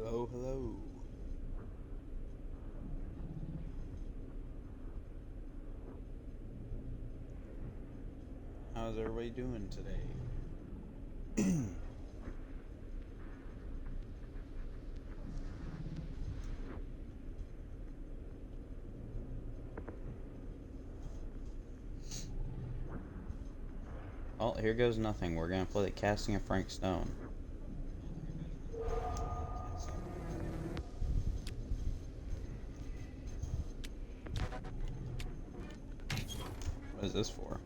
Hello, hello. How's everybody doing today? Well, here goes nothing. We're gonna play the casting of Frank Stone. What is this for?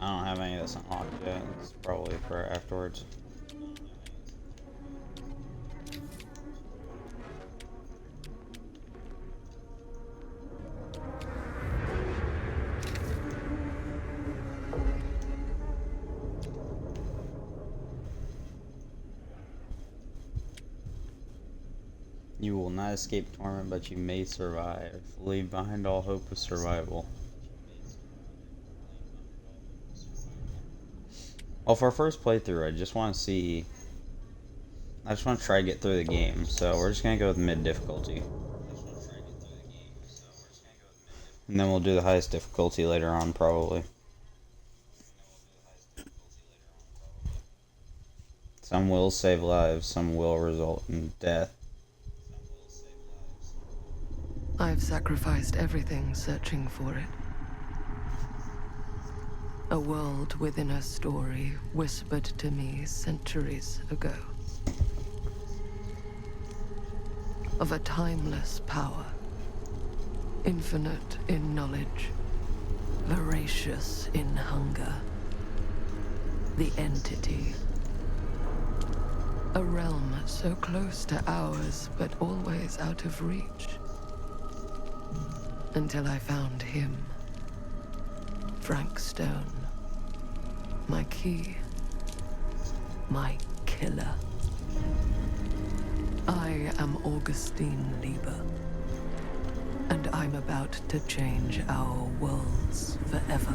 I don't have any of this unlocked yet. It's probably for afterwards. You will not escape torment, but you may survive. Leave behind all hope of survival. Well, for our first playthrough, I just want to see... I just want to try to get through the game, so we're just going to go with mid difficulty. And then we'll do the highest difficulty later on, probably. Some will save lives, some will result in death. I've sacrificed everything searching for it. A world within a story whispered to me centuries ago. Of a timeless power, infinite in knowledge, voracious in hunger. The entity. A realm so close to ours, but always out of reach. Until I found him. Frank Stone. My key. My killer. I am Augustine Lieber. And I'm about to change our worlds forever.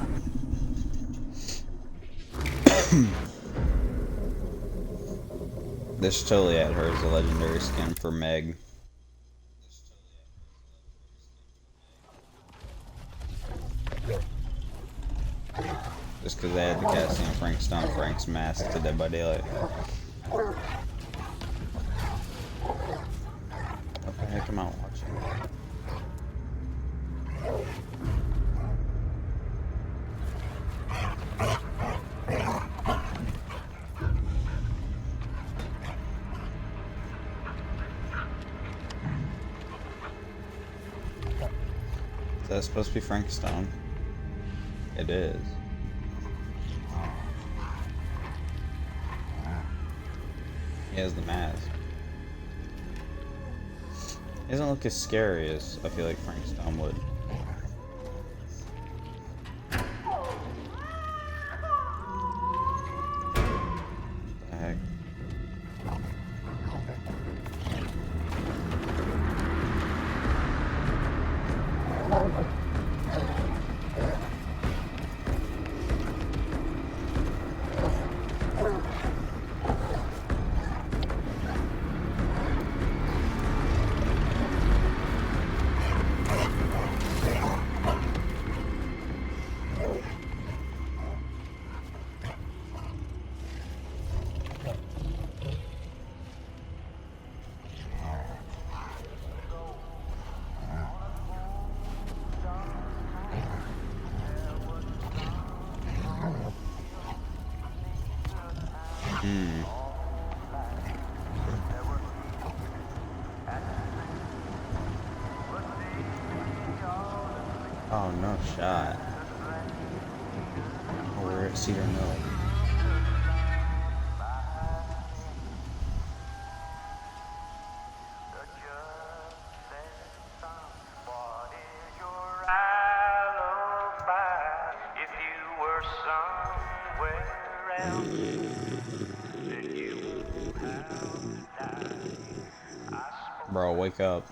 This totally had her as a legendary skin for Meg. Just because they had the casting of Frank Stone, Frank's mask to Dead by Daylight. What the heck am I watching? Is that supposed to be Frank Stone? It is. He has the mask. He doesn't look as scary as I feel like Frank Stone would. What the heck? Oh, no shot. Oh, we're at Cedar Mill. Bro, wake up.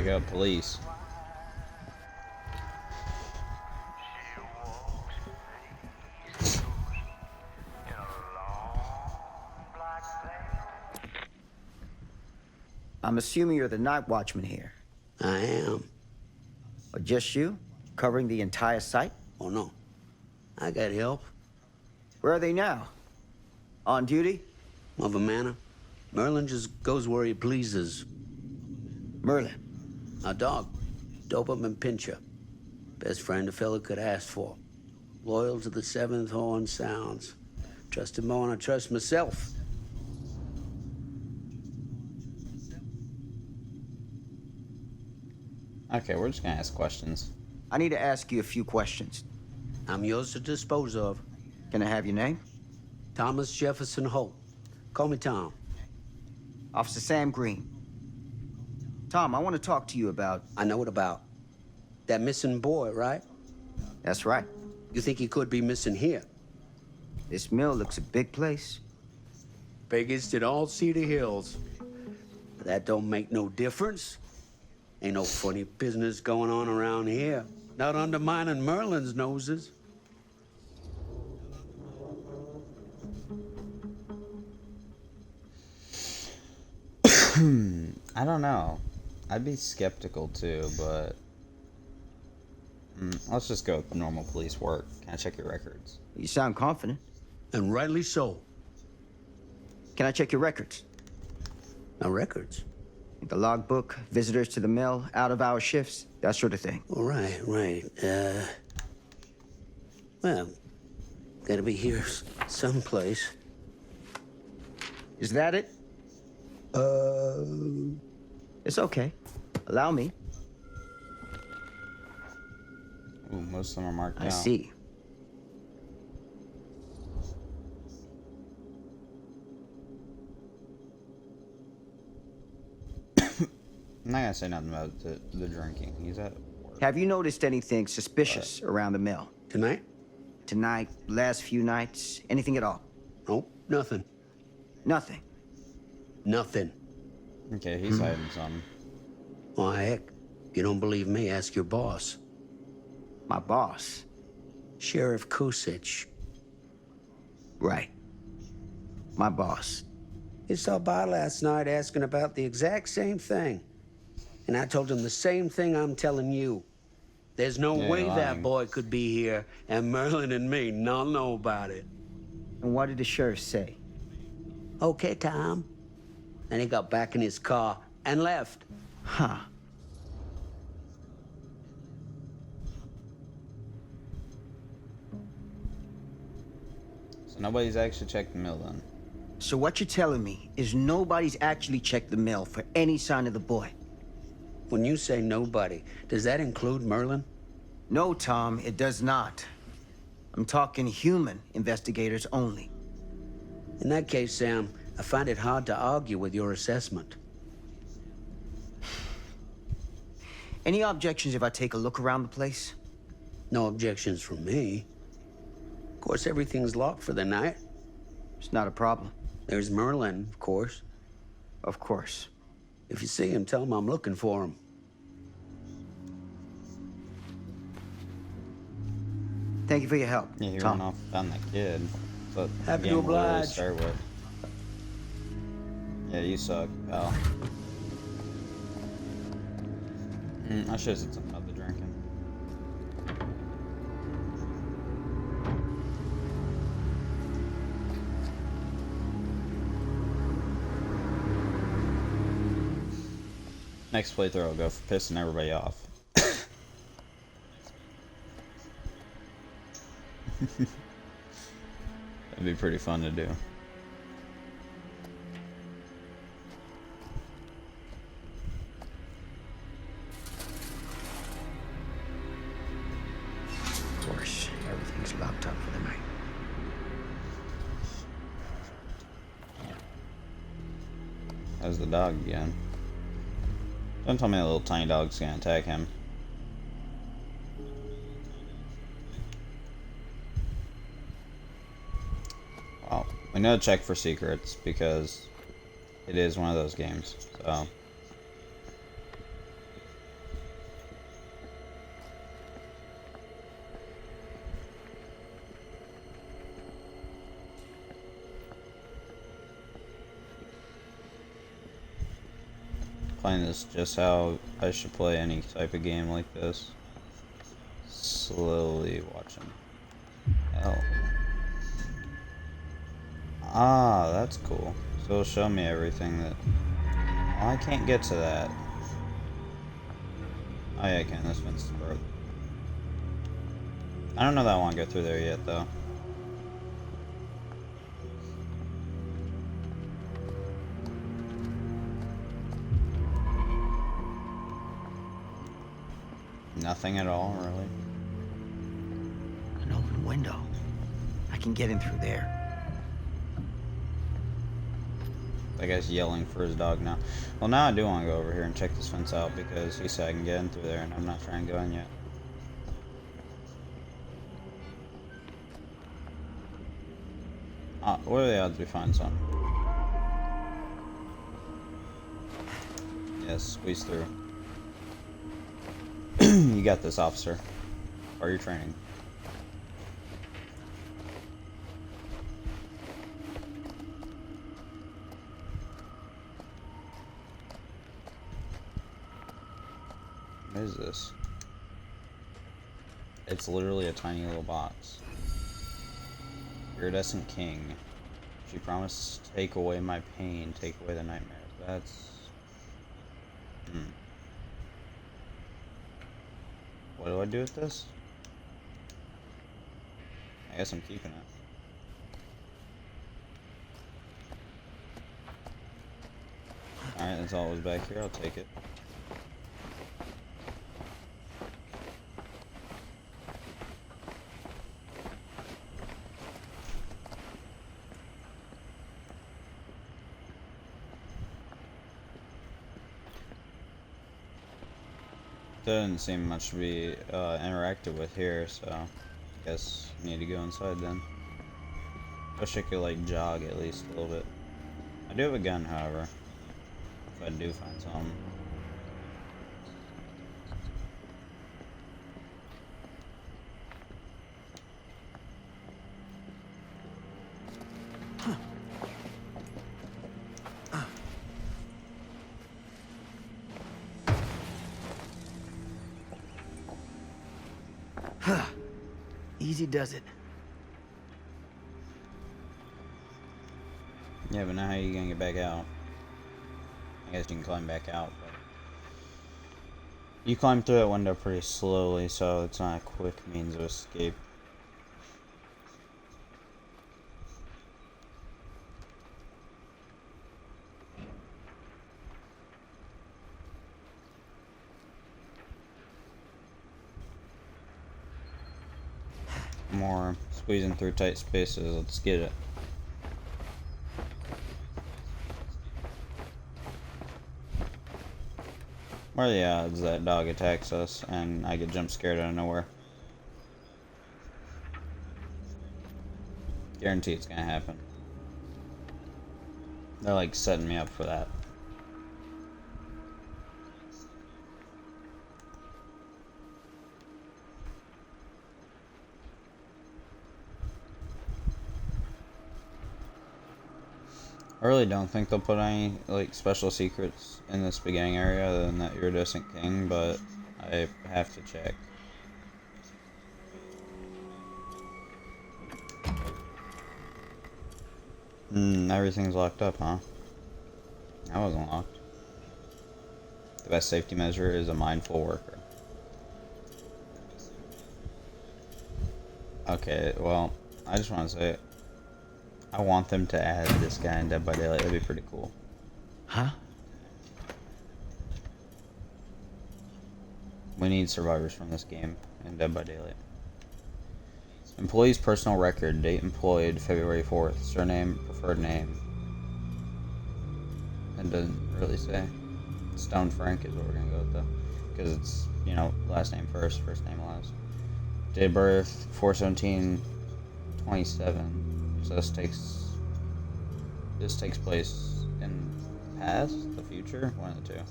you go, police. I'm assuming you're the night watchman here. I am. Or just you? Covering the entire site? Oh, no. I got help. Where are they now? On duty? Of a manor. Merlin just goes where he pleases. Merlin. A dog. Doberman Pinscher. Best friend a fella could ask for. Loyal to the seventh horn sounds. Trust him more than I trust myself. Okay, we're just gonna ask questions. I need to ask you a few questions. I'm yours to dispose of. Can I have your name? Thomas Jefferson Holt. Call me Tom. Officer Sam Green. Tom, I want to talk to you about... I know what about. That missing boy, right? That's right. You think he could be missing here? This mill looks a big place. Biggest in all Cedar Hills. But that don't make no difference. Ain't no funny business going on around here. Not undermining Merlin's noses. I don't know. I'd be skeptical too, but let's just go with normal police work. Can I check your records? You sound confident. And rightly so. Can I check your records? Now, records. The logbook, visitors to the mill, out-of-hour shifts, that sort of thing. All right, right. Well, gotta be here someplace. Is that it? It's okay. Allow me. Ooh, most of them are marked I out. see. I'm not gonna say nothing about the drinking. He's at work. Have you noticed anything suspicious around the mill? Tonight? Tonight, last few nights, anything at all? Nope, nothing. Nothing. Nothing. Okay, he's hiding something. Well, heck, if you don't believe me, ask your boss. My boss. Sheriff Kusich. Right. My boss. He stopped by last night asking about the exact same thing. And I told him the same thing I'm telling you. There's no Yeah, way you're that lying. boy could be here, and Merlin and me not know about it. And what did the sheriff say? Okay, Tom. And he got back in his car and left. Huh. So nobody's actually checked the mill then. So what you're telling me is nobody's actually checked the mill for any sign of the boy? When you say nobody, does that include Merlin? No, Tom, it does not. I'm talking human investigators only. In that case, Sam, I find it hard to argue with your assessment. Any objections if I take a look around the place? No objections from me. Of course, everything's locked for the night. It's not a problem. There's Merlin, of course. Of course. If you see him, tell him I'm looking for him. Thank you for your help, Yeah, he Tom. ran off, found that kid. But Happy the to game will really oblige. start with. Yeah, you suck, pal. I should have said something about the drinking. Next playthrough, I'll go for pissing everybody off. That'd be pretty fun to do. Of course, everything's locked up for the night. There's the dog again. Don't tell me that little tiny dog's gonna attack him. Well, we know to check for secrets because it is one of those games, so. Playing this just how I should play any type of game like this. Slowly watching. Hell. Ah, that's cool. So it'll show me everything that... Oh, I can't get to that. Oh yeah, I can. This fence is broke. I don't know that I want to go through there yet, though. Nothing at all, really. An open window. I can get in through there. That guy's yelling for his dog now. Well, now I do want to go over here and check this fence out because he said I can get in through there, and I'm not trying to go in yet. What are the odds we find some? Yes, squeeze through. You got this, officer. Or your training. What is this? It's literally a tiny little box. Iridescent King. She promised to take away my pain, take away the nightmares. That's... What do I do with this? I guess I'm keeping it. Alright, that's all that was back here. I'll take it. Doesn't seem much to be interactive with here, so I guess I need to go inside then. Wish I could like jog at least a little bit. I do have a gun, however, if I do find some. Easy does it. Yeah, but now how are you gonna get back out? I guess you can climb back out, but you climb through that window pretty slowly, so it's not a quick means of escape. More squeezing through tight spaces. Let's get it. What are the odds that dog attacks us and I get jump scared out of nowhere? Guarantee it's gonna happen. They're like setting me up for that. I really don't think they'll put any like special secrets in this beginning area other than that iridescent king, but I have to check. Everything's locked up, huh? That wasn't locked. The best safety measure is a mindful worker. Okay, well, I just want to say, I want them to add this guy in Dead by Daylight. That'd be pretty cool. Huh? We need survivors from this game in Dead by Daylight. Employee's personal record. Date employed February 4th. Surname, preferred name. It doesn't really say. Stone Frank is what we're gonna go with though. Because it's, you know, last name first, first name last. Date of birth, 4/17/27. So this takes place in the past, the future, one of the two.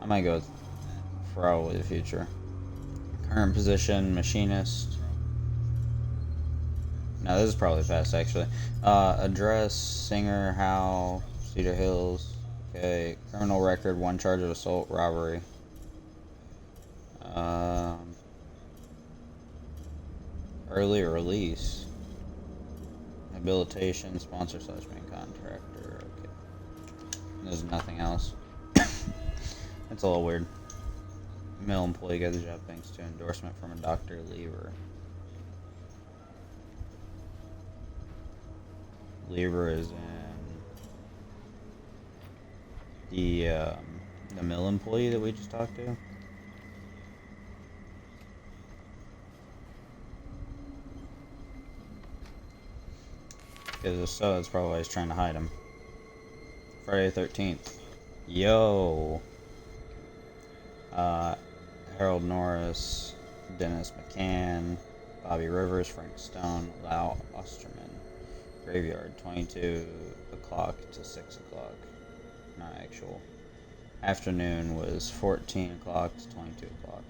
I might go with probably the future. Current position, machinist. No, this is probably past actually. Address, Singer, Howe, Cedar Hills, Okay, criminal record, 1 charge of assault, robbery. Early release. Habilitation, sponsor / main contractor. Okay. There's nothing else. That's a little weird. Mill employee got the job thanks to endorsement from a Dr. Lever. Lever is in the mill employee that we just talked to. Because if so, that's probably why he's trying to hide him. Friday the 13th. Yo! Harold Norris, Dennis McCann, Bobby Rivers, Frank Stone, Lau Osterman. Graveyard, 22 o'clock to 6 o'clock. Not actual. Afternoon was 14 o'clock to 22 o'clock.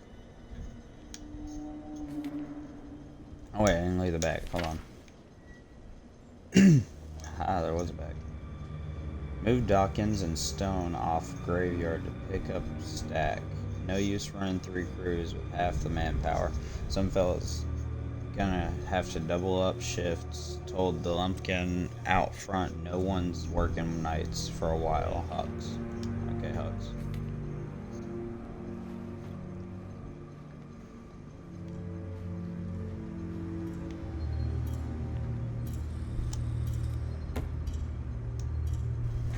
Oh wait, I didn't leave the bag. Hold on. Ah, there was a bag. Move Dawkins and Stone off Graveyard to pick up Stack. No use running 3 crews with half the manpower. Some fellas gonna have to double up shifts. Told the Lumpkin out front no one's working nights for a while. Hugs. Okay, hugs.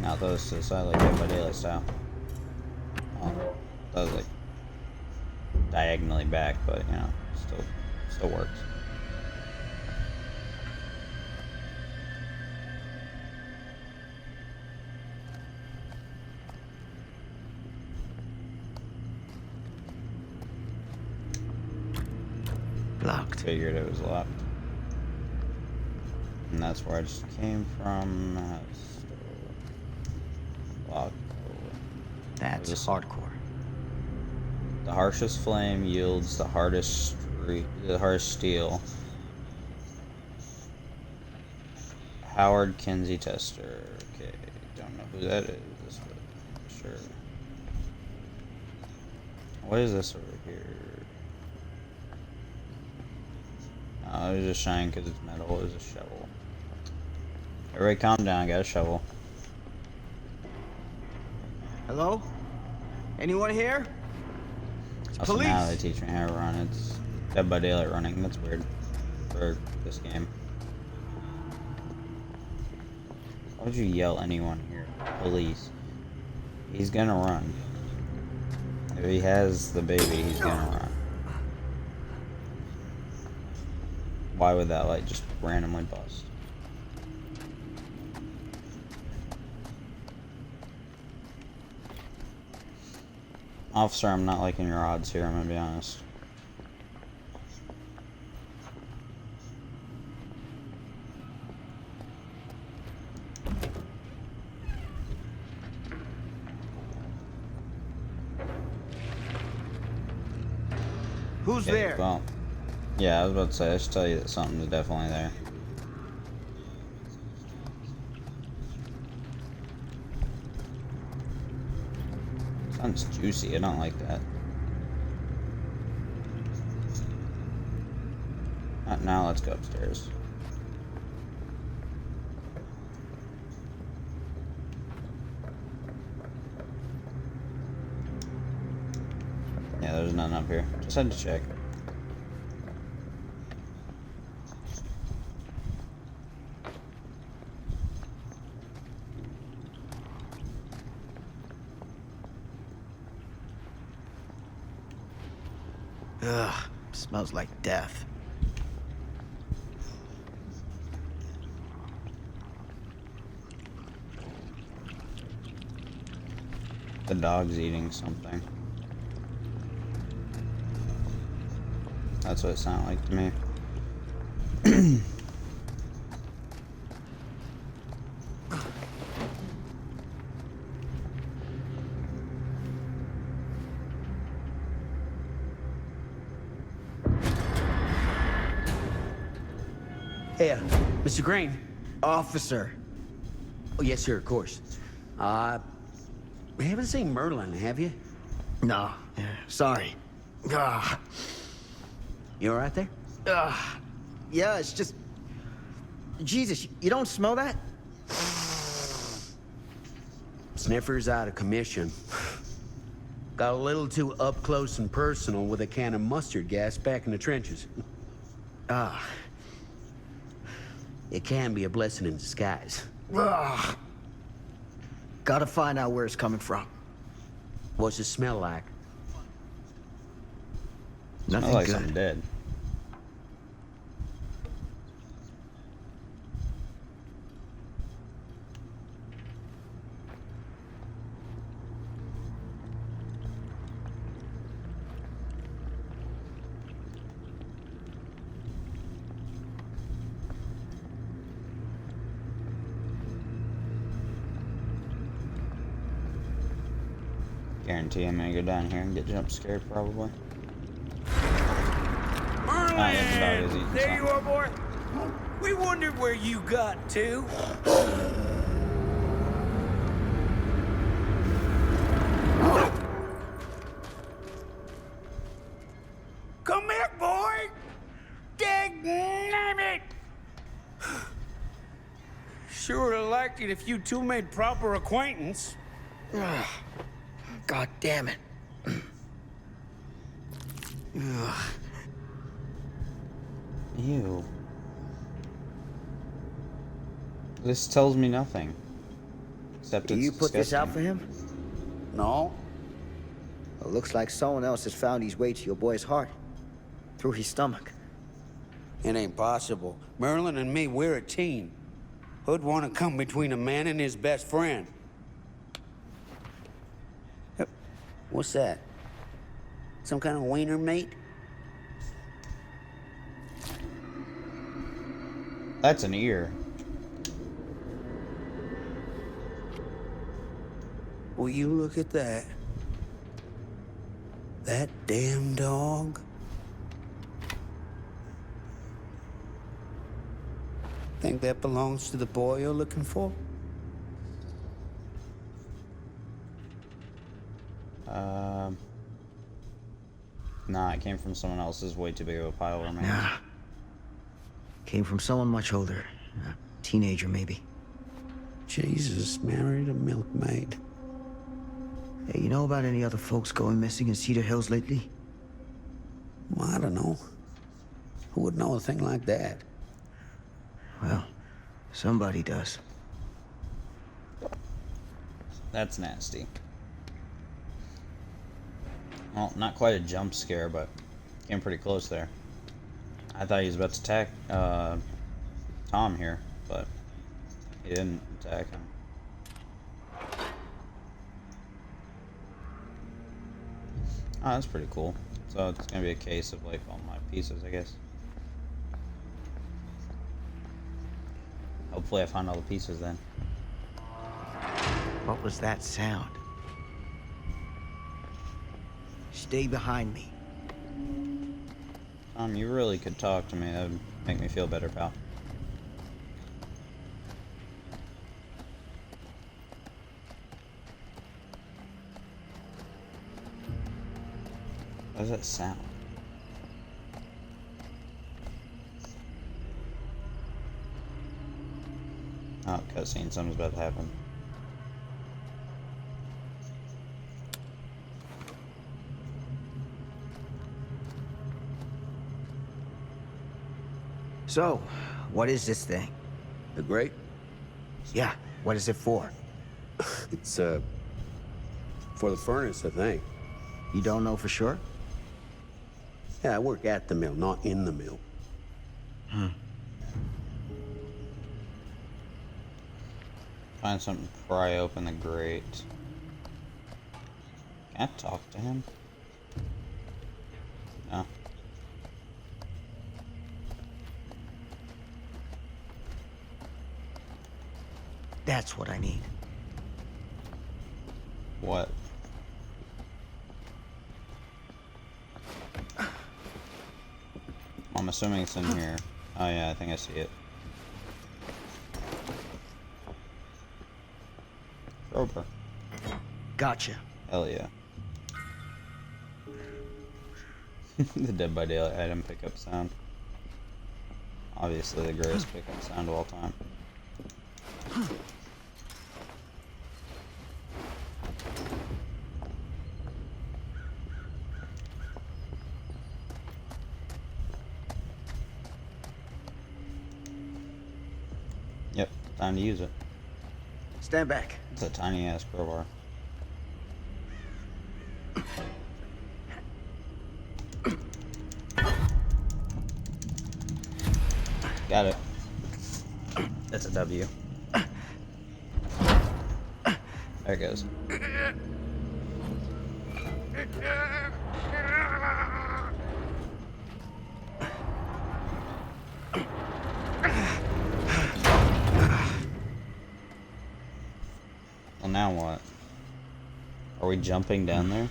Now those to the side like Dead by Daylight style. Well, that was like diagonally back, but you know, still works. Locked. Figured it was locked. And that's where I just came from. Locked. That's This- hardcore. The harshest flame yields the hardest steel. Howard Kinsey Tester. Okay, don't know who that is, but sure. What is this over here? Oh, it was just shine because it's metal. It was a shovel. Everybody calm down, I got a shovel. Hello? Anyone here? It's Also, police. now they teach me how to run. It's Dead by Daylight running. That's weird for this game. Why would you yell anyone here? Police. He's gonna run. If he has the baby, he's gonna run. Why would that light just randomly bust? Officer, I'm not liking your odds here, I'm gonna be honest. Who's Okay, there? well, yeah, I was about to say, I should tell you that something's definitely there. Sounds juicy, I don't like that. Now let's go upstairs. Yeah, there's nothing up here. Just had to check. Ugh, smells like death. The dog's eating something. That's what it sounded like to me. Hey, Mr. Green. Officer. Oh, yes, sir, of course. You haven't seen Merlin, have you? No, sorry. Ah, You all right there? yeah, it's just... Jesus, you don't smell that? Sniffer's out of commission. Got a little too up close and personal with a can of mustard gas back in the trenches. It can be a blessing in disguise. Gotta find out where it's coming from. What's it smell like? Smells Nothing like good. something dead. Guarantee I'm gonna go down here and get jump scared probably. Ah, look, the dog is eating There you something. are, boy. We wondered where you got to. Come here, boy. Dang it. Sure would have liked it if you two made proper acquaintance. God damn it. Ew. This tells me nothing. Except Did it's you put this out for disgusting. him? No. Well, looks like someone else has found his way to your boy's heart. Through his stomach. It ain't possible. Merlin and me, we're a team. Who'd want to come between a man and his best friend? What's that? Some kind of wiener meat? That's an ear. Will you look at that? That damn dog? Think that belongs to the boy you're looking for? Nah, it came from someone else's way too big of a pile of remains. Nah. Came from someone much older. A teenager, maybe. Jesus, married a milkmaid. Hey, you know about any other folks going missing in Cedar Hills lately? Well, I don't know. Who would know a thing like that? Well, somebody does. That's nasty. Well, not quite a jump scare, but came pretty close there. I thought he was about to attack Tom here, but he didn't attack him. Oh, that's pretty cool. So it's gonna be a case of like all my pieces, I guess. Hopefully I found all the pieces then. What was that sound? Stay behind me. Tom, you really could talk to me. That would make me feel better, pal. What does that sound? Oh, cutscene. Something's about to happen. So, what is this thing? The Great? Yeah, what is it for? It's, for the furnace, I think. You don't know for sure? Yeah, I work at the mill, not in the mill. Find something to pry open the grate. Can I talk to him? No. That's what I need. What? I'm assuming it's in here. Oh yeah, I think I see it. Roper. Gotcha. Hell yeah. The Dead by Daylight item pickup sound. Obviously the greatest pickup sound of all time. Yep, time to use it. Stand back. It's a tiny ass crowbar. Got it. That's a W. There it goes. Well, now what? Are we jumping down there?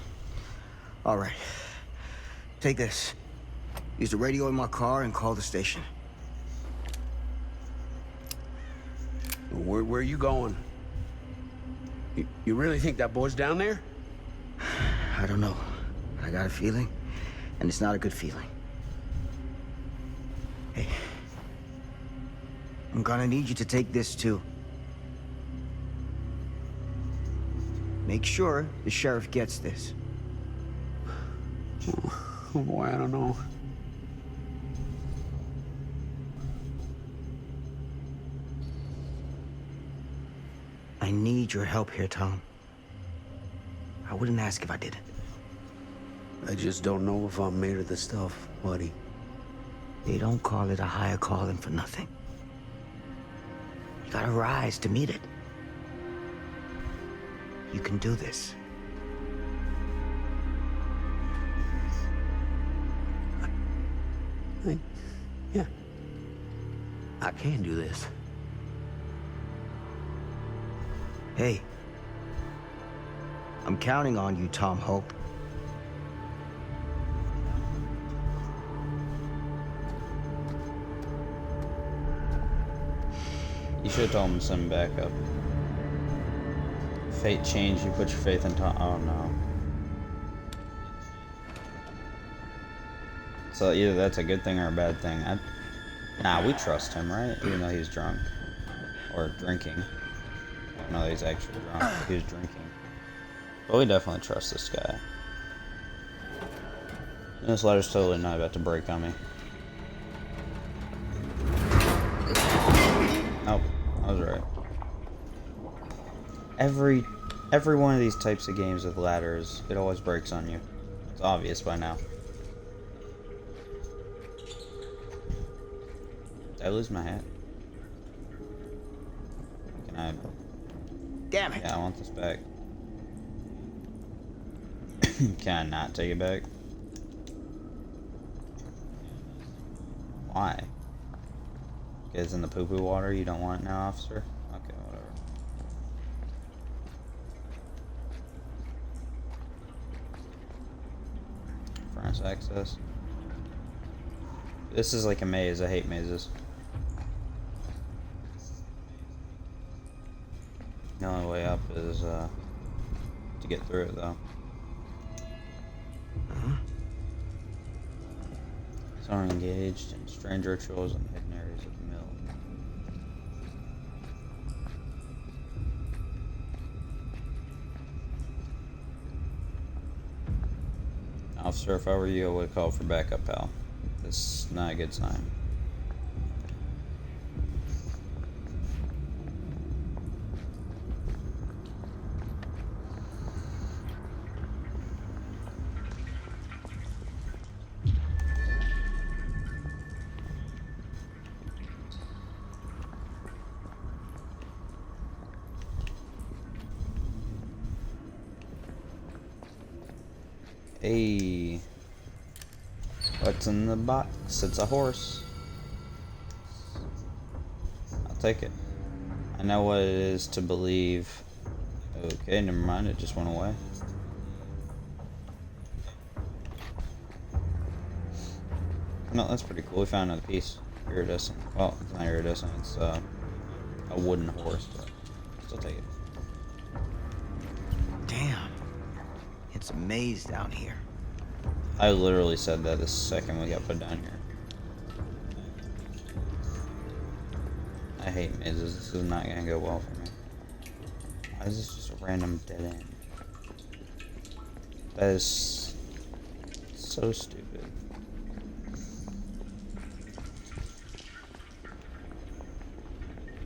All right. Take this. Use the radio in my car and call the station. Where are you going? You really think that boy's down there? I don't know. I got a feeling, and it's not a good feeling. Hey. I'm gonna need you to take this too. Make sure the sheriff gets this. Oh boy, I don't know. I need your help here, Tom. I wouldn't ask if I didn't. I just don't know if I'm made of the stuff, buddy. They don't call it a higher calling for nothing. You gotta rise to meet it. You can do this. Yeah. I can do this. Hey. I'm counting on you, Tom Hope. You should have told him to send him back up. Fate changed, you put your faith in Tom. Oh no. So either that's a good thing or a bad thing. Nah, we trust him, right? Even though he's drunk. Or drinking. I don't know that he's actually drunk, but he was drinking. But we definitely trust this guy. And this letter's totally not about to break on me. Nope, I was right. Every one of these types of games with ladders, it always breaks on you. It's obvious by now. Did I lose my hat? Can I? Damn it. Yeah, I want this back. Can I not take it back? Why? It's in the poo-poo water? You don't want it now, officer? Okay, whatever. Furnace access. This is like a maze. I hate mazes. The only way up is to get through it, though. Someone engaged in strange rituals in hidden areas of the mill. Officer, if I were you, I would call for backup, pal. This is not a good sign. Hey, what's in the box? It's a horse. I'll take it. I know what it is to believe. Okay, never mind, it just went away. No, that's pretty cool. We found another piece. Iridescent. Well, it's not iridescent, it's a wooden horse, but still take it. Damn. It's a maze down here. I literally said that the second we got put down here. I hate mazes. This is not gonna go well for me. Why is this just a random dead end? That is so stupid.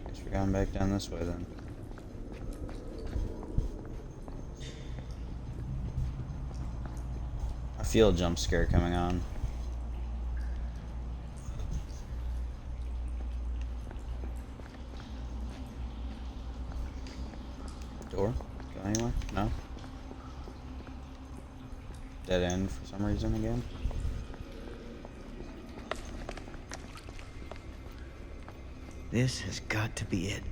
Guess we're going back down this way then. I feel a jump scare coming on. Door? Go anywhere? No? Dead end for some reason again? This has got to be it.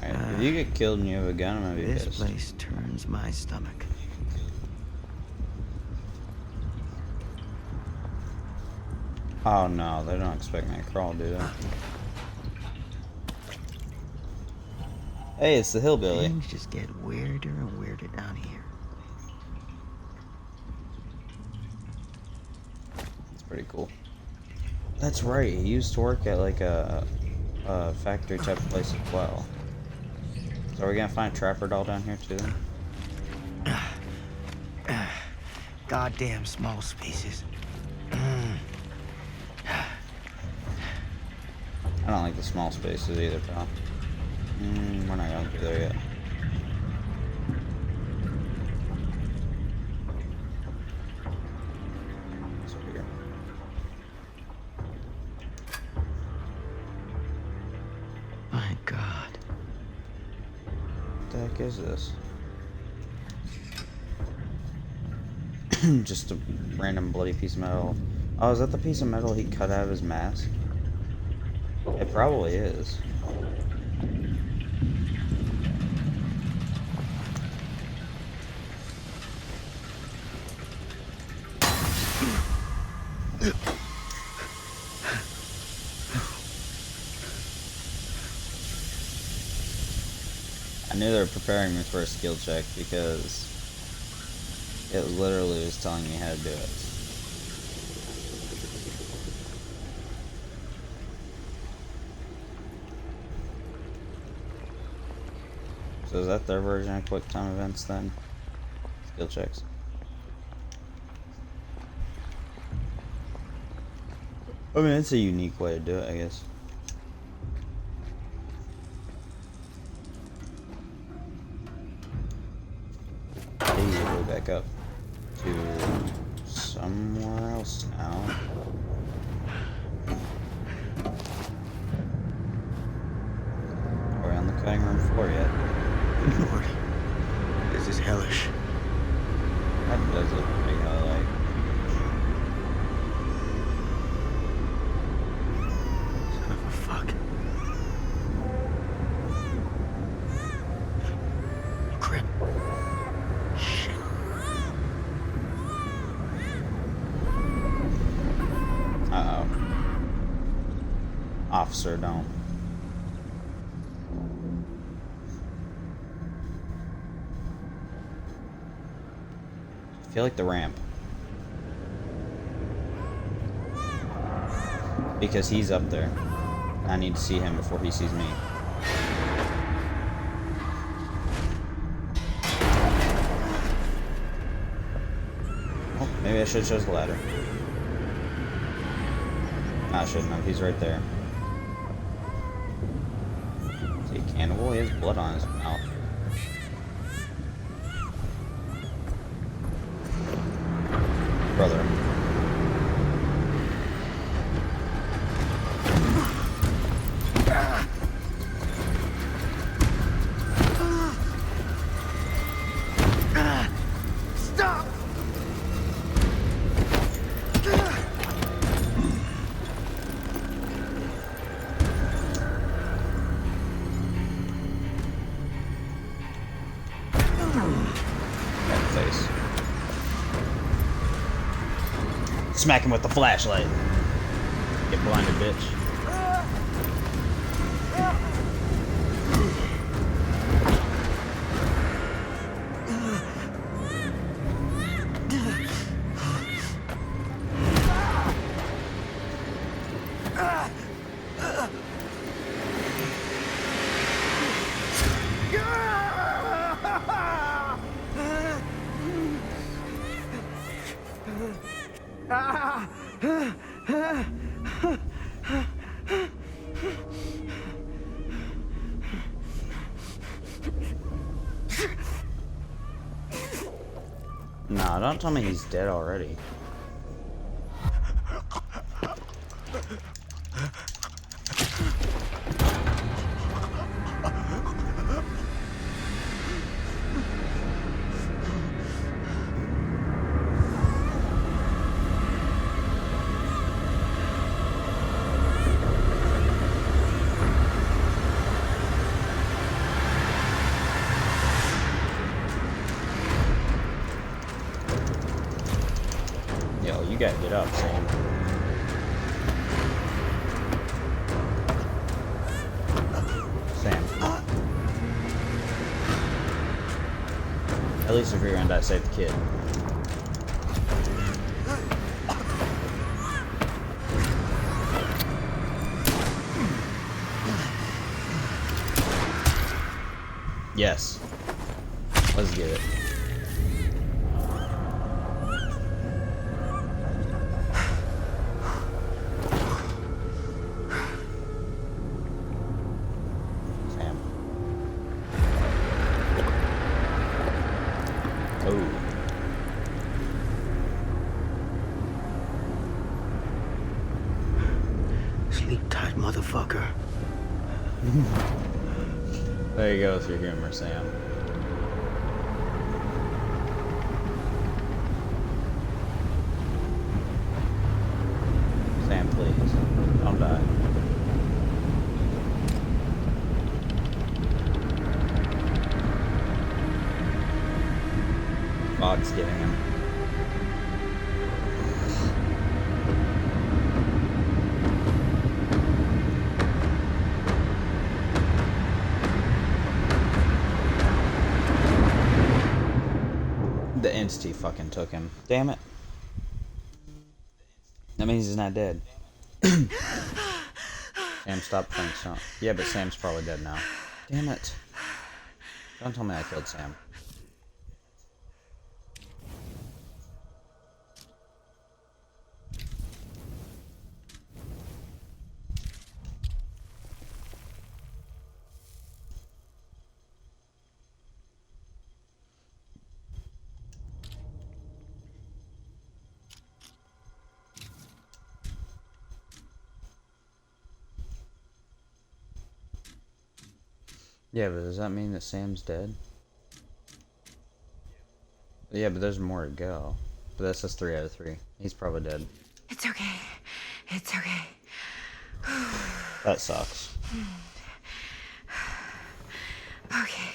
Alright, if you get killed and you have a gun, I'm gonna be This pissed. place turns my stomach. Oh no, they don't expect me to crawl, do they? Hey, it's the hillbilly. Things just get weirder and weirder down here. It's pretty cool. That's right, he used to work at like a factory type of place as well. So are we gonna find a trapper doll down here too then? Goddamn small spaces. I don't like the small spaces either, pal. We're not going through there yet. It's over here. My God. What the heck is this? Just a random bloody piece of metal. Oh, is that the piece of metal he cut out of his mask? It probably is. I knew they were preparing me for a skill check because it literally was telling me how to do it. So is that their version of quick time events then? Skill checks. I mean, it's a unique way to do it, I guess. Hey, we're back up to somewhere else now. Are we on the cutting room floor yet? Lord, this is hellish. That does look pretty highlight. Son of a fuck. Crap. Shit. Uh-oh. Officer, don't. I feel like the ramp. Because he's up there. I need to see him before he sees me. Oh, maybe I should have chose the ladder. Nah, I shouldn't have. He's right there. Is he a cannibal? He has blood on his mouth. Brother. Stop! Smack him with the flashlight. Get blinded, bitch. Nah, don't tell me he's dead already. Yo, you gotta get up, Sam. Sam, come on. At least if you're gonna die, save the kid. Yes. Let's get it. Sam. Oh. Sleep tight, motherfucker. There you go with your humor, Sam. Sam, please. Don't die. Fog's getting him. The entity fucking took him. Damn it. That means he's not dead. Sam, stop playing Sam. Yeah, but Sam's probably dead now. Damn it. Don't tell me I killed Sam. Yeah, but does that mean that Sam's dead? Yeah, but there's more to go. But that's just 3 out of 3. He's probably dead. It's okay. It's okay. That sucks. Okay.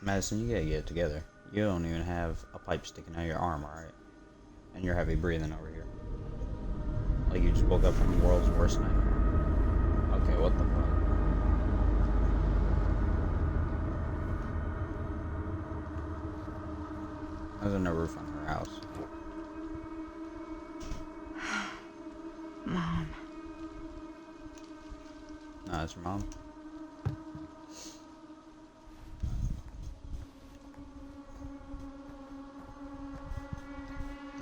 Madison, you gotta get it together. You don't even have a pipe sticking out of your arm, alright? And you're heavy breathing over here. Like you just woke up from the world's worst nightmare. Okay, what the fuck? There's no roof on her house. Mom. No, it's your mom.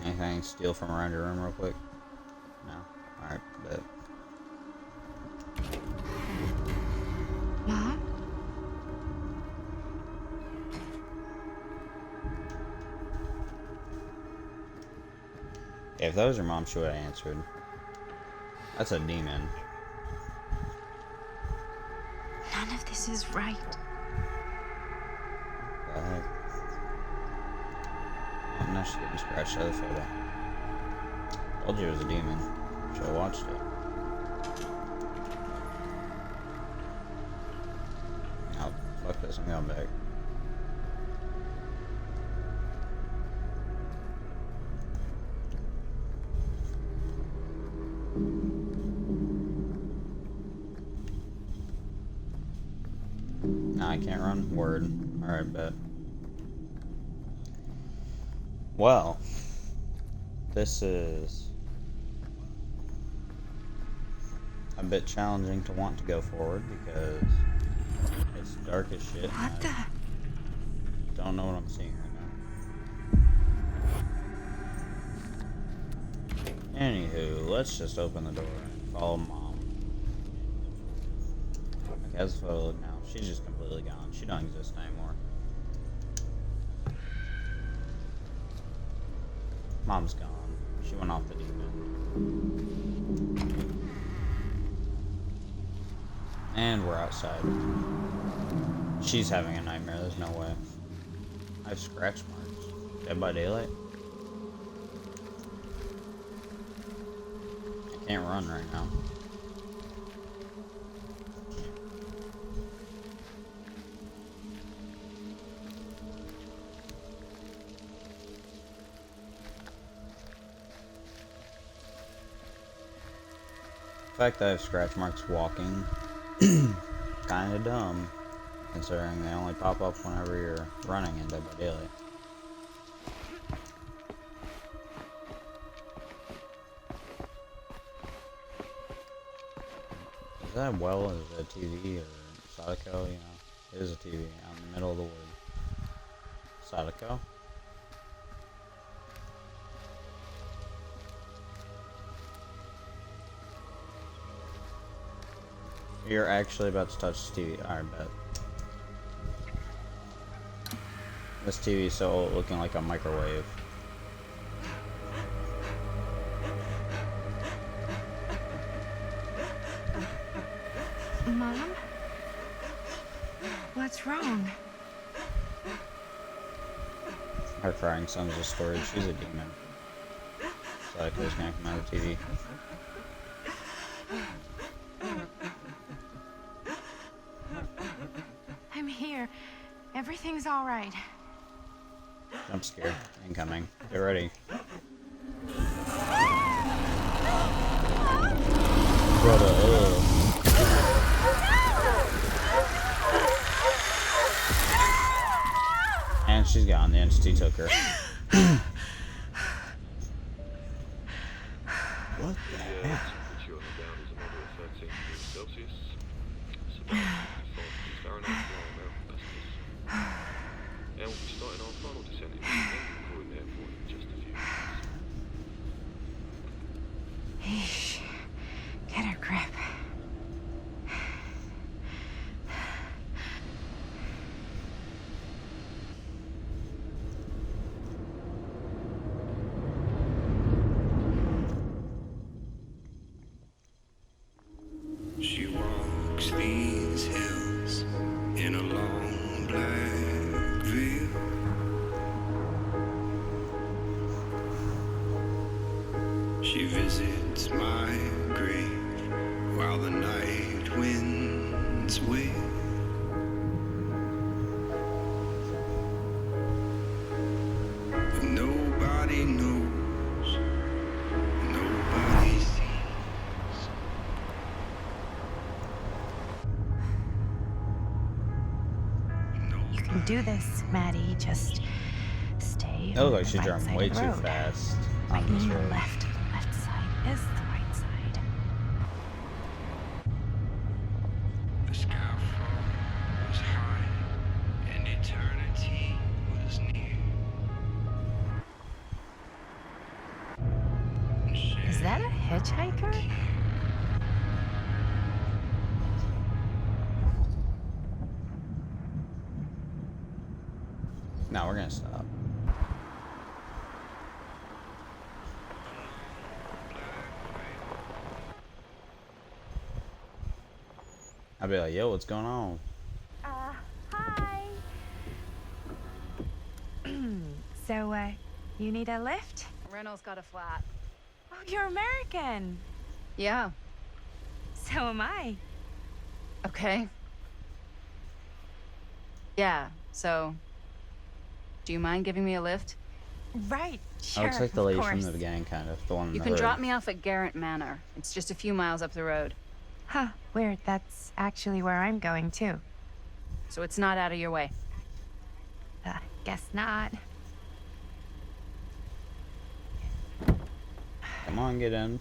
Anything steal from around your room real quick? No? Alright, bet. Mom? If that was your mom, she would have answered. That's a demon. None of this is right. What the heck? Oh, no, she's getting scratched out of the photo. Told you it was a demon. Should have watched it. Oh, fuck this, I'm going back. Nah, I can't run. Word. Alright, bet. Well, this is a bit challenging to want to go forward because it's dark as shit. What the? Don't know what I'm seeing right now. Anywho, let's just open the door and follow Mom. Okay, how's the photo look now? She's just completely gone. She don't exist anymore. Mom's gone. She went off the deep end. And we're outside. She's having a nightmare. There's no way. I have scratch marks. Dead by Daylight? I can't run right now. The fact that I have scratch marks walking, kinda dumb, considering they only pop up whenever you're running in Dead by Daylight. Is that a well? Is it a TV or Sadako? You know, it is a TV out in the middle of the wood. Sadako? You're actually about to touch the TV. I bet. This TV is so old, looking like a microwave. Mom? What's wrong? Her crying son's a story. She's a demon. Sadako's gonna come out of the TV. I'm here. Everything's all right. Jump scare. Incoming. Get ready. Brother, And she's gone. The entity took her. What the heck? Eesh. Get a grip. She walks these hills in a long black veil. She visits my grave while the night winds wail. But nobody knows, nobody sees. You can do this, Maddie. Just stay. It looks on like the she's right driving side way of the too road. fast Like on this lean road. left. The left side is the right side. The skyfall was high and eternity was near. Is that a hitchhiker? No, we're gonna stop. I'd be like, yo, what's going on? Hi. So, you need a lift? Reynolds got a flat. Oh, you're American. Yeah, So am I. okay. Yeah, so... Do you mind giving me a lift? Right, That sure. looks like the of lady from course. the beginning, kind of. The one in You the can hood. drop me off at Garrett Manor. It's just a few miles up the road. Huh, weird. That's actually where I'm going too. So it's not out of your way. Guess not. Come on, get in.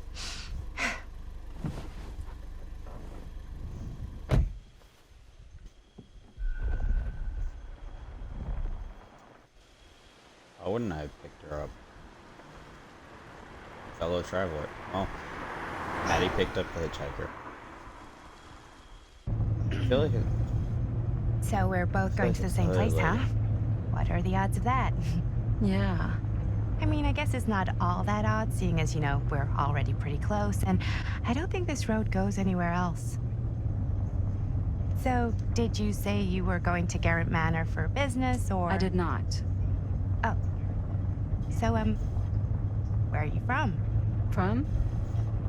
Why wouldn't I have picked her up? Fellow traveler. Oh, Maddie picked up the hitchhiker. I feel like it, So we're both going to the it's same the place, hood huh? lady. What are the odds of that? Yeah. I mean, I guess it's not all that odd, seeing as, you know, we're already pretty close, and I don't think this road goes anywhere else. So, did you say you were going to Garrett Manor for business, or...? I did not. Oh. So, where are you from? From?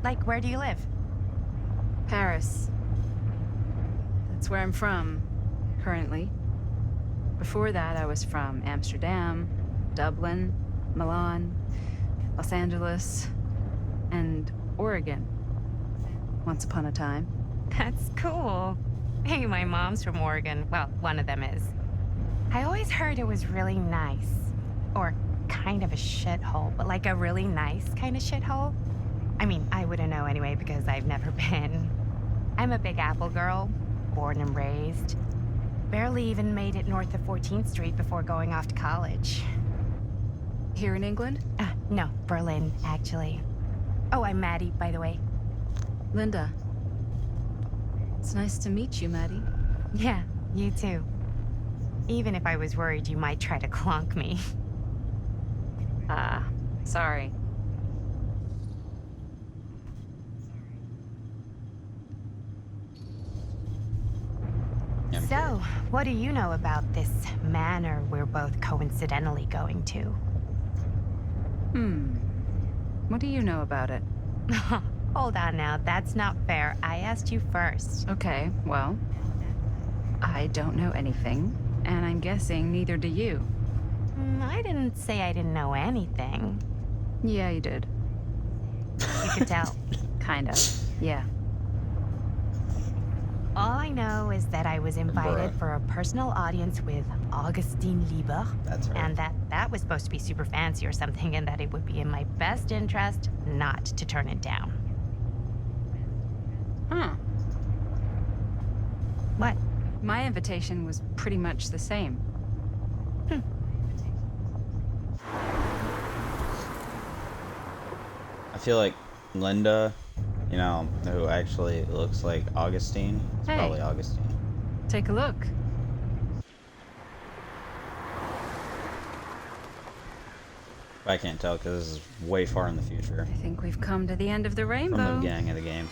Like, where do you live? Paris. That's where I'm from, currently. Before that, I was from Amsterdam, Dublin, Milan, Los Angeles, and Oregon. Once upon a time. That's cool. Hey, my mom's from Oregon. Well, one of them is. I always heard it was really nice. Or kind of a shithole, but like a really nice kind of shithole. I mean, I wouldn't know anyway because I've never been. I'm a Big Apple girl, born and raised. Barely even made it north of 14th Street before going off to college. Here in England? No, Berlin, actually. Oh, I'm Maddie, by the way. Linda. It's nice to meet you, Maddie. Yeah, you too. Even if I was worried you might try to clonk me. Sorry. Yeah, I'm So, curious. what do you know about this manor we're both coincidentally going to? What do you know about it? Hold on now, that's not fair. I asked you first. Okay, well... I don't know anything, and I'm guessing neither do you. I didn't say I didn't know anything. Yeah, you did. You could tell. Kinda. Yeah. All I know is that I was invited Bruh. for a personal audience with Augustine Lieber. That's right. And that was supposed to be super fancy or something, and that it would be in my best interest not to turn it down. Huh. What? My invitation was pretty much the same. I feel like Linda, you know, who actually looks like Augustine, it's Hey. probably Augustine. Take a look. But I can't tell because this is way far in the future I think we've come to the end of the from the rainbow. beginning of the game.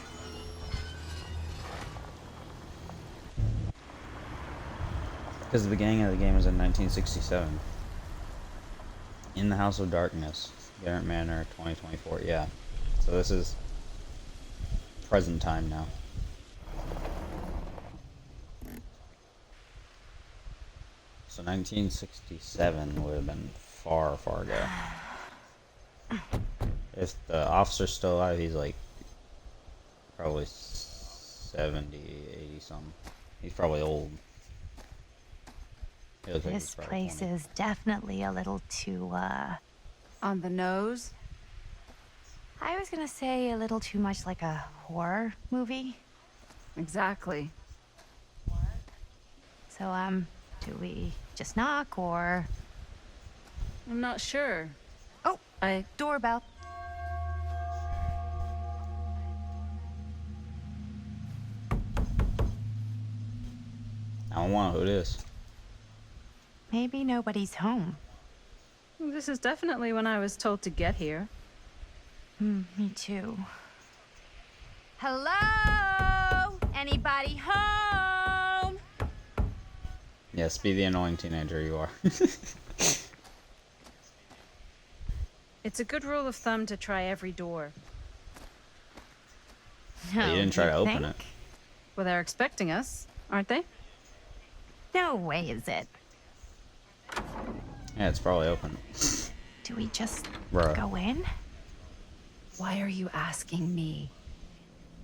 Because the beginning of the game was in 1967. In the House of Darkness, Garrett Manor, 2024. Yeah. So this is present time now. So 1967 would have been far, far ago. If the officer's still alive, he's like probably 70, 80 something. He's probably old. He looks like he's This probably place 20. is definitely a little too, On the nose? I was gonna say a little too much like a horror movie. Exactly. So, do we just knock or... I'm not sure. Oh, I... doorbell. I don't want who it is. Maybe nobody's home. This is definitely when I was told to get here. Me too. Hello? Anybody home? Yes, be the annoying teenager you are. It's a good rule of thumb to try every door. You didn't try to you open think? it. Well, they're expecting us, aren't they? No way is it. Yeah, it's probably open. Do we just Bruh. go in? Why are you asking me?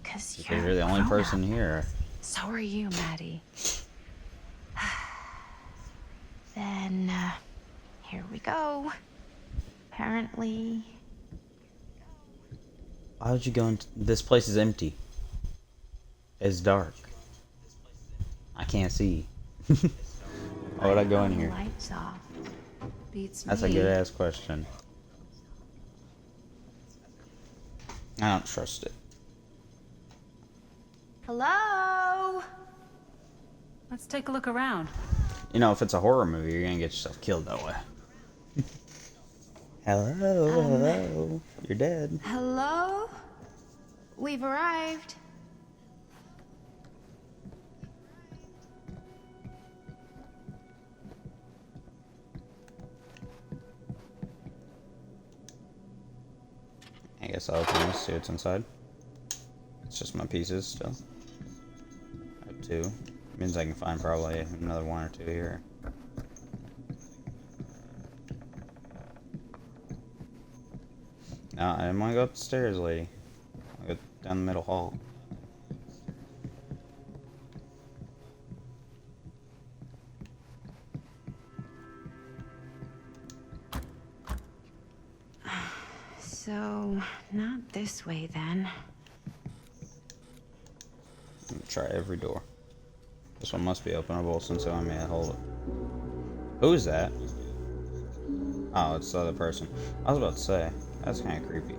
Because Because you're the only person here. So are you, Maddie. Then, here we go. Apparently. Why would you go into... This place is empty. It's dark. I can't see. Why would I go in Turn the here? Lights off. Beats me. That's a good ass question. I don't trust it. Hello? Let's take a look around. You know, if it's a horror movie, you're gonna get yourself killed that way. Hello? You're dead. Hello? We've arrived. I guess I'll open this, see what's inside. It's just my pieces still. I have 2. Means I can find probably another 1 or 2 here. No, I didn't want to go up the stairs, lady. I go down the middle hall. So, not this way then. I'm gonna try every door. This one must be openable since I made a hold. Who's that? Oh, it's the other person. I was about to say, that's kind of creepy.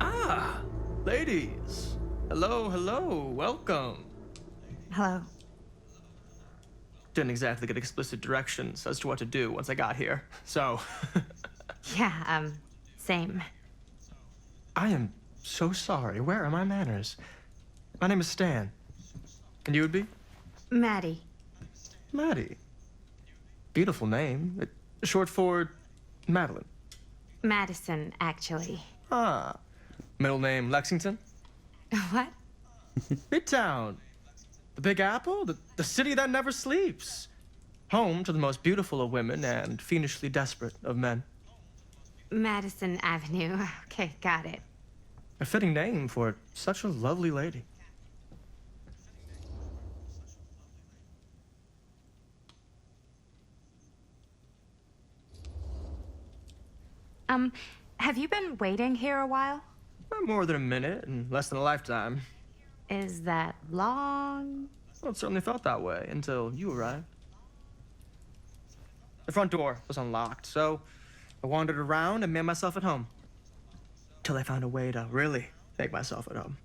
Ah, ladies. Hello, hello, welcome. Hello. Didn't exactly get explicit directions as to what to do once I got here, so. Yeah, same. I am so sorry. Where are my manners? My name is Stan. And you would be? Maddie. Maddie. Beautiful name. Short for Madeline. Madison, actually. Ah. Middle name Lexington? What? Midtown. The Big Apple? The city that never sleeps. Home to the most beautiful of women and fiendishly desperate of men. Madison Avenue. Okay, got it. A fitting name for such a lovely lady. Have you been waiting here a while? Not more than a minute and less than a lifetime. Is that long? Well, it certainly felt that way until you arrived. The front door was unlocked, so I wandered around and made myself at home. Till I found a way to really make myself at home.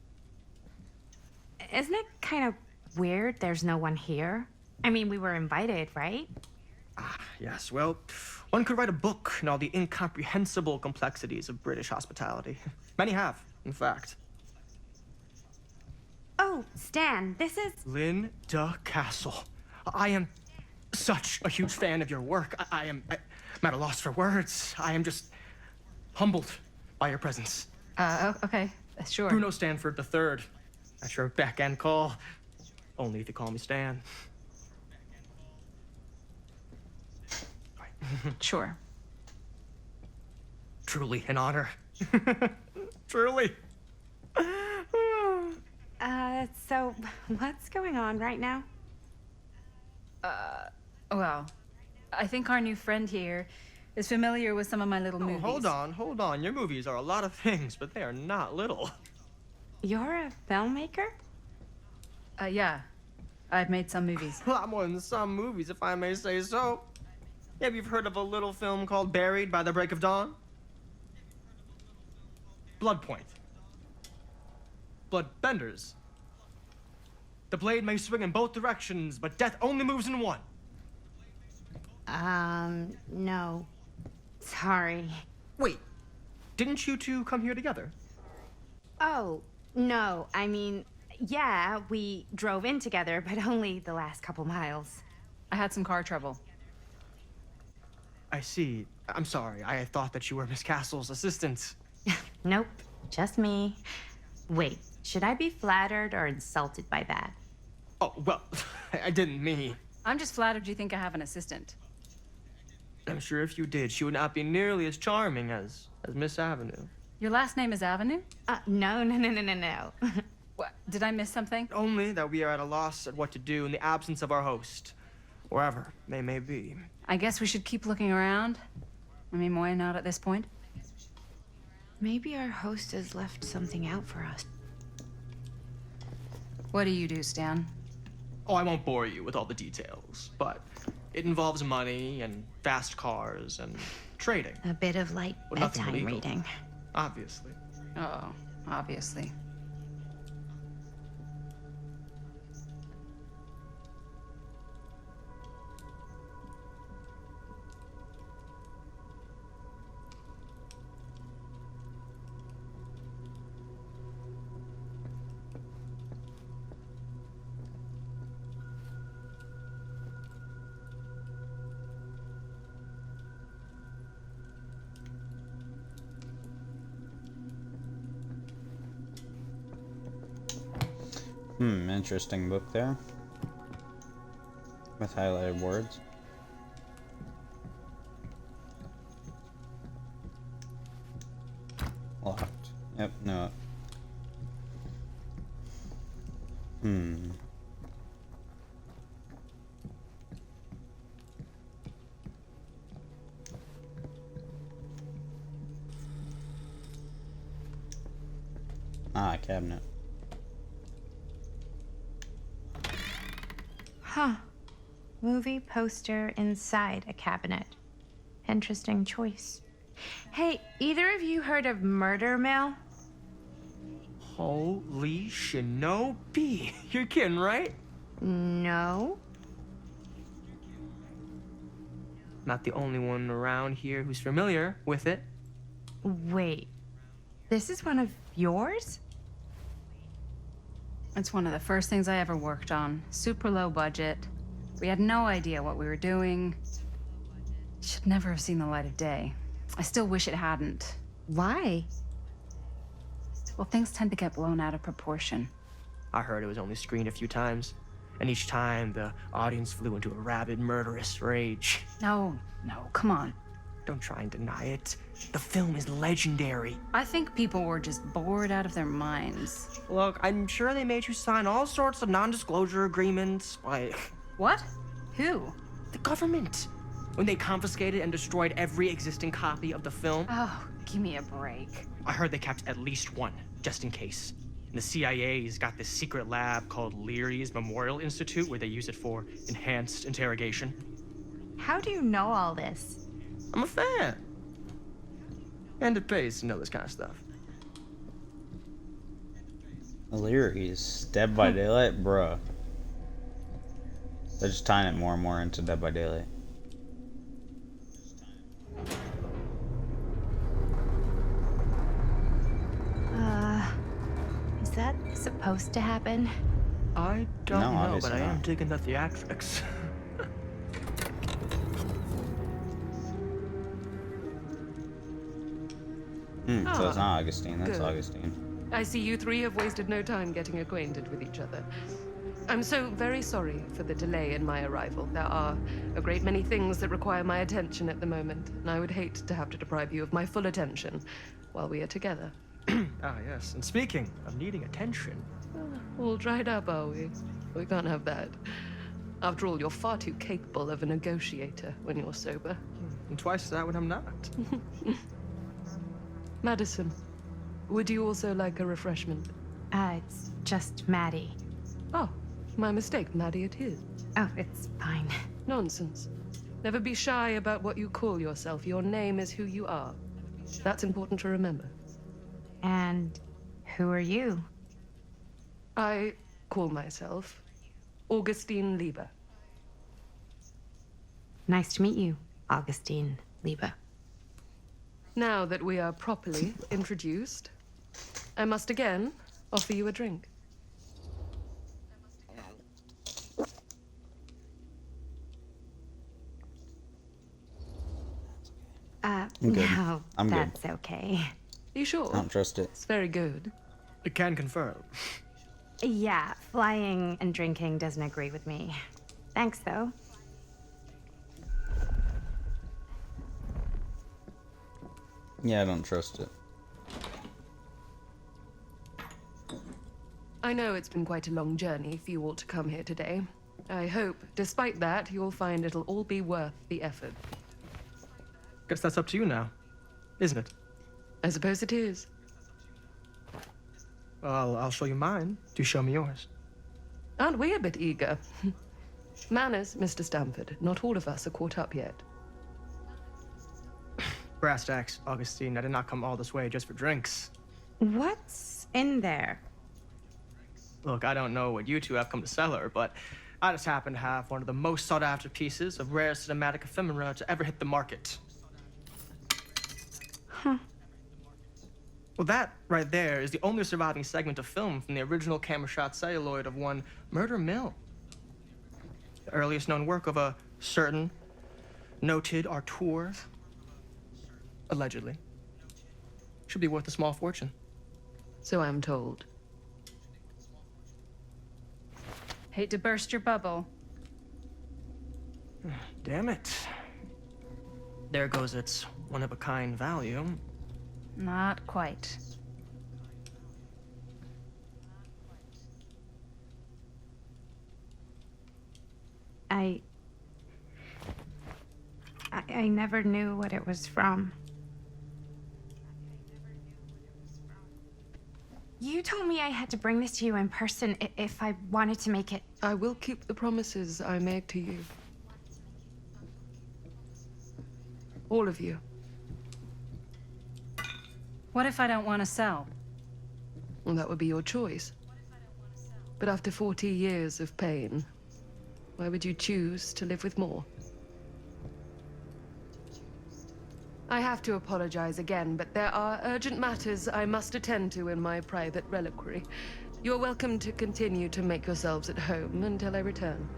Isn't it kind of weird there's no one here? I mean, we were invited, right? Yes, well, one could write a book on all the incomprehensible complexities of British hospitality. Many have, in fact. Oh, Stan, this is... Linda Castle. I am such a huge fan of your work. I'm at a loss for words. I am just humbled by your presence. Okay, sure. Bruno Stanford III. At your beck and call. Only if you call me Stan. Sure. Truly an honor. Truly. So what's going on right now? Well, I think our new friend here is familiar with some of my little movies. Hold on. Your movies are a lot of things, but they are not little. You're a filmmaker? Yeah. I've made some movies. A lot more than some movies, if I may say so. Maybe you've heard of a little film called Buried by the Break of Dawn? Blood Point. Bloodbenders. The blade may swing in both directions, but death only moves in one. No. Sorry. Wait, didn't you two come here together? Oh, no. I mean, yeah, we drove in together, but only the last couple miles. I had some car trouble. I see. I'm sorry. I thought that you were Miss Castle's assistant. Nope, just me. Wait, should I be flattered or insulted by that? Oh, well, I didn't mean. I'm just flattered you think I have an assistant. I'm sure if you did, she would not be nearly as charming as Miss Avenue. Your last name is Avenue? No. What? Did I miss something? Only that we are at a loss at what to do in the absence of our host, wherever they may be. I guess we should keep looking around. I mean, why not at this point? Maybe our host has left something out for us. What do you do, Stan? Oh, I won't bore you with all the details, but it involves money and fast cars and trading, A bit of light Well, nothing bedtime legal. reading. obviously. Oh, obviously. Interesting book there. With highlighted words. Locked. Yep, no. Ah, cabinet. Huh. Movie poster inside a cabinet. Interesting choice. Hey, either of you heard of Murder Mill? Holy shinobi. You're kidding, right? No. Not the only one around here who's familiar with it. Wait. This is one of yours? It's one of the first things I ever worked on. Super low budget. We had no idea what we were doing. Should never have seen the light of day. I still wish it hadn't. Why? Well, things tend to get blown out of proportion. I heard it was only screened a few times, and each time the audience flew into a rabid, murderous rage. No, come on. Don't try and deny it. The film is legendary. I think people were just bored out of their minds. Look, I'm sure they made you sign all sorts of non-disclosure agreements. Like, What? Who? the government. When they confiscated and destroyed every existing copy of the film, Oh, give me a break. I heard they kept at least one, just in case. And the CIA's got this secret lab called Leary's Memorial Institute where they use it for enhanced interrogation. How do you know all this? I'm a fan. And it pays to know this kind of stuff. Leary's Dead by Daylight, bruh. They're just tying it more and more into Dead by Daylight. Is that supposed to happen? I don't No, know, but obviously I am not. digging the theatrics. So it's not Augustine, that's good. Augustine. I see you three have wasted no time getting acquainted with each other. I'm so very sorry for the delay in my arrival. There are a great many things that require my attention at the moment, and I would hate to have to deprive you of my full attention while we are together. Ah, yes. And speaking of needing attention, All dried up, are we? We can't have that. After all, you're far too capable of a negotiator when you're sober. and twice that when I'm not. Madison, would you also like a refreshment? It's just Maddie. Oh, my mistake. Maddie it is. Oh, it's fine. Nonsense. Never be shy about what you call yourself. Your name is who you are. That's important to remember. And who are you? I call myself Augustine Lieber. Nice to meet you, Augustine Lieber. Now that we are properly introduced, I must again offer you a drink. I'm good. No, I'm good. that's okay. You sure? I don't trust it. It's very good. I can confirm. Yeah, flying and drinking doesn't agree with me. Thanks, though. Yeah, I don't trust it. I know it's been quite a long journey for you all to come here today. I hope, despite that, you'll find it'll all be worth the effort. Guess that's up to you now, isn't it? I suppose it is. Well, I'll show you mine. Do show me yours. Aren't we a bit eager? Manners, Mr. Stamford. Not all of us are caught up yet. Brass tacks, Augustine. I did not come all this way just for drinks. What's in there? Look, I don't know what you two have come to sell her, but I just happen to have one of the most sought-after pieces of rare cinematic ephemera to ever hit the market. Huh. Well, that right there is the only surviving segment of film from the original camera shot celluloid of one Murder Mill. The earliest known work of a certain noted auteur, allegedly. Should be worth a small fortune. So I'm told. Hate to burst your bubble. Damn it. There goes its one-of-a-kind value. Not quite. I never knew what it was from. You told me I had to bring this to you in person if I wanted to make it. I will keep the promises I made to you. All of you. What if I don't want to sell? Well, that would be your choice. But after 40 years of pain, why would you choose to live with more? I have to apologize again, but there are urgent matters I must attend to in my private reliquary. You're welcome to continue to make yourselves at home until I return.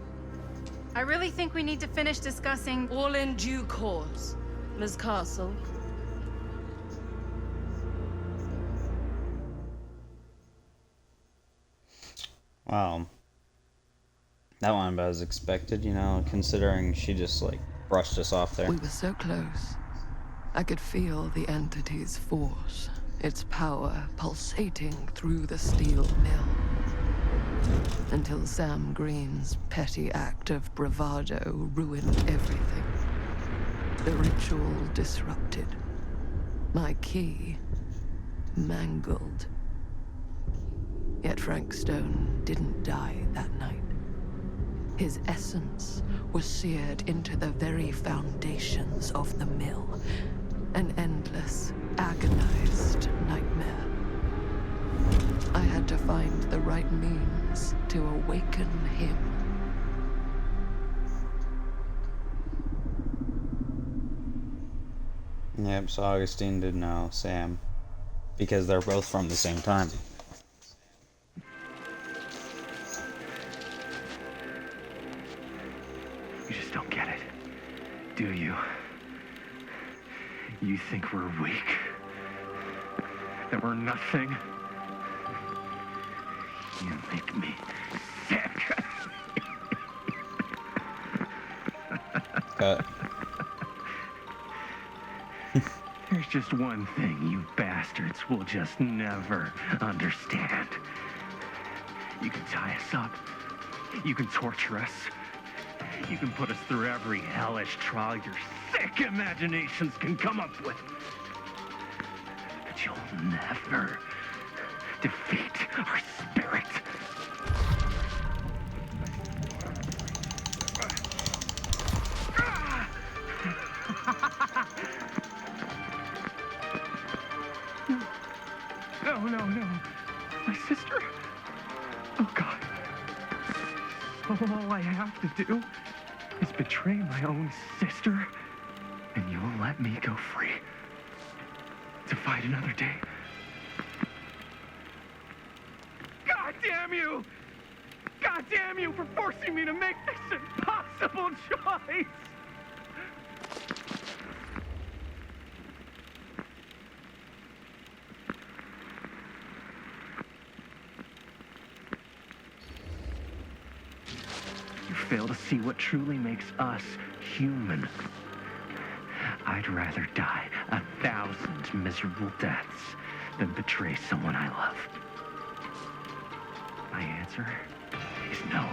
I really think we need to finish discussing. All in due course. Ms. Castle. Wow. That went about as expected, you know, considering she just, like, brushed us off there. We were so close. I could feel the entity's force, its power pulsating through the steel mill. Until Sam Green's petty act of bravado ruined everything. The ritual disrupted. My key mangled. Yet Frank Stone didn't die that night. His essence was seared into the very foundations of the mill. An endless, agonized nightmare. I had to find the right means to awaken him. Yep, so Augustine did know Sam. Because they're both from the same time. You just don't get it, do you? You think we're weak? That we're nothing? You make me sick. Cut. There's just one thing you bastards will just never understand. You can tie us up. You can torture us. You can put us through every hellish trial your sick imaginations can come up with. But you'll never defeat our spirit. No. My sister? Oh, God. All I have to do is betray my own sister, and you will let me go free to fight another day. God damn you! God damn you for forcing me to make this impossible choice! fail to see what truly makes us human. I'd rather die 1,000 miserable deaths than betray someone I love. My answer is no.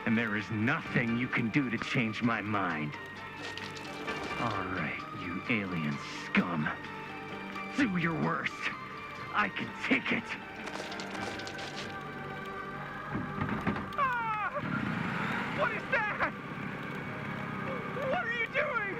And there is nothing you can do to change my mind. All right, you alien scum. Do your worst. I can take it. What is that? What are you doing?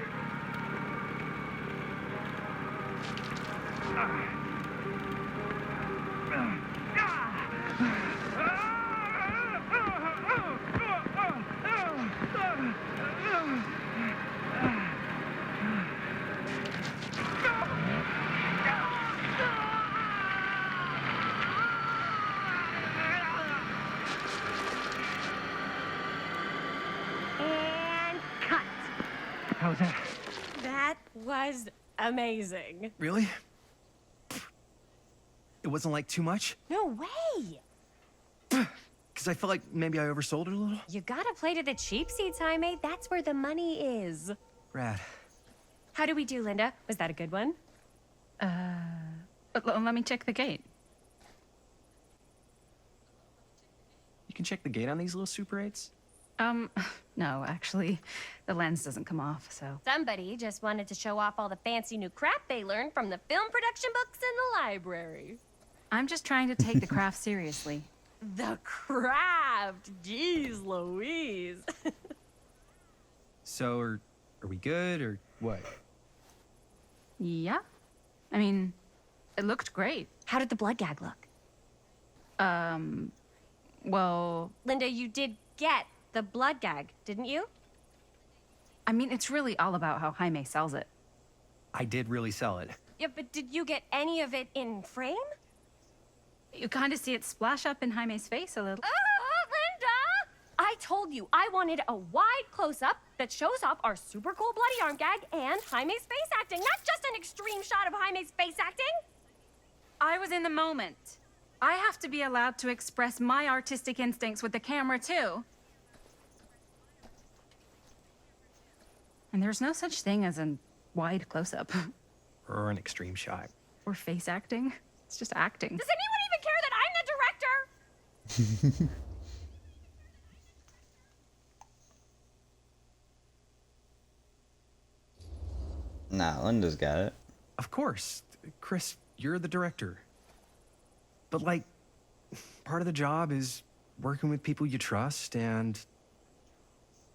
And cut. How was that? That was amazing. Really? It wasn't like too much? No way. Because I felt like maybe I oversold it a little? You gotta play to the cheap seats, Jaime. That's where the money is. Rad. How do we do, Linda? Was that a good one? Let me check the gate. You can check the gate on these little Super 8s? No, actually, the lens doesn't come off, so. Somebody just wanted to show off all the fancy new crap they learned from the film production books in the library. I'm just trying to take the craft seriously. The craft! Jeez Louise. So, are we good, or what? Yeah? I mean, it looked great. How did the blood gag look? Well, Linda, you did get the blood gag, didn't you? I mean, it's really all about how Jaime sells it. I did really sell it. Yeah, but did you get any of it in frame? You kind of see it splash up in Jaime's face a little. Linda! I told you I wanted a wide close-up that shows off our super cool bloody arm gag and Jaime's face acting, not just an extreme shot of Jaime's face acting. I was in the moment. I have to be allowed to express my artistic instincts with the camera, too. And there's no such thing as a wide close-up. Or an extreme shot. Or face acting. It's just acting. Does anyone even care that I'm the director? Nah, Linda's got it. Of course. Chris, you're the director. But, like, part of the job is working with people you trust, and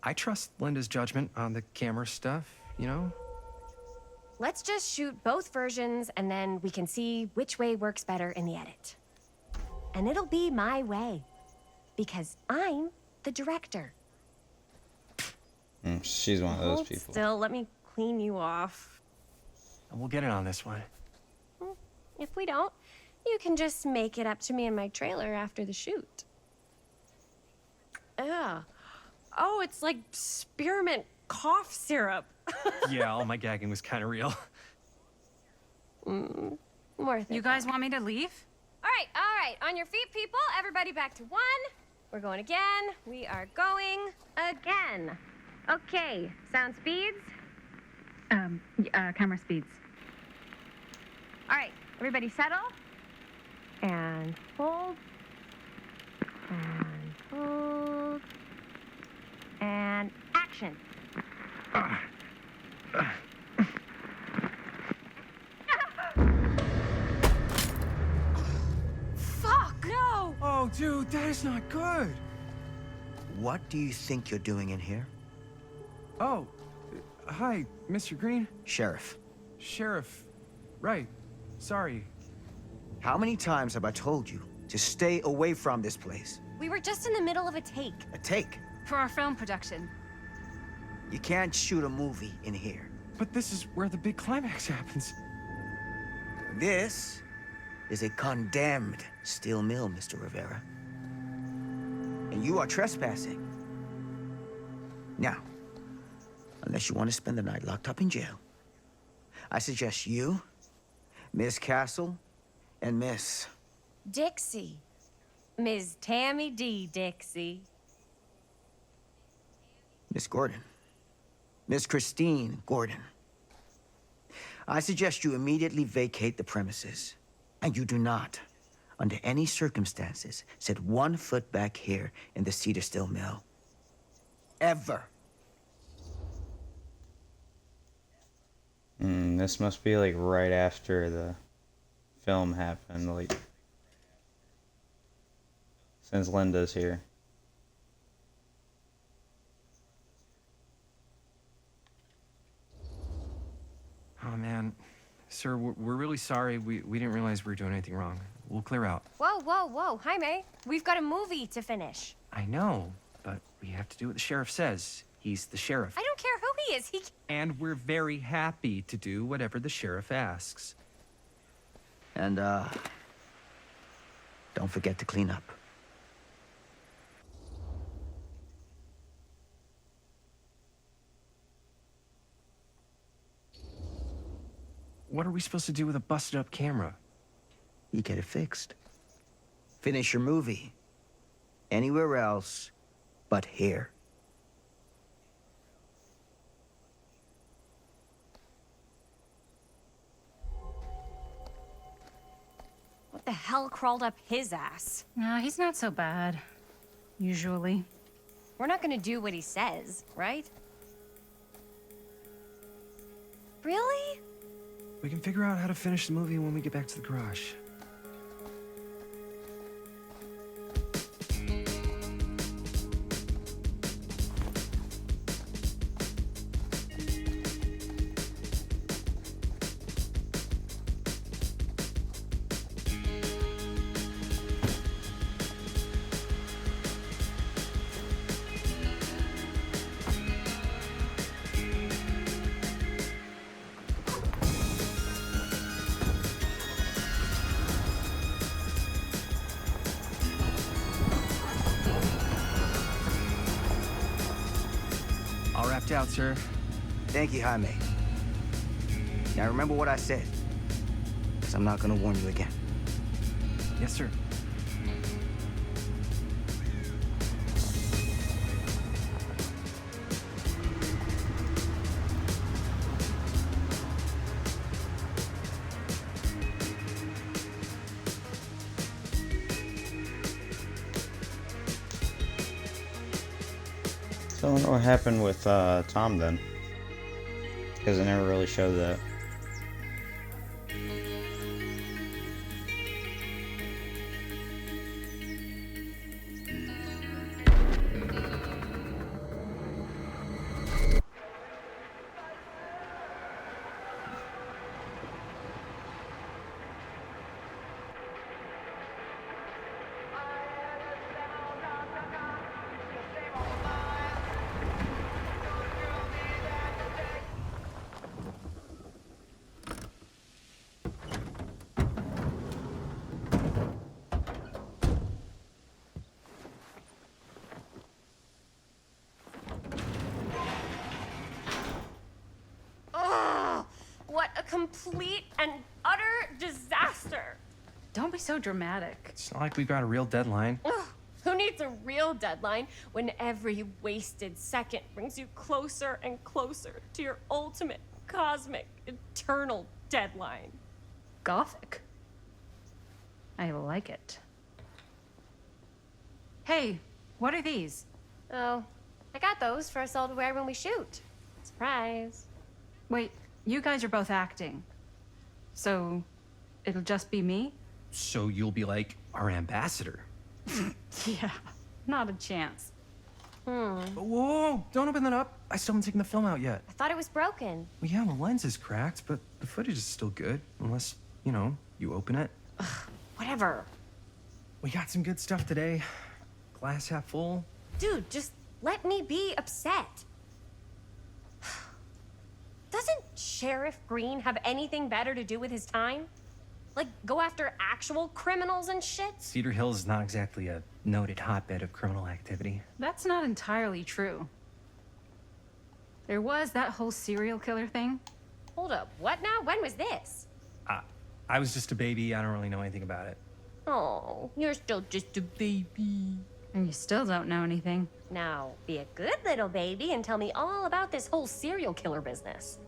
I trust Linda's judgment on the camera stuff, you know? Let's just shoot both versions and then we can see which way works better in the edit. And it'll be my way. Because I'm the director. She's one of those Hold people. still, let me clean you off. And we'll get it on this one. If we don't, you can just make it up to me in my trailer after the shoot. Ugh. Oh, it's like spearmint cough syrup. Yeah, all my gagging was kind of real. Worth it. You guys want me to leave? All right. On your feet, people. Everybody back to one. We're going again. We are going again. Okay, sound speeds. Camera speeds. All right, everybody settle. And hold. And hold. And action. Fuck! No! Oh, dude, that is not good. What do you think you're doing in here? Oh, hi, Mr. Green. Sheriff. Sheriff. Right. Sorry. How many times have I told you to stay away from this place? We were just in the middle of a take. A take. For our film production. You can't shoot a movie in here. But this is where the big climax happens. This is a condemned steel mill, Mr. Rivera. And you are trespassing. Now, unless you want to spend the night locked up in jail, I suggest you, Miss Castle, and Miss... Dixie. Ms. Tammy D. Dixie. Miss Gordon. Miss Christine Gordon. I suggest you immediately vacate the premises. And you do not, under any circumstances, set 1 foot back here in the Cedar Still Mill. Ever. This must be like right after the film happened, like since Linda's here. Oh, man. Sir, we're really sorry. We didn't realize we were doing anything wrong. We'll clear out. Whoa, whoa, whoa. Jaime, we've got a movie to finish. I know, but we have to do what the sheriff says. He's the sheriff. I don't care who he is. And we're very happy to do whatever the sheriff asks. And, don't forget to clean up. What are we supposed to do with a busted up camera? You get it fixed. Finish your movie. Anywhere else but here. What the hell crawled up his ass? No, he's not so bad. Usually. We're not gonna do what he says, right? Really? We can figure out how to finish the movie when we get back to the garage. All wrapped out, sir. Thank you, Jaime. Now remember what I said, because I'm not gonna warn you again. Yes, sir. So I wonder what happened with Tom then, because I never really showed that. What a complete and utter disaster! Don't be so dramatic. It's not like we've got a real deadline. Ugh, who needs a real deadline when every wasted second brings you closer and closer to your ultimate, cosmic, eternal deadline? Gothic. I like it. Hey, what are these? Oh, I got those for us all to wear when we shoot. Surprise. Wait, you guys are both acting. So, it'll just be me? So you'll be like our ambassador. Yeah, not a chance. Whoa, don't open that up. I still haven't taken the film out yet. I thought it was broken. Well, yeah, the lens is cracked, but the footage is still good. Unless, you know, you open it. Whatever. We got some good stuff today. Glass half full. Dude, just let me be upset. Doesn't Sheriff Green have anything better to do with his time? Like, go after actual criminals and shit? Cedar Hills is not exactly a noted hotbed of criminal activity. That's not entirely true. There was that whole serial killer thing. Hold up, what now? When was this? I was just a baby. I don't really know anything about it. Oh, you're still just a baby. And you still don't know anything. Now, be a good little baby and tell me all about this whole serial killer business.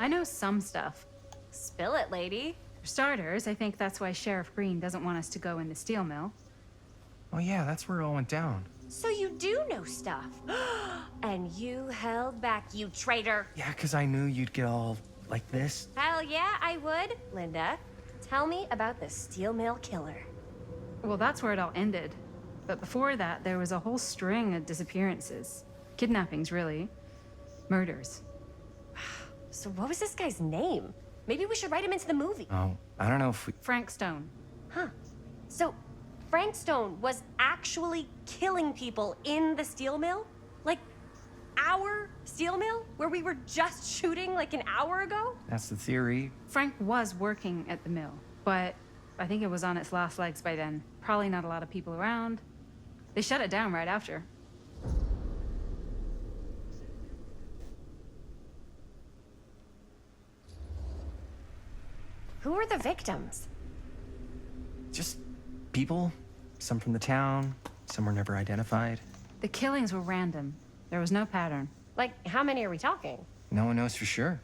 I know some stuff. Spill it, lady. For starters, I think that's why Sheriff Green doesn't want us to go in the steel mill. Oh yeah, that's where it all went down. So you do know stuff. And you held back, you traitor. Yeah, 'cause I knew you'd get all like this. Hell yeah, I would. Linda, tell me about the steel mill killer. Well, that's where it all ended. But before that, there was a whole string of disappearances. Kidnappings, really. Murders. So what was this guy's name? Maybe we should write him into the movie. Oh, I don't know if we... Frank Stone. Huh. So Frank Stone was actually killing people in the steel mill? Like our steel mill? Where we were just shooting like an hour ago? That's the theory. Frank was working at the mill, but I think it was on its last legs by then. Probably not a lot of people around. They shut it down right after. Who were the victims? Just people. Some from the town. Some were never identified. The killings were random. There was no pattern. Like, how many are we talking? No one knows for sure.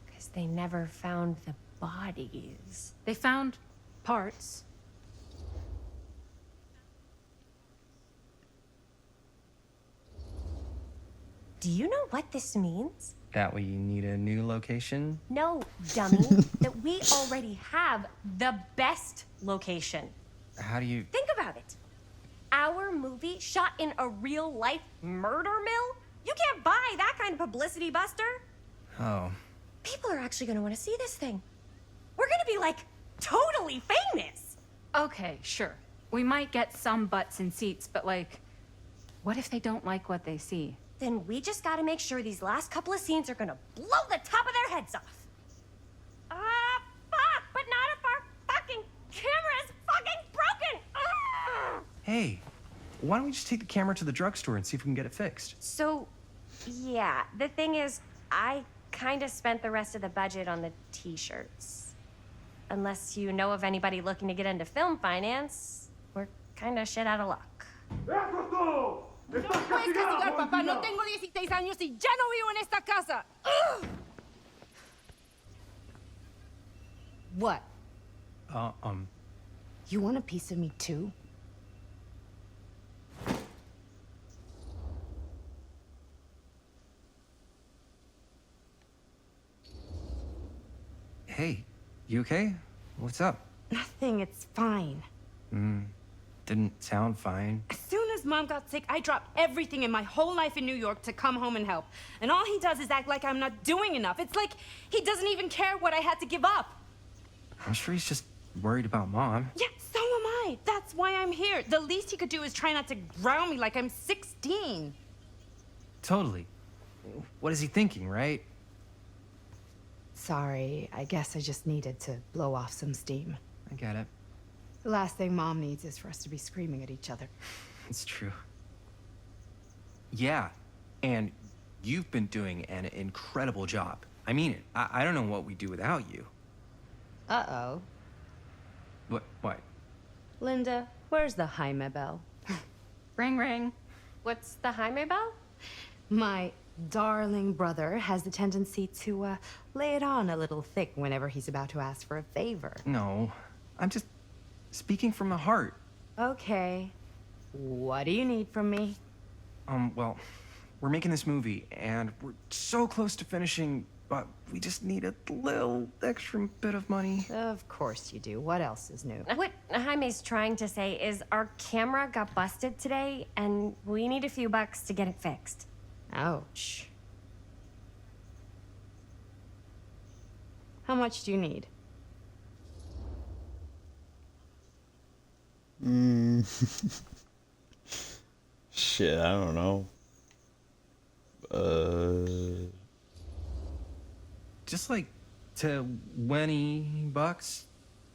Because they never found the bodies. They found parts. Do you know what this means? That we need a new location? No, dummy. That we already have the best location. How do you... Think about it. Our movie shot in a real-life murder mill? You can't buy that kind of publicity, Buster. Oh. People are actually gonna want to see this thing. We're gonna be, like, totally famous. Okay, sure. We might get some butts in seats, but like, what if they don't like what they see? Then we just gotta make sure these last couple of scenes are gonna blow the top of their heads off. Fuck, but not if our fucking camera is fucking broken. Hey, why don't we just take the camera to the drugstore and see if we can get it fixed? So, yeah, the thing is, I kinda spent the rest of the budget on the t-shirts. Unless you know of anybody looking to get into film finance, we're kinda shit out of luck. No puedes castigar, papá. No tengo 16 años y ya no vivo en esta casa. What? You want a piece of me too? Hey, you okay? What's up? Nothing, it's fine. Didn't sound fine. As soon as Mom got sick, I dropped everything in my whole life in New York to come home and help. And all he does is act like I'm not doing enough. It's like he doesn't even care what I had to give up. I'm sure he's just worried about Mom. Yeah, so am I. That's why I'm here. The least he could do is try not to ground me like I'm 16. Totally. What is he thinking, right? Sorry, I guess I just needed to blow off some steam. I get it. The last thing Mom needs is for us to be screaming at each other. It's true. Yeah, and you've been doing an incredible job. I mean it. I don't know what we'd do without you. Uh-oh. What? Linda, where's the Jaime bell? Ring, ring. What's the Jaime bell? My darling brother has the tendency to, lay it on a little thick whenever he's about to ask for a favor. No, I'm just speaking from the heart. Okay. What do you need from me? Well, we're making this movie, and we're so close to finishing, but we just need a little extra bit of money. Of course you do. What else is new? What Jaime's trying to say is our camera got busted today, and we need a few bucks to get it fixed. Ouch. How much do you need? Shit, I don't know. Just like $20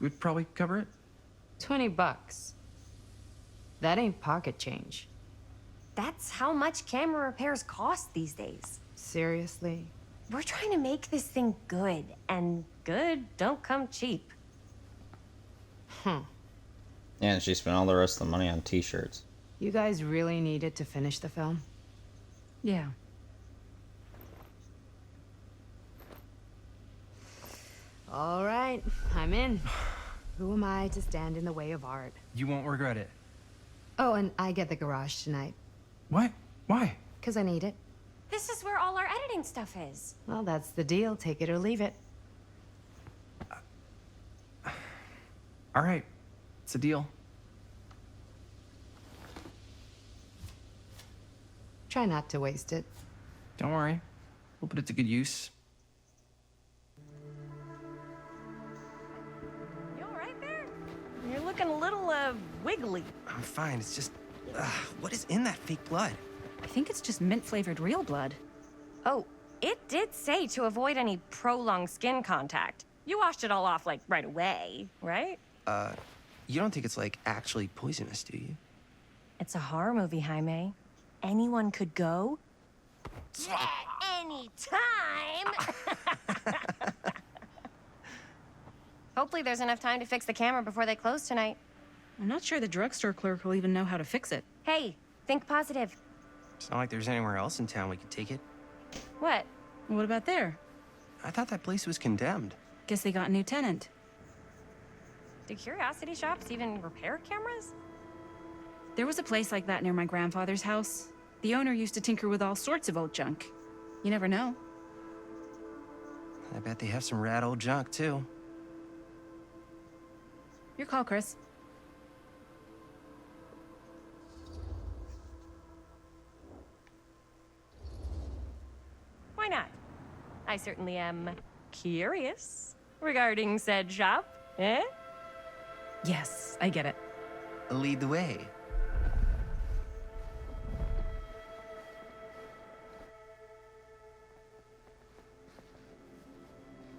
would probably cover it. $20. That ain't pocket change. That's how much camera repairs cost these days. Seriously? We're trying to make this thing good, and good don't come cheap. Huh. Yeah, and she spent all the rest of the money on t-shirts. You guys really needed to finish the film? Yeah. All right, I'm in. Who am I to stand in the way of art? You won't regret it. Oh, and I get the garage tonight. What? Why? Because I need it. This is where all our editing stuff is. Well, that's the deal. Take it or leave it. All right. It's a deal. Try not to waste it. Don't worry. We'll put it to good use. You all right there? You're looking a little, wiggly. I'm fine. It's just, what is in that fake blood? I think it's just mint-flavored real blood. Oh, it did say to avoid any prolonged skin contact. You washed it all off, like, right away, right? You don't think it's, like, actually poisonous, do you? It's a horror movie, Jaime. Anyone could go. Yeah, anytime! Hopefully there's enough time to fix the camera before they close tonight. I'm not sure the drugstore clerk will even know how to fix it. Hey, think positive. It's not like there's anywhere else in town we could take it. What? What about there? I thought that place was condemned. Guess they got a new tenant. Do curiosity shops even repair cameras? There was a place like that near my grandfather's house. The owner used to tinker with all sorts of old junk. You never know. I bet they have some rad old junk, too. Your call, Chris. Why not? I certainly am curious regarding said shop, eh? Yes, I get it. Lead the way.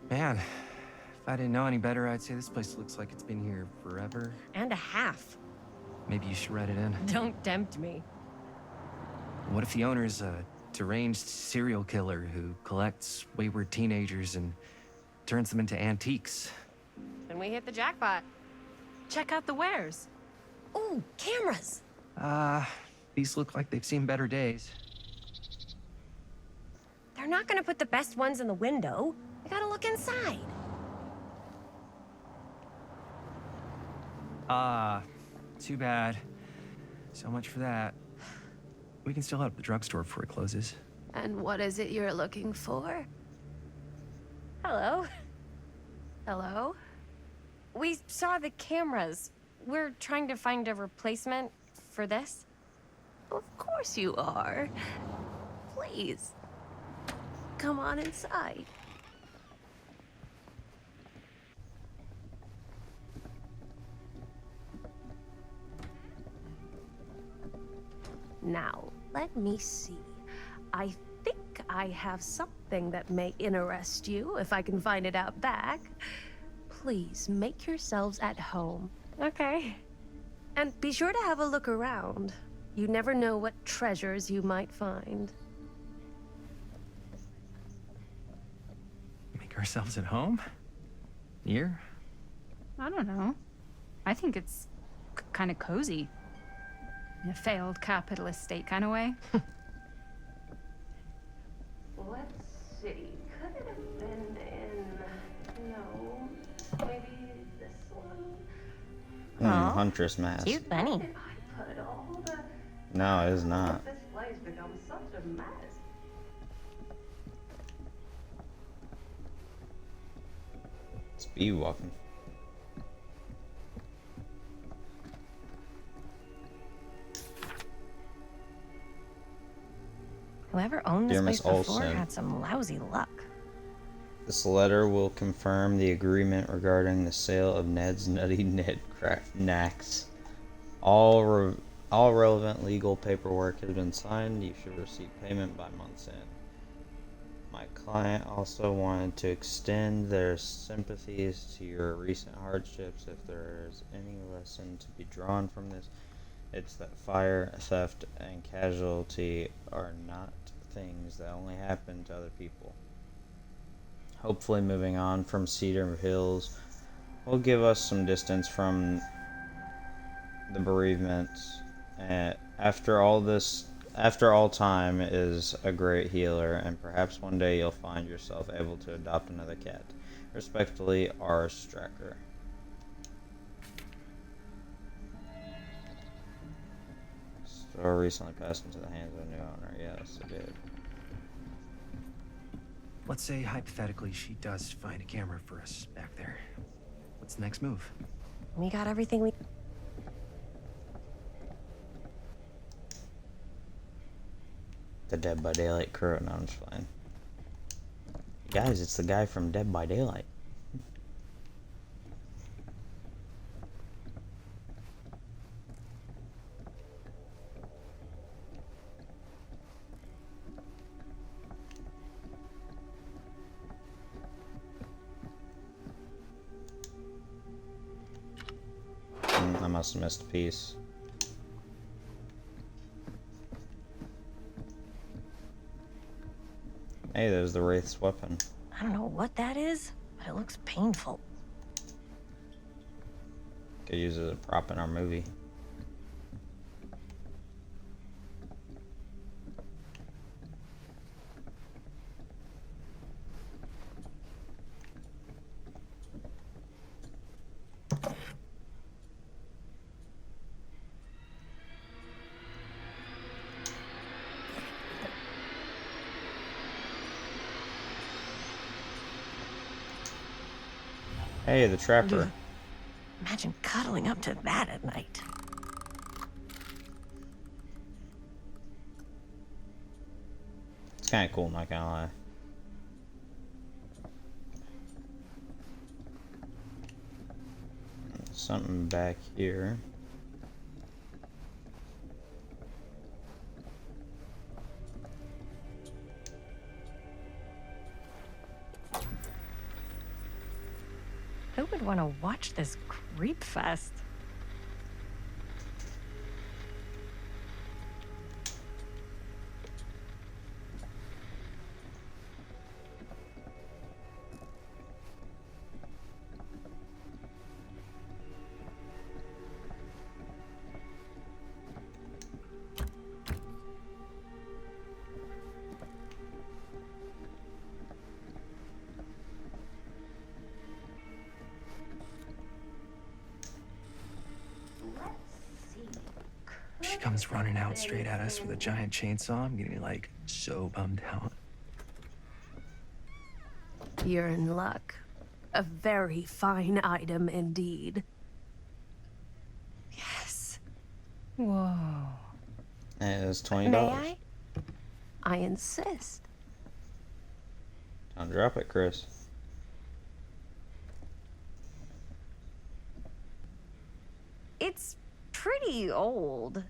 Man, if I didn't know any better, I'd say this place looks like it's been here forever. And a half. Maybe you should write it in. Don't tempt me. What if the owner's a deranged serial killer who collects wayward teenagers and turns them into antiques? Then we hit the jackpot. Check out the wares. Ooh, cameras! These look like they've seen better days. They're not gonna put the best ones in the window. I gotta look inside. Too bad. So much for that. We can still head up the drugstore before it closes. And what is it you're looking for? Hello. Hello? We saw the cameras. We're trying to find a replacement for this. Of course you are. Please. Come on inside. Now, let me see. I think I have something that may interest you, if I can find it out back. Please make yourselves at home. Okay. And be sure to have a look around. You never know what treasures you might find. Make ourselves at home? Here? I don't know. I think it's kind of cozy. In a failed capitalist state kind of way. Let's see. Could it have been in... No. Maybe this one? Huntress mask. Cute bunny. I put all the... No, it is not. This place becomes such a mess. Speed walking. Whoever owned this Dear place Miss before Olsen. had some lousy luck. This letter will confirm the agreement regarding the sale of Ned's Nutty Ned Knacks. All relevant legal paperwork has been signed. You should receive payment by month's end. My client also wanted to extend their sympathies to your recent hardships. If there is any lesson to be drawn from this, it's that fire, theft, and casualty are not things that only happen to other people. Hopefully moving on from Cedar Hills will give us some distance from the bereavement, and after all time is a great healer, and perhaps one day you'll find yourself able to adopt another cat. Respectfully, R. Stracker. Store recently passed into the hands of a new owner. Yes, it did. Let's say, hypothetically, she does find a camera for us back there. What's the next move? We got everything we... The Dead by Daylight crew. No, I'm just playing. Guys, it's the guy from Dead by Daylight. I must have missed a piece. Hey, there's the Wraith's weapon. I don't know what that is, but it looks painful. Could use it as a prop in our movie. Hey, the Trapper. Imagine cuddling up to that at night. It's kind of cool, not gonna lie. Something back here. Who would want to watch this creep fest? She comes running out straight at us with a giant chainsaw. I'm getting, like, so bummed out. You're in luck. A very fine item indeed. Yes. Whoa. And it's $20. May I? I insist. Don't drop it, Chris. It's pretty old.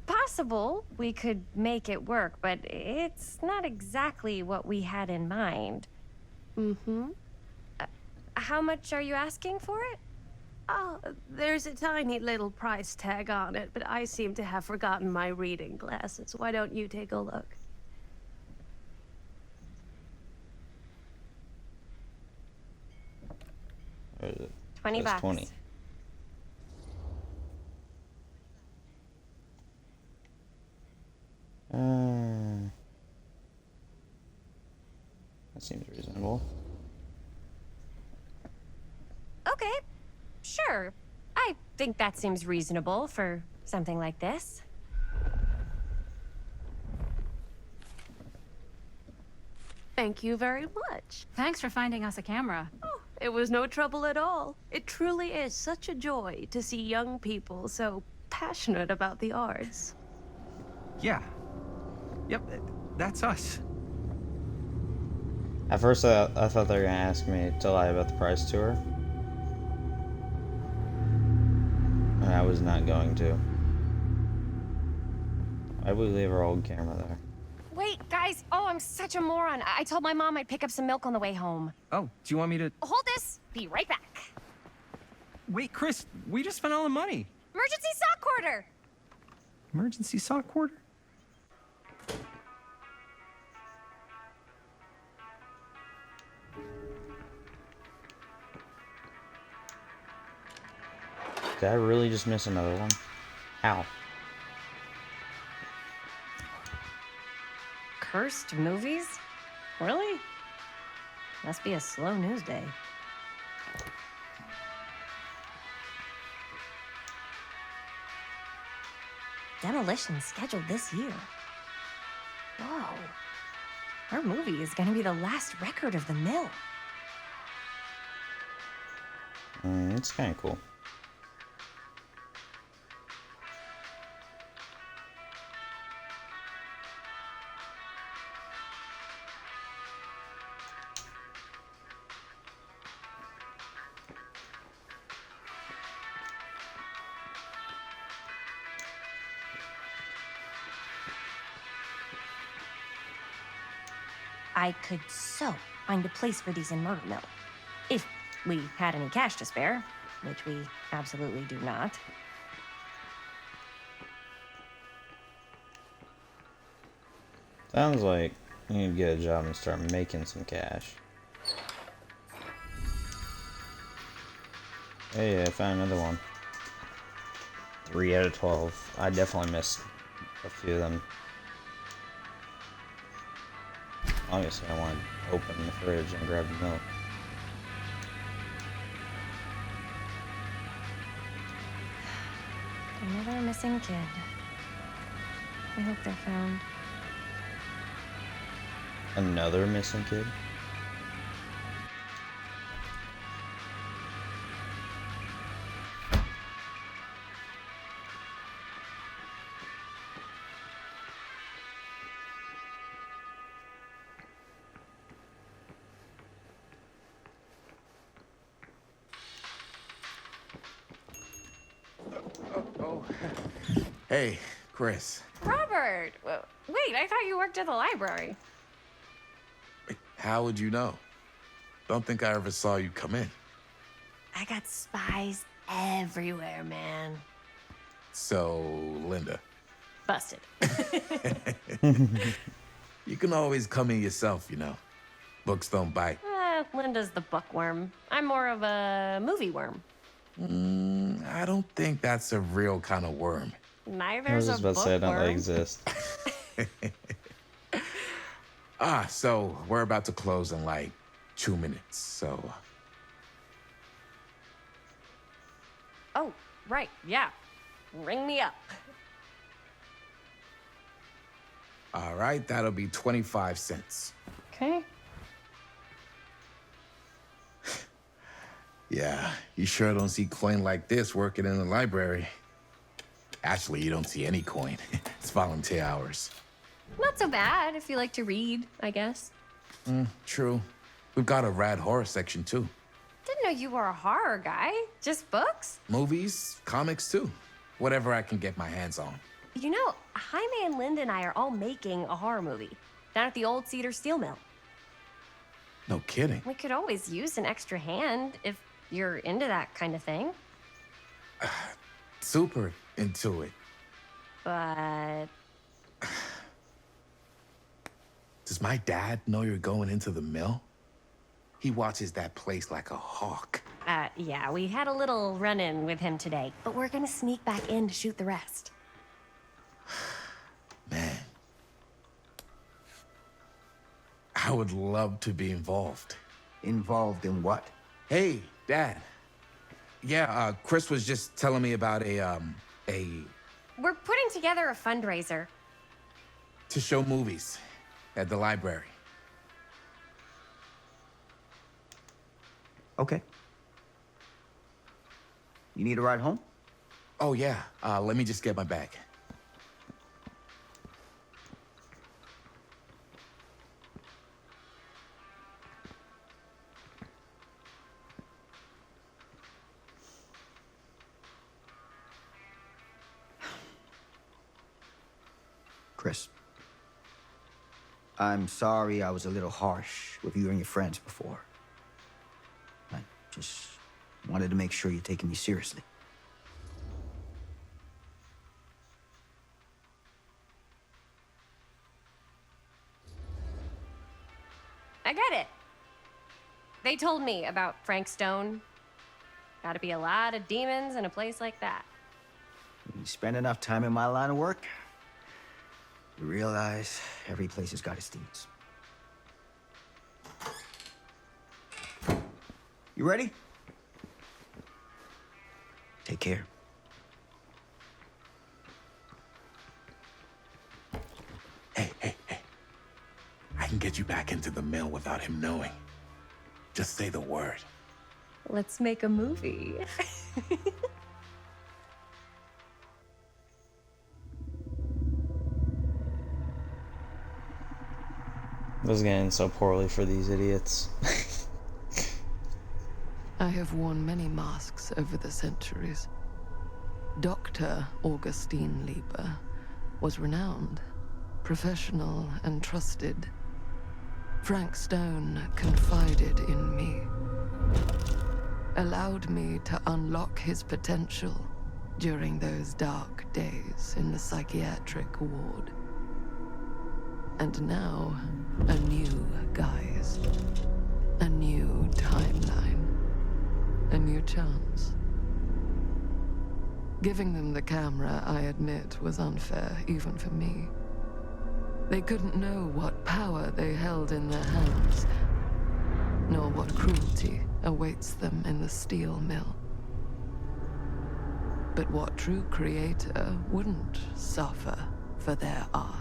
Possible we could make it work, but it's not exactly what we had in mind. Mm-hmm. How much are you asking for it? Oh, there's a tiny little price tag on it, but I seem to have forgotten my reading glasses. Why don't you take a look? What is it? 20 Says bucks. 20. That seems reasonable. Okay, sure. I think that seems reasonable for something like this. Thank you very much. Thanks for finding us a camera. Oh, it was no trouble at all. It truly is such a joy to see young people so passionate about the arts. Yeah. Yep, that's us. At first, I thought they were gonna ask me to lie about the price to her. And I was not going to. Why'd we leave our old camera there? Wait, guys. Oh, I'm such a moron. I told my mom I'd pick up some milk on the way home. Oh, do you want me to... Hold this. Be right back. Wait, Chris, we just spent all the money. Emergency sock quarter. Emergency sock quarter? Did I really just miss another one? How? Cursed movies? Really? Must be a slow news day. Demolition scheduled this year. Whoa. Our movie is gonna be the last record of the mill. It's kind of cool. I could so find a place for these in Murder Mill. If we had any cash to spare, which we absolutely do not. Sounds like you need to get a job and start making some cash. Hey, I found another one. 3 out of 12. I definitely missed a few of them. Obviously, I want to open the fridge and grab the milk. Another missing kid. I hope they're found. Another missing kid? Hey, Chris. Robert! Wait, I thought you worked at the library. How would you know? Don't think I ever saw you come in. I got spies everywhere, man. So, Linda. Busted. You can always come in yourself, you know. Books don't bite. Linda's the bookworm. I'm more of a movie worm. I don't think that's a real kind of worm. I was just about to say I don't bookworm. exist. So we're about to close in like 2 minutes, so... Oh, right, yeah. Ring me up. All right, that'll be 25 cents. Okay. Yeah, you sure don't see coin like this working in the library. Actually, you don't see any coin. It's volunteer hours. Not so bad if you like to read, I guess. True. We've got a rad horror section, too. Didn't know you were a horror guy. Just books? Movies, comics, too. Whatever I can get my hands on. You know, Jaime and Linda and I are all making a horror movie down at the old Cedar Steel Mill. No kidding. We could always use an extra hand if you're into that kind of thing. Super into it. But Does my dad know you're going into the mill? He watches that place like a hawk. Yeah, we had a little run-in with him today, but we're gonna sneak back in to shoot the rest. Man. I would love to be involved. Involved in what? Hey, Dad. Yeah, Chris was just telling me about a... We're putting together a fundraiser. to show movies at the library. Okay. You need a ride home? Oh, yeah. Let me just get my bag. Chris. I'm sorry I was a little harsh with you and your friends before. I just wanted to make sure you're taking me seriously. I get it. They told me about Frank Stone. Gotta be a lot of demons in a place like that. When you spend enough time in my line of work, you realize every place has got its demons. You ready? Take care. Hey, hey, hey. I can get you back into the mill without him knowing. Just say the word. Let's make a movie. This is getting so poorly for these idiots. I have worn many masks over the centuries. Dr. Augustine Lieber was renowned, professional, and trusted. Frank Stone confided in me, allowed me to unlock his potential during those dark days in the psychiatric ward. And now, a new guise, a new timeline, a new chance. Giving them the camera, I admit, was unfair, even for me. They couldn't know what power they held in their hands, nor what cruelty awaits them in the steel mill. But what true creator wouldn't suffer for their art?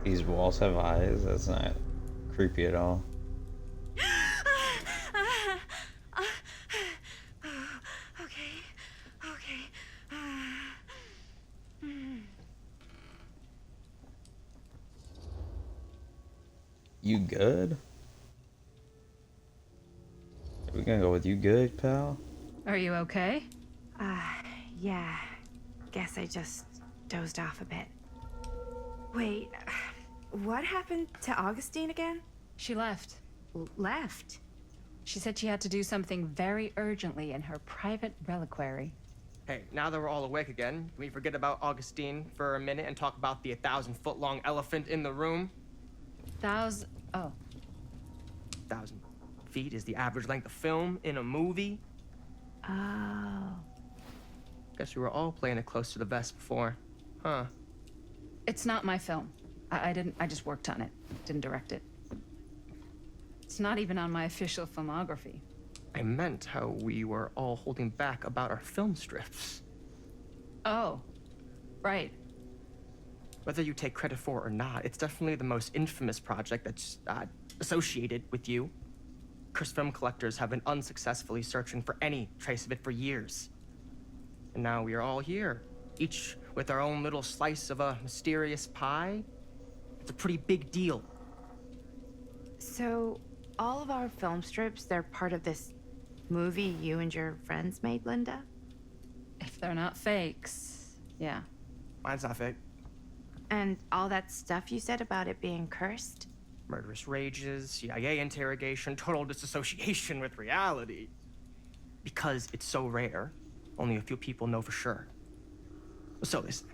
These walls have eyes? That's not creepy at all. You good? We're gonna go with you good, pal? Are you okay? Yeah. Guess I just dozed off a bit. Wait, what happened to Augustine again? She left. Left? She said she had to do something very urgently in her private reliquary. Hey, now that we're all awake again, can we forget about Augustine for a minute and talk about the 1,000-foot-long elephant in the room? Oh. 1,000 feet is the average length of film in a movie. Oh. Guess we were all playing it close to the vest before. Huh. It's not my film. I just worked on it. Didn't direct it. It's not even on my official filmography. I meant how we were all holding back about our film strips. Oh. Right. Whether you take credit for it or not, it's definitely the most infamous project that's associated with you. Cursed film collectors have been unsuccessfully searching for any trace of it for years. And now we are all here, each with our own little slice of a mysterious pie. It's a pretty big deal. So, all of our film strips, they're part of this movie you and your friends made, Linda? If they're not fakes, yeah. Mine's not fake. And all that stuff you said about it being cursed? Murderous rages, CIA interrogation, total disassociation with reality. Because it's so rare, only a few people know for sure. So listen,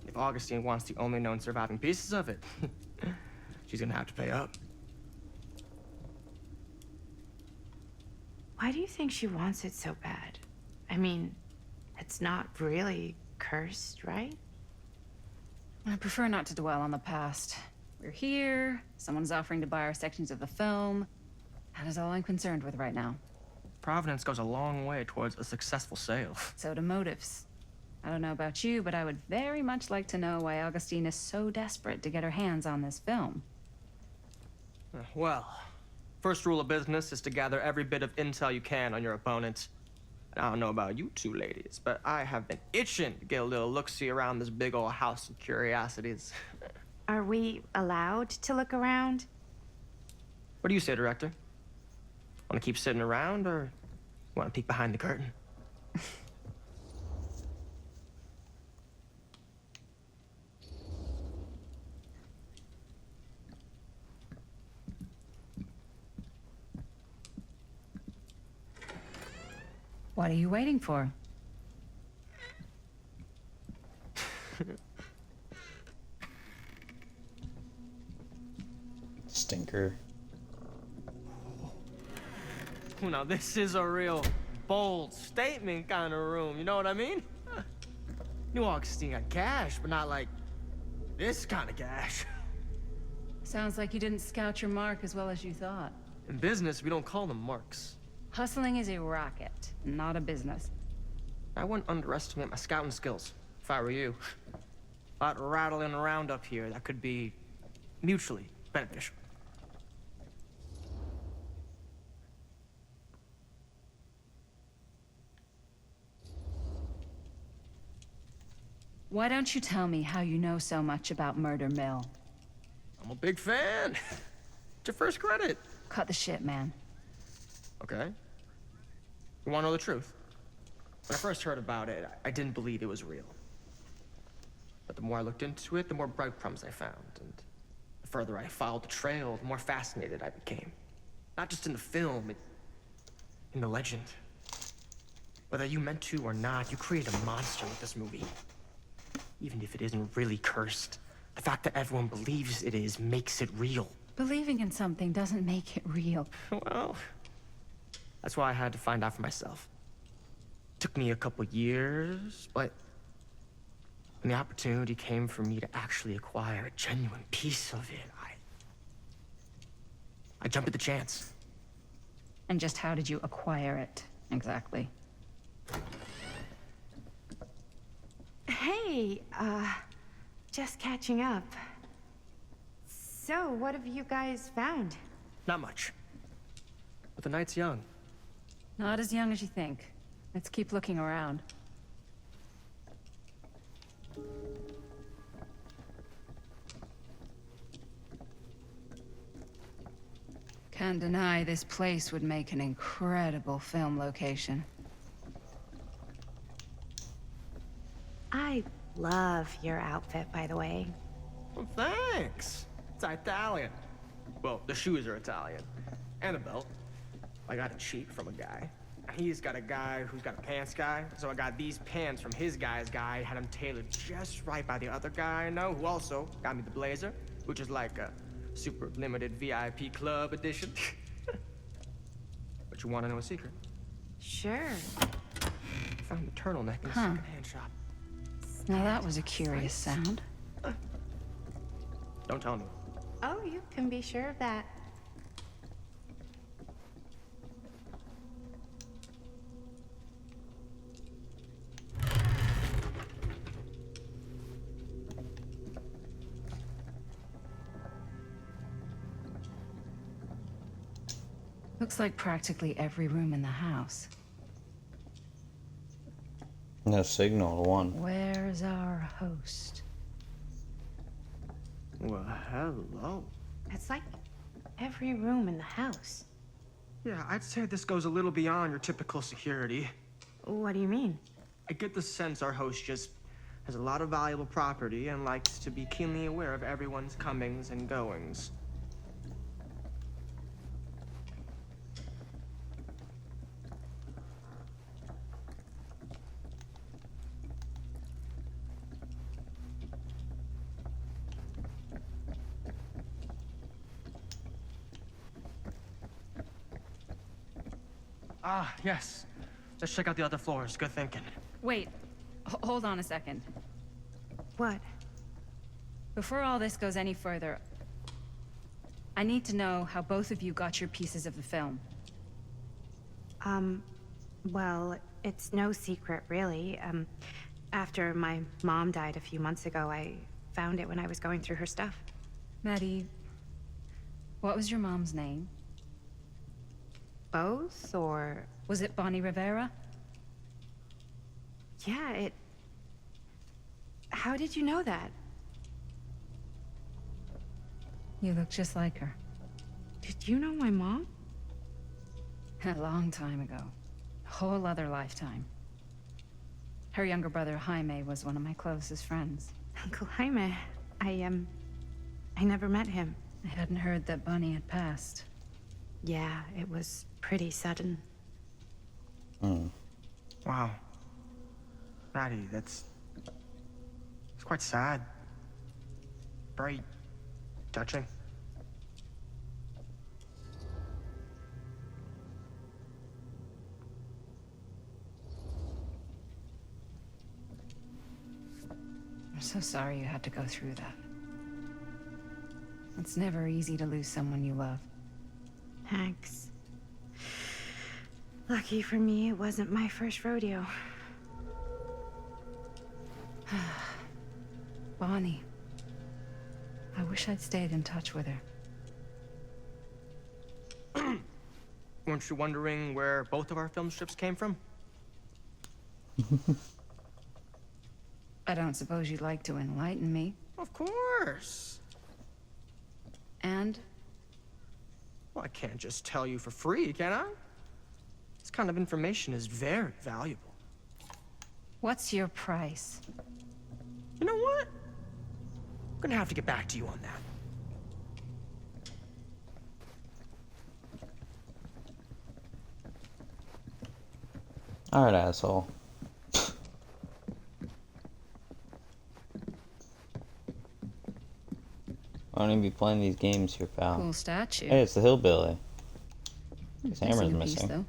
if Augustine wants the only known surviving pieces of it, she's gonna have to pay up. Why do you think she wants it so bad? I mean, it's not really cursed, right? I prefer not to dwell on the past. We're here, someone's offering to buy our sections of the film. That is all I'm concerned with right now. Providence goes a long way towards a successful sale. So do motives. I don't know about you, but I would very much like to know why Augustine is so desperate to get her hands on this film. Well, first rule of business is to gather every bit of intel you can on your opponent. I don't know about you two ladies, but I have been itching to get a little look-see around this big old house of curiosities. Are we allowed to look around? What do you say, director? Want to keep sitting around, or want to peek behind the curtain? What are you waiting for? Stinker. Oh, now this is a real bold statement kind of room, you know what I mean? New Augustine got cash, but not like this kind of cash. Sounds like you didn't scout your mark as well as you thought. In business, we don't call them marks. Hustling is a racket, not a business. I wouldn't underestimate my scouting skills, if I were you. A lot rattling around up here that could be mutually beneficial. Why don't you tell me how you know so much about Murder Mill? I'm a big fan. It's your first credit. Cut the shit, man. Okay. You wanna know the truth? When I first heard about it, I didn't believe it was real. But the more I looked into it, the more breadcrumbs I found. And the further I followed the trail, the more fascinated I became. Not just in the film, in the legend. Whether you meant to or not, you created a monster with this movie. Even if it isn't really cursed, the fact that everyone believes it is makes it real. Believing in something doesn't make it real. Well, that's why I had to find out for myself. Took me a couple years, but when the opportunity came for me to actually acquire a genuine piece of it, I jumped at the chance. And just how did you acquire it, exactly? Hey, just catching up. So, what have you guys found? Not much. But the night's young. Not as young as you think. Let's keep looking around. Can't deny this place would make an incredible film location. I love your outfit, by the way. Well, thanks. It's Italian. Well, the shoes are Italian. And a belt. I got it cheap from a guy. He's got a guy who's got a pants guy, so I got these pants from his guy's guy, had them tailored just right by the other guy I know, who also got me the blazer, which is like a super limited VIP club edition. But you want to know a secret? Sure. I found the turtleneck in a secondhand shop. Now that was a curious sound. Don't tell me. Oh, you can be sure of that. Looks like practically every room in the house. No signal to one. Where's our host? Well, hello. It's like every room in the house. Yeah, I'd say this goes a little beyond your typical security. What do you mean? I get the sense our host just has a lot of valuable property and likes to be keenly aware of everyone's comings and goings. Ah, yes. Let's check out the other floors. Good thinking. Wait, hold on a second. What? Before all this goes any further, I need to know how both of you got your pieces of the film. Well, it's no secret, really. After my mom died a few months ago, I found it when I was going through her stuff. Maddie, what was your mom's name? Both, or... Was it Bonnie Rivera? Yeah, it... How did you know that? You look just like her. Did you know my mom? A long time ago. A whole other lifetime. Her younger brother, Jaime, was one of my closest friends. Uncle Jaime. I never met him. I hadn't heard that Bonnie had passed. Yeah, it was pretty sudden. Wow. Maddie, it's quite sad. Very touching. I'm so sorry you had to go through that. It's never easy to lose someone you love. Thanks. Lucky for me, it wasn't my first rodeo. Bonnie. I wish I'd stayed in touch with her. Weren't you wondering where both of our film strips came from? I don't suppose you'd like to enlighten me. Of course. And? Well, I can't just tell you for free, can I? This kind of information is very valuable. What's your price? You know what? I'm gonna have to get back to you on that. Alright, asshole. Why don't you be playing these games here, pal? Cool statue. Hey, it's the hillbilly. His hammer's Missing a piece, missing. though.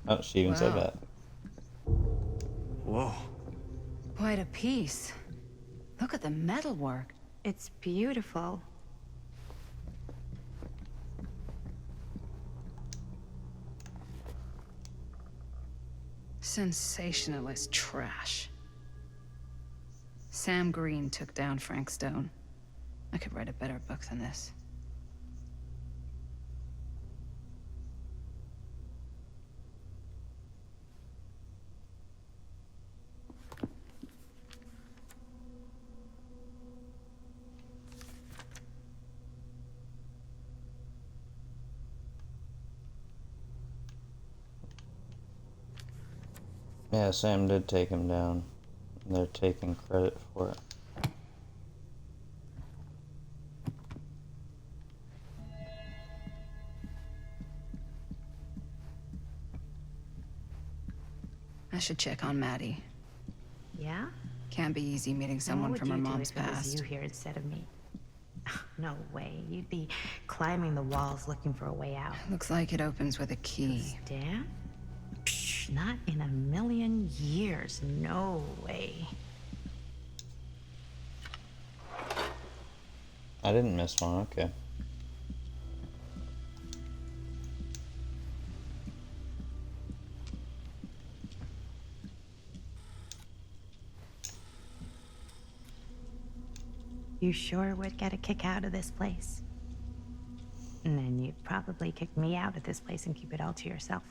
Oh, she even said Wow. that. Whoa. Quite a piece. Look at the metalwork. It's beautiful. Sensationalist trash. Sam Green took down Frank Stone. I could write a better book than this. Yeah, Sam did take him down. They're taking credit for it. I should check on Maddie. Yeah? Can't be easy meeting someone from her mom's What would you do if it was past. you here instead of me? No way. You'd be climbing the walls looking for a way out. Looks like it opens with a key. Dan? Psh, not in a million years. No way. I didn't miss one, okay. You sure would get a kick out of this place. And then you'd probably kick me out of this place and keep it all to yourself.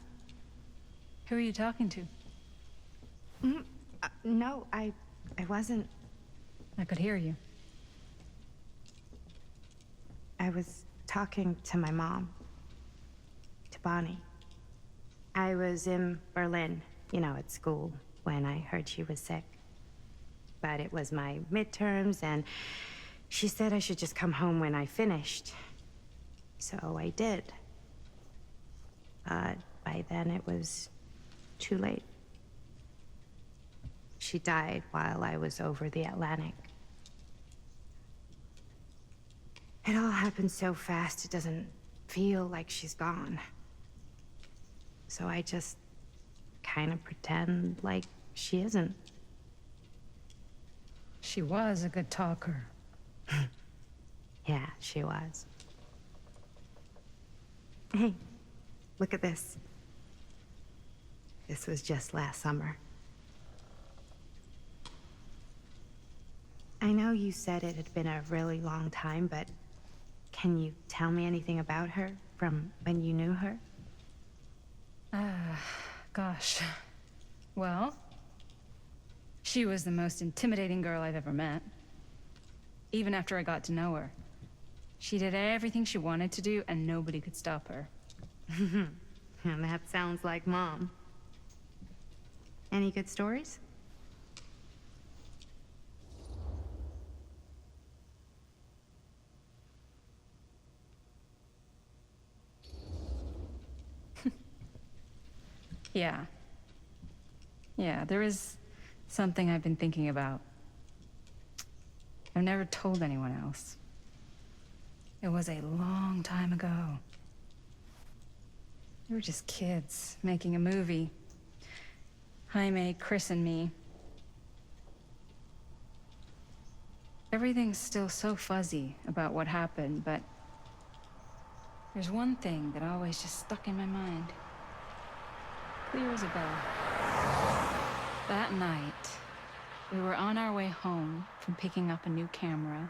Who are you talking to? No, I wasn't. I could hear you. I was talking to my mom. To Bonnie. I was in Berlin, you know, at school, when I heard she was sick. But it was my midterms, and she said I should just come home when I finished. So I did. But by then it was too late. She died while I was over the Atlantic. It all happened so fast, it doesn't feel like she's gone. So I just kind of pretend like she isn't. She was a good talker. Yeah, she was. Hey, look at this. This was just last summer. I know you said it had been a really long time, but can you tell me anything about her from when you knew her? Gosh. Well, she was the most intimidating girl I've ever met. Even after I got to know her. She did everything she wanted to do, and nobody could stop her. And that sounds like Mom. Any good stories? Yeah. Yeah, there is something I've been thinking about. I've never told anyone else. It was a long time ago. We were just kids making a movie. Jaime, Chris, and me. Everything's still so fuzzy about what happened, but there's one thing that always just stuck in my mind. Clear as a bell. That night, we were on our way home from picking up a new camera.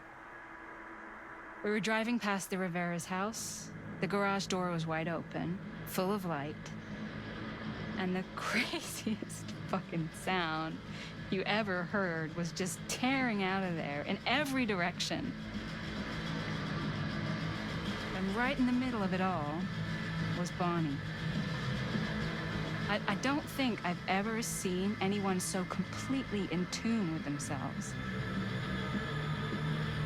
We were driving past the Rivera's house. The garage door was wide open, full of light. And the craziest fucking sound you ever heard was just tearing out of there in every direction. And right in the middle of it all was Bonnie. I don't think I've ever seen anyone so completely in tune with themselves.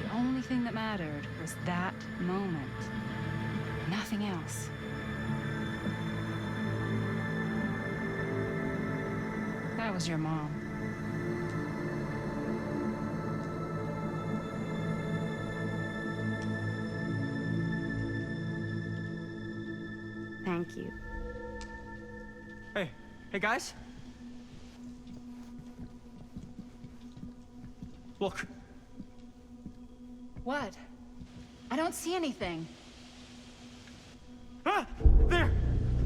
The only thing that mattered was that moment. Nothing else. That was your mom. Thank you. Hey guys? Look. What? I don't see anything. Ah! There!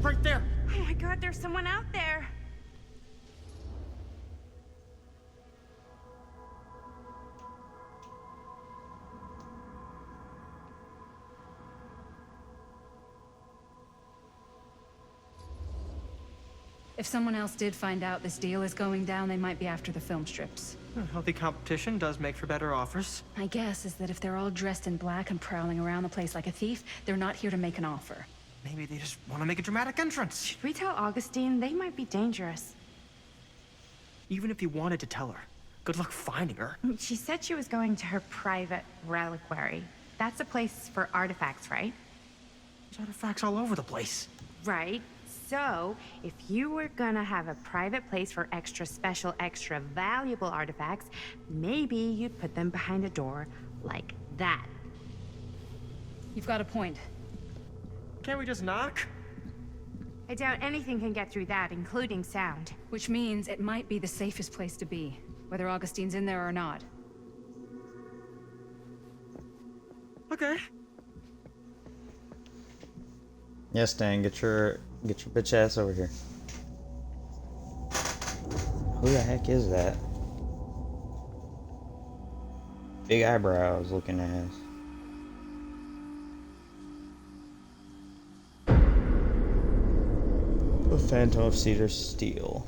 Right there! Oh my god, there's someone out there! If someone else did find out this deal is going down, they might be after the film strips. Healthy competition does make for better offers. My guess is that if they're all dressed in black and prowling around the place like a thief, they're not here to make an offer. Maybe they just want to make a dramatic entrance. Should we tell Augustine? They might be dangerous. Even if you wanted to tell her, good luck finding her. She said she was going to her private reliquary. That's a place for artifacts, right? There's artifacts all over the place. Right. So, if you were gonna have a private place for extra special, extra valuable artifacts, maybe you'd put them behind a door like that. You've got a point. Can't we just knock? I doubt anything can get through that, including sound. Which means it might be the safest place to be, whether Augustine's in there or not. Okay. Yes, Dan, get your bitch ass over here. Who the heck is that? Big eyebrows looking ass. The Phantom of Cedar Steel.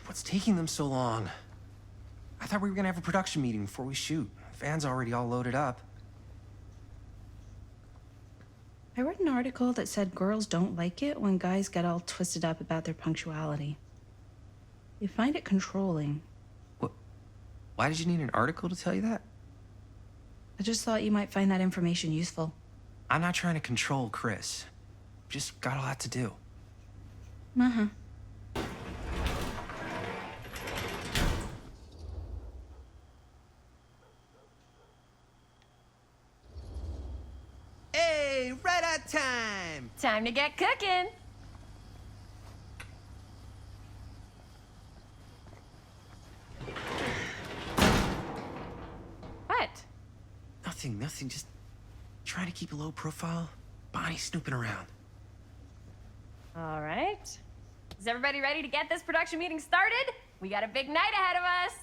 What's taking them so long? I thought we were gonna have a production meeting before we shoot. Van's already all loaded up. I read an article that said girls don't like it when guys get all twisted up about their punctuality. They find it controlling. What? Why did you need an article to tell you that? I just thought you might find that information useful. I'm not trying to control Chris. Just got a lot to do. Uh-huh. Hey, right on time! Time to get cooking. What? Nothing. Just trying to keep a low profile. Bonnie snooping around. All right. Is everybody ready to get this production meeting started? We got a big night ahead of us.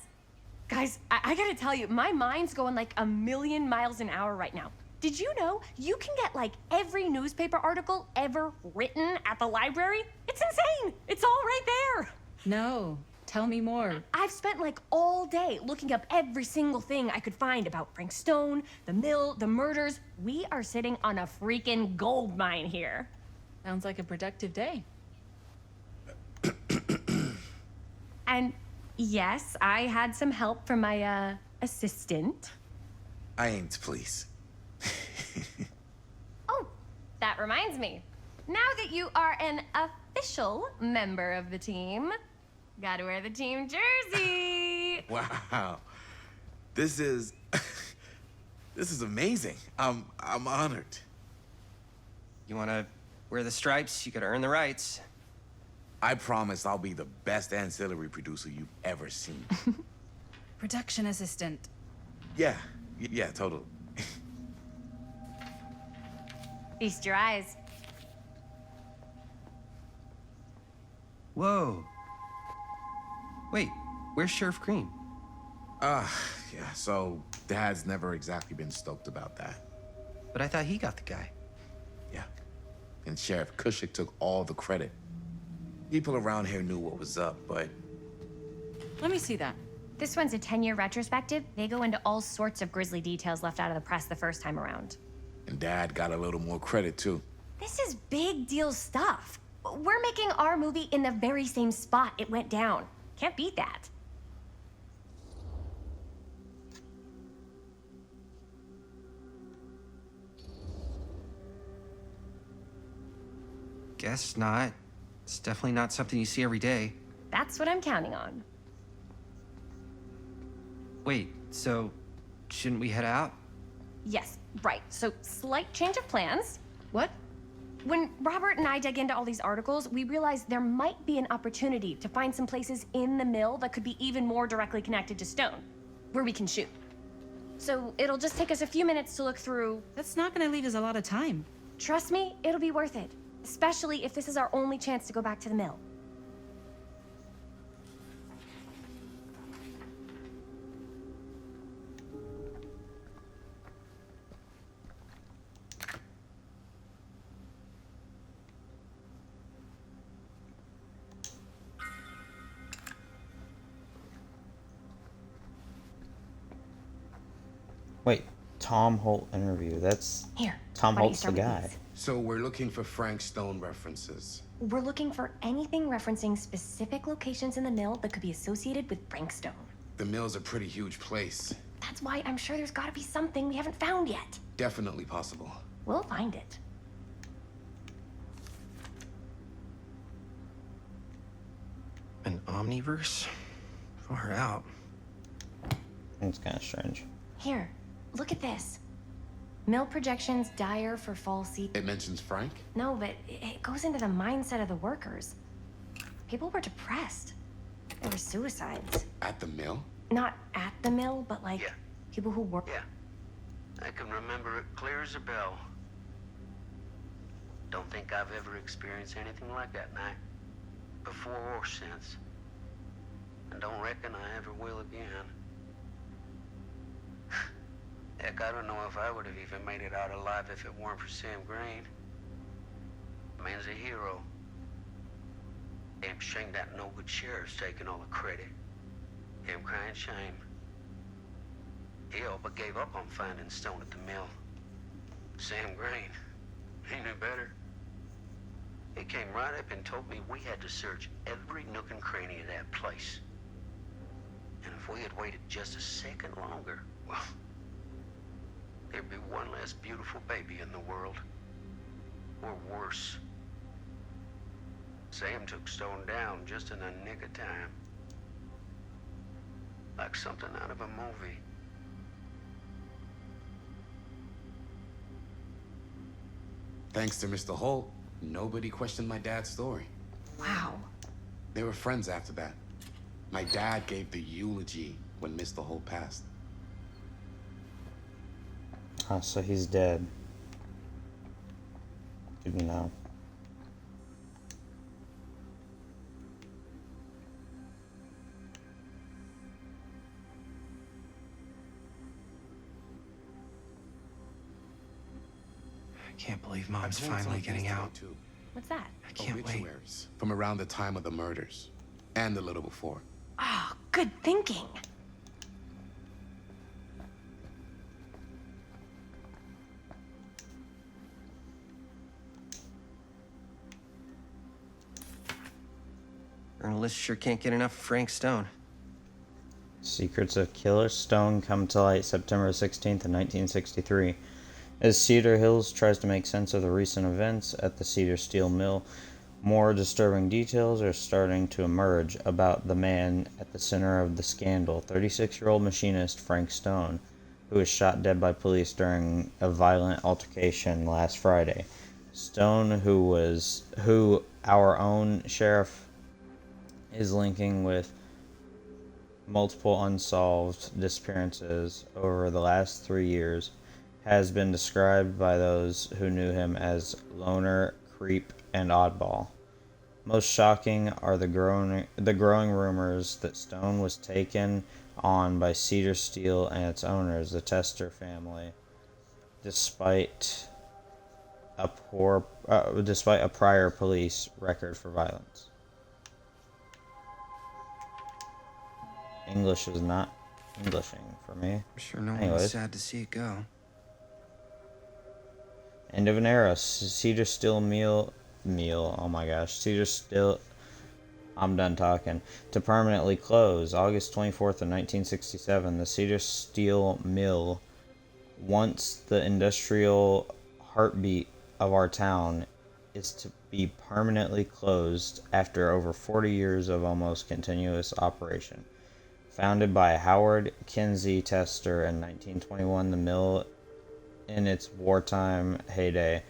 Guys, I gotta tell you, my mind's going like a million miles an hour right now. Did you know you can get like every newspaper article ever written at the library? It's insane. It's all right there. No, tell me more. I've spent like all day looking up every single thing I could find about Frank Stone, the mill, the murders. We are sitting on a freaking gold mine here. Sounds like a productive day. And yes, I had some help from my assistant. I aim to please. Oh, that reminds me. Now that you are an official member of the team. Gotta wear the team jersey. Wow. This is this is amazing. I'm honored. You wanna wear the stripes? You gotta earn the rights. I promise I'll be the best ancillary producer you've ever seen. Production assistant. Yeah, totally. Feast your eyes. Whoa. Wait, where's Sheriff Green? Yeah, so Dad's never exactly been stoked about that. But I thought he got the guy. Yeah, and Sheriff Cushik took all the credit. People around here knew what was up, but... Let me see that. This one's a 10-year retrospective. They go into all sorts of grisly details left out of the press the first time around. And Dad got a little more credit, too. This is big deal stuff. We're making our movie in the very same spot it went down. Can't beat that. Guess not. It's definitely not something you see every day. That's what I'm counting on. Wait, so shouldn't we head out? Yes, right. So, slight change of plans. What? When Robert and I dug into all these articles, we realized there might be an opportunity to find some places in the mill that could be even more directly connected to Stone, where we can shoot. So, it'll just take us a few minutes to look through. That's not gonna leave us a lot of time. Trust me, it'll be worth it. Especially if this is our only chance to go back to the mill. Wait, Tom Holt interview. That's Here. Tom why don't you Holt's the start with guy. these? So we're looking for Frank Stone references. We're looking for anything referencing specific locations in the mill that could be associated with Frank Stone. The mill's a pretty huge place. That's why I'm sure there's gotta be something we haven't found yet. Definitely possible. We'll find it. An omniverse? Far out. It's kind of strange. Here, look at this. Mill projections dire for fall season. It mentions Frank? No, but it goes into the mindset of the workers. People were depressed. There were suicides. At the mill? Not at the mill, but like people who work. Yeah. I can remember it clear as a bell. Don't think I've ever experienced anything like that night. Before or since. And don't reckon I ever will again. Heck, I don't know if I would have even made it out alive if it weren't for Sam Green. Man's a hero. Damn shame that no good sheriff's taking all the credit. Damn crying shame. He all but gave up on finding Stone at the mill. Sam Green. He knew better. He came right up and told me we had to search every nook and cranny of that place. And if we had waited just a second longer, well, there'd be one less beautiful baby in the world. Or worse. Sam took Stone down just in the nick of time. Like something out of a movie. Thanks to Mr. Holt, nobody questioned my dad's story. Wow. They were friends after that. My dad gave the eulogy when Mr. Holt passed. Oh, so he's dead. Good to know. I can't believe Mom's finally getting out. Too. What's that? I can't wait. Obituaries from around the time of the murders. And a little before. Oh, good thinking. Journalists sure can't get enough of Frank Stone. Secrets of Killer Stone come to light September 16th, 1963. As Cedar Hills tries to make sense of the recent events at the Cedar Steel Mill, More disturbing details are starting to emerge about the man at the center of the scandal, 36-year-old machinist Frank Stone, who was shot dead by police during a violent altercation last Friday. Stone, who our own sheriff is linking with multiple unsolved disappearances over the last 3 years, has been described by those who knew him as loner, creep, and oddball. Most shocking are the growing rumors that Stone was taken on by Cedar Steel and its owners, the Tester family, despite a prior police record for violence. English is not Englishing for me. I'm sure no one Anyways. was sad to see it go. End of an era. Cedar Steel Mill. Oh my gosh. Cedar Steel. I'm done talking. To permanently close. August 24th of 1967. The Cedar Steel Mill, once the industrial heartbeat of our town, is to be permanently closed after over 40 years of almost continuous operation. Founded by Howard Kinsey Tester in 1921, the mill, in its wartime heyday,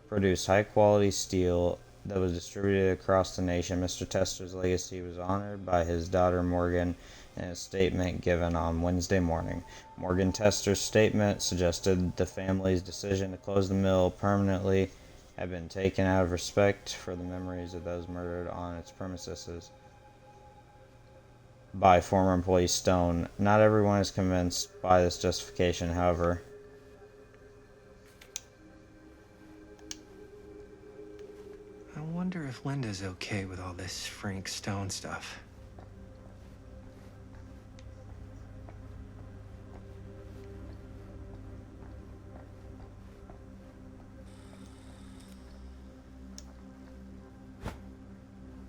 produced high-quality steel that was distributed across the nation. Mr. Tester's legacy was honored by his daughter Morgan in a statement given on Wednesday morning. Morgan Tester's statement suggested the family's decision to close the mill permanently had been taken out of respect for the memories of those murdered on its premises by former employee Stone. Not everyone is convinced by this justification, however. I wonder if Linda's okay with all this Frank Stone stuff.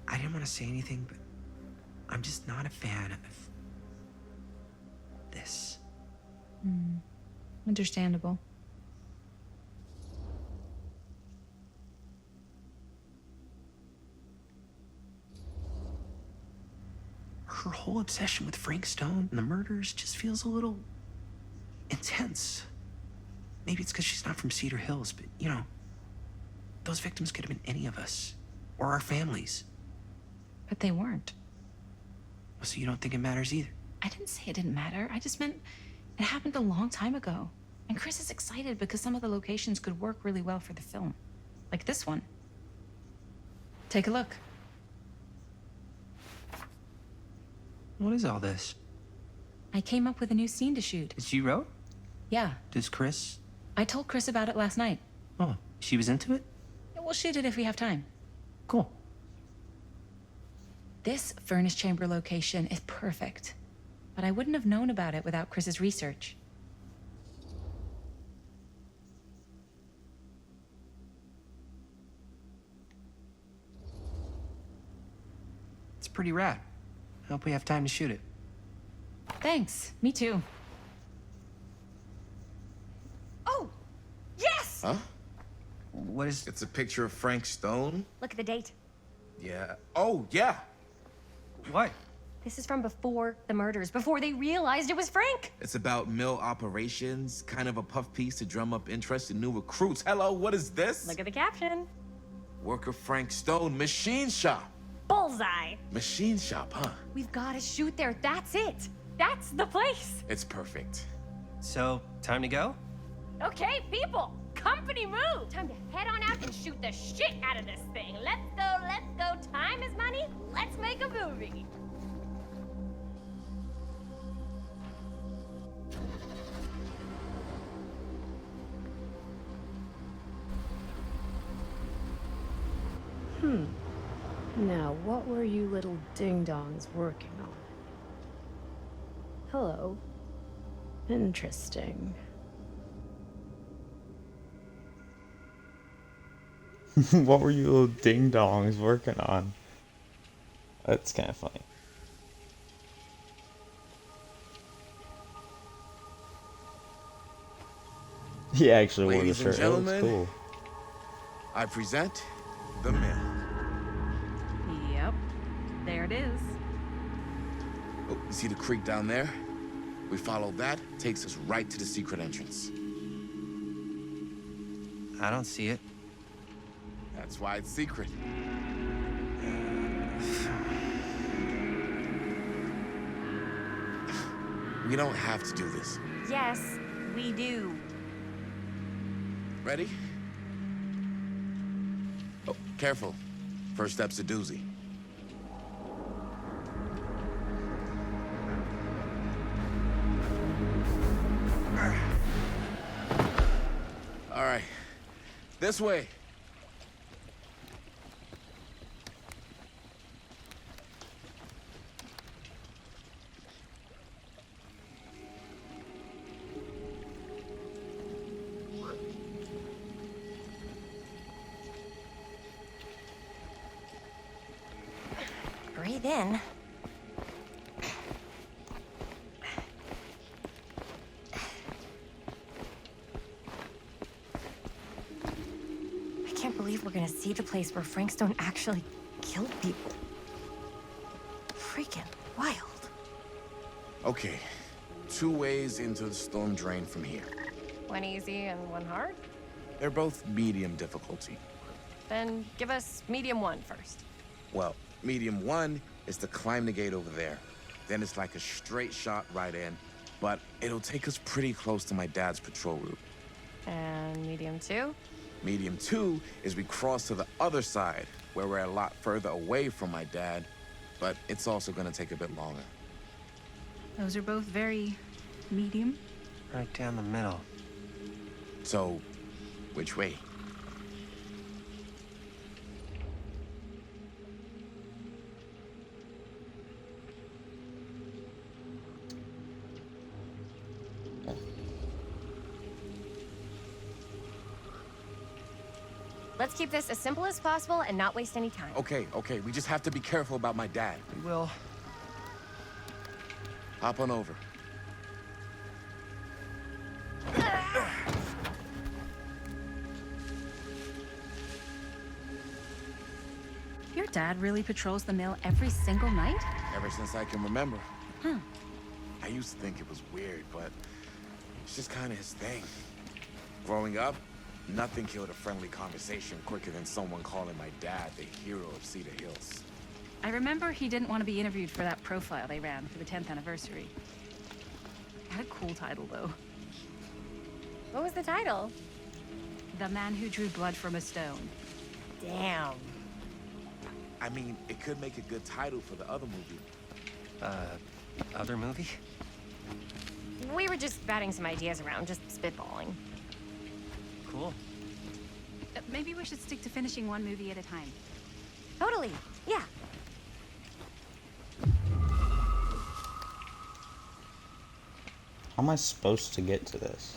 I didn't want to say anything, but I'm just not a fan of this. Understandable. Her whole obsession with Frank Stone and the murders just feels a little intense. Maybe it's because she's not from Cedar Hills, but you know, those victims could have been any of us or our families. But they weren't. So you don't think it matters either? I didn't say it didn't matter. I just meant it happened a long time ago. And Chris is excited because some of the locations could work really well for the film. Like this one. Take a look. What is all this? I came up with a new scene to shoot. That you wrote? Yeah. Does Chris? I told Chris about it last night. Oh, she was into it? We'll shoot it if we have time. Cool. This furnace chamber location is perfect. But I wouldn't have known about it without Chris's research. It's pretty rad. I hope we have time to shoot it. Thanks. Me too. Oh, yes! Huh? What is... It's a picture of Frank Stone? Look at the date. Yeah. Oh, yeah. What? This is from before the murders, before they realized it was Frank. It's about mill operations, kind of a puff piece to drum up interest in new recruits. Hello, what is this? Look at the caption. Worker Frank Stone, machine shop. Bullseye. Machine shop, huh? We've got to shoot there. That's it. That's the place. It's perfect. So, time to go? Okay, people. Company move. Time to head on out and shoot the shit out of this thing. Let's go, let's go. Time is money. Let's make a movie. Now, what were you little ding-dongs working on? Hello. Interesting. What were you little ding-dongs working on? That's kind of funny. He actually wore the Ladies and shirt. It looks gentlemen, cool. I present The Mill. see the creek down there? We follow that, takes us right to the secret entrance. I don't see it. That's why it's secret. We don't have to do this. Yes, we do. Ready? Oh, careful. First step's a doozy. All right. This way. Breathe in. I can't believe we're gonna see the place where Frank Stone actually killed people. Freaking wild. Okay. 2 ways into the storm drain from here. One easy and one hard? They're both medium difficulty. Then give us medium one first. Well, medium 1 is to climb the gate over there. Then it's like a straight shot right in, but it'll take us pretty close to my dad's patrol route. And medium two? Medium 2 is we cross to the other side, where we're a lot further away from my dad, but it's also gonna take a bit longer. Those are both very medium. Right down the middle. So, which way? Let's keep this as simple as possible and not waste any time. Okay, we just have to be careful about my dad. We will. Hop on over. Your dad really patrols the mill every single night? Ever since I can remember. Huh. I used to think it was weird, but it's just kind of his thing. Growing up, nothing killed a friendly conversation quicker than someone calling my dad the hero of Cedar Hills. I remember he didn't want to be interviewed for that profile they ran for the 10th anniversary. Had a cool title, though. What was the title? The Man Who Drew Blood from a Stone. Damn. I mean, it could make a good title for the other movie. Other movie? We were just batting some ideas around, just spitballing. Cool. Maybe we should stick to finishing one movie at a time. Totally. Yeah. How am I supposed to get to this?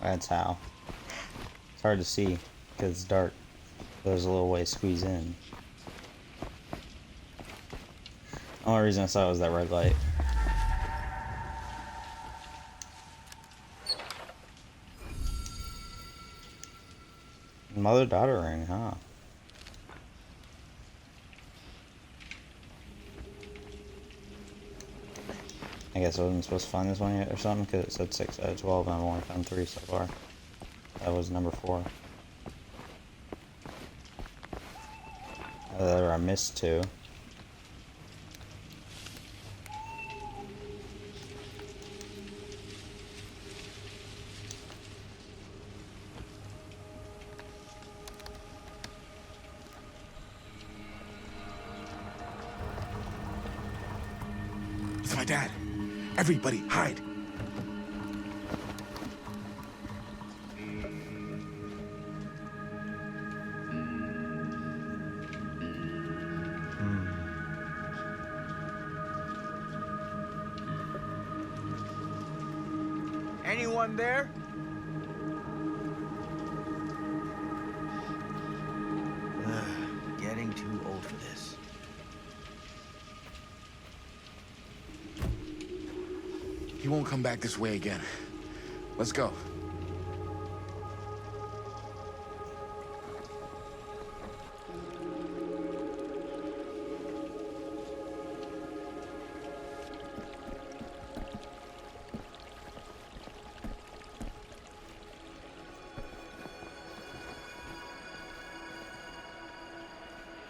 That's how. It's hard to see because it's dark. There's a little way to squeeze in. The only reason I saw it was that red light. Mother-daughter ring, huh? I guess I wasn't supposed to find this one yet or something because it said 6 out of 12 and I've only found 3 so far. That was number 4. Either I missed 2. It's my dad. Everybody, hide. Anyone there? Getting too old for this. He won't come back this way again. Let's go.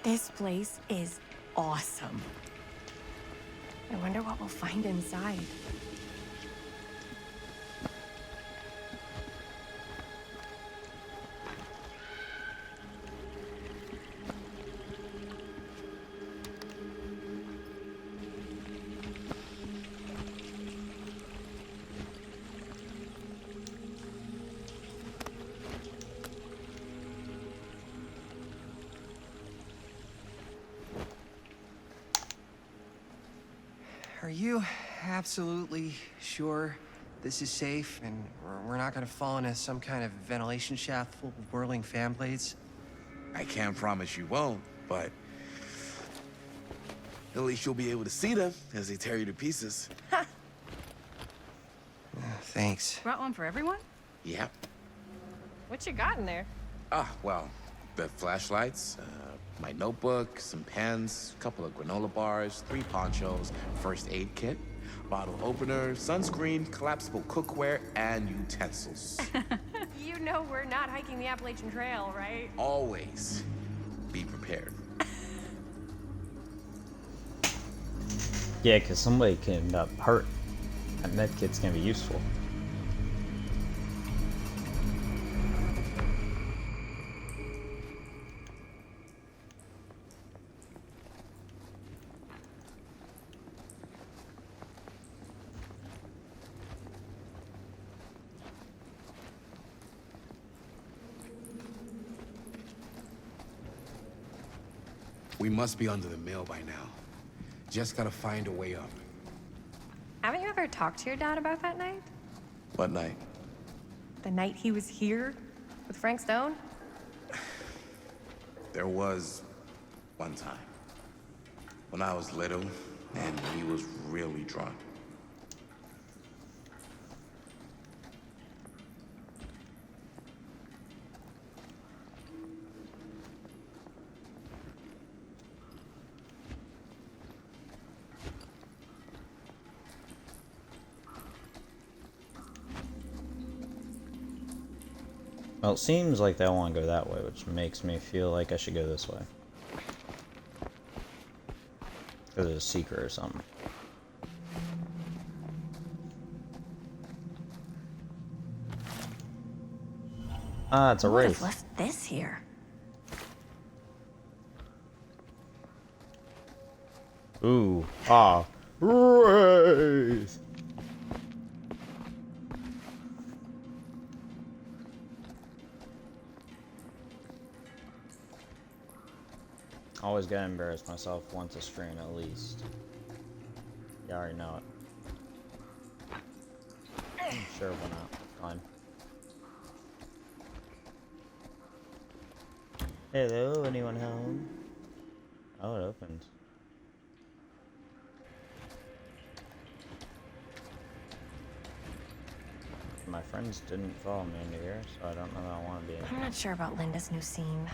This place is awesome. I wonder what we'll find inside. Are you absolutely sure this is safe and we're not gonna fall into some kind of ventilation shaft full of whirling fan blades? I can't promise you won't, but at least you'll be able to see them as they tear you to pieces. Thanks. Brought one for everyone? Yep. What you got in there? Well, the flashlights, my notebook, some pens, a couple of granola bars, 3 ponchos, first aid kit, bottle opener, sunscreen, collapsible cookware, and utensils. You know we're not hiking the Appalachian Trail, right? Always be prepared. Yeah, because somebody can end up hurt. That medkit's gonna be useful. We must be under the mill by now. Just gotta find a way up. Haven't you ever talked to your dad about that night? What night? The night he was here with Frank Stone? There was one time when I was little and he was really drunk. Well, it seems like they all want to go that way, which makes me feel like I should go this way. Because there's a secret or something. Ah, it's a Who would wraith. have left this here? Ooh. Ah. Wraith! Always gotta embarrass myself once a stream at least. You already know it. Sure, why not? Fine. Hello, anyone home? Oh, it opened. My friends didn't follow me into here, so I don't know that I want to be in. I'm not sure about Linda's new scene.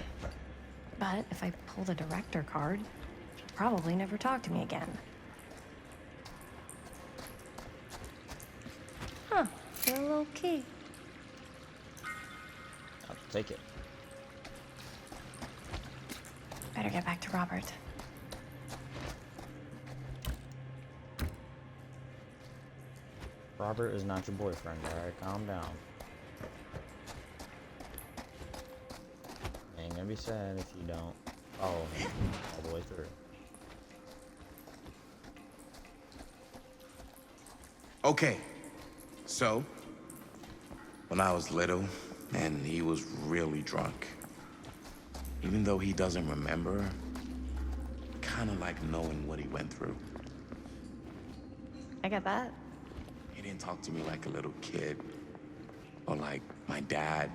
But if I pull the director card, she'll probably never talk to me again. Huh, a little key. I'll take it. Better get back to Robert. Robert is not your boyfriend, alright? Calm down. Ain't gonna be sad if you don't follow him all the way through. Okay, so when I was little and he was really drunk, even though he doesn't remember, kind of like knowing what he went through. I get that. He didn't talk to me like a little kid. Or like my dad.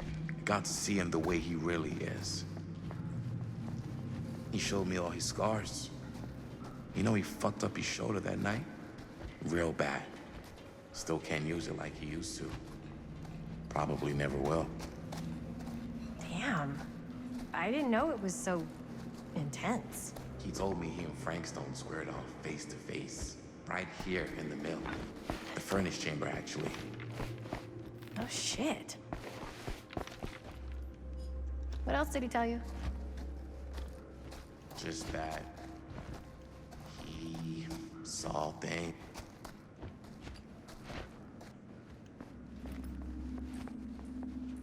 I got to see him the way he really is. He showed me all his scars. You know he fucked up his shoulder that night? Real bad. Still can't use it like he used to. Probably never will. Damn. I didn't know it was so intense. He told me he and Frank Stone squared off face to face. Right here in the mill. The furnace chamber, actually. Oh, shit. What else did he tell you? Just that he saw things.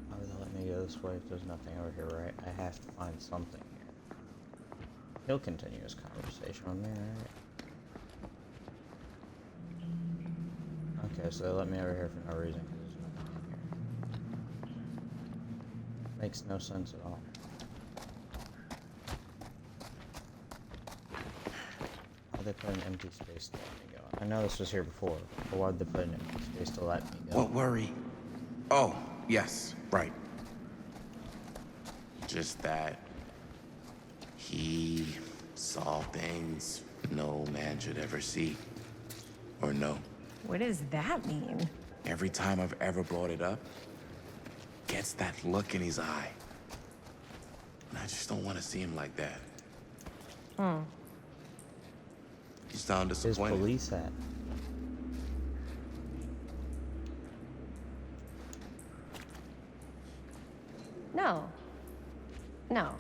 How would they let me go this way if there's nothing over here, right? I have to find something here. He'll continue his conversation with me, right? Okay, so they let me over here for no reason, because there's nothing in here. Makes no sense at all. Why'd they put an empty space to let me go? I know this was here before, but why'd they put an empty space to let me go? What worry? Oh, yes, right. Just that he saw things no man should ever see or know. What does that mean? Every time I've ever brought it up, gets that look in his eye. And I just don't want to see him like that. You sound disappointed. His police hat. No. No.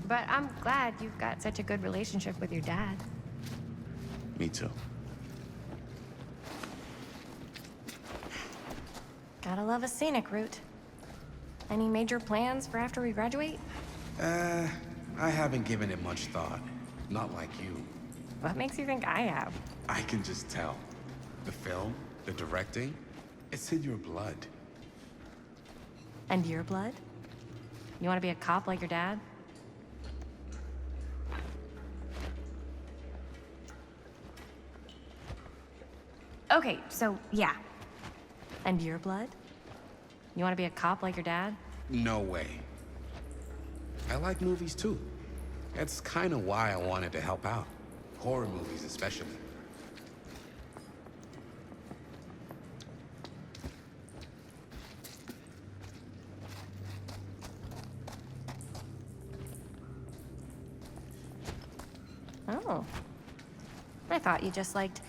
But I'm glad you've got such a good relationship with your dad. Me too. Gotta love a scenic route. Any major plans for after we graduate? I haven't given it much thought. Not like you. What makes you think I have? I can just tell. The film, the directing, it's in your blood. And your blood? You want to be a cop like your dad? Okay, so yeah. And your blood? You want to be a cop like your dad? No way. I like movies too. That's kind of why I wanted to help out. Horror movies especially. Oh. I thought you just liked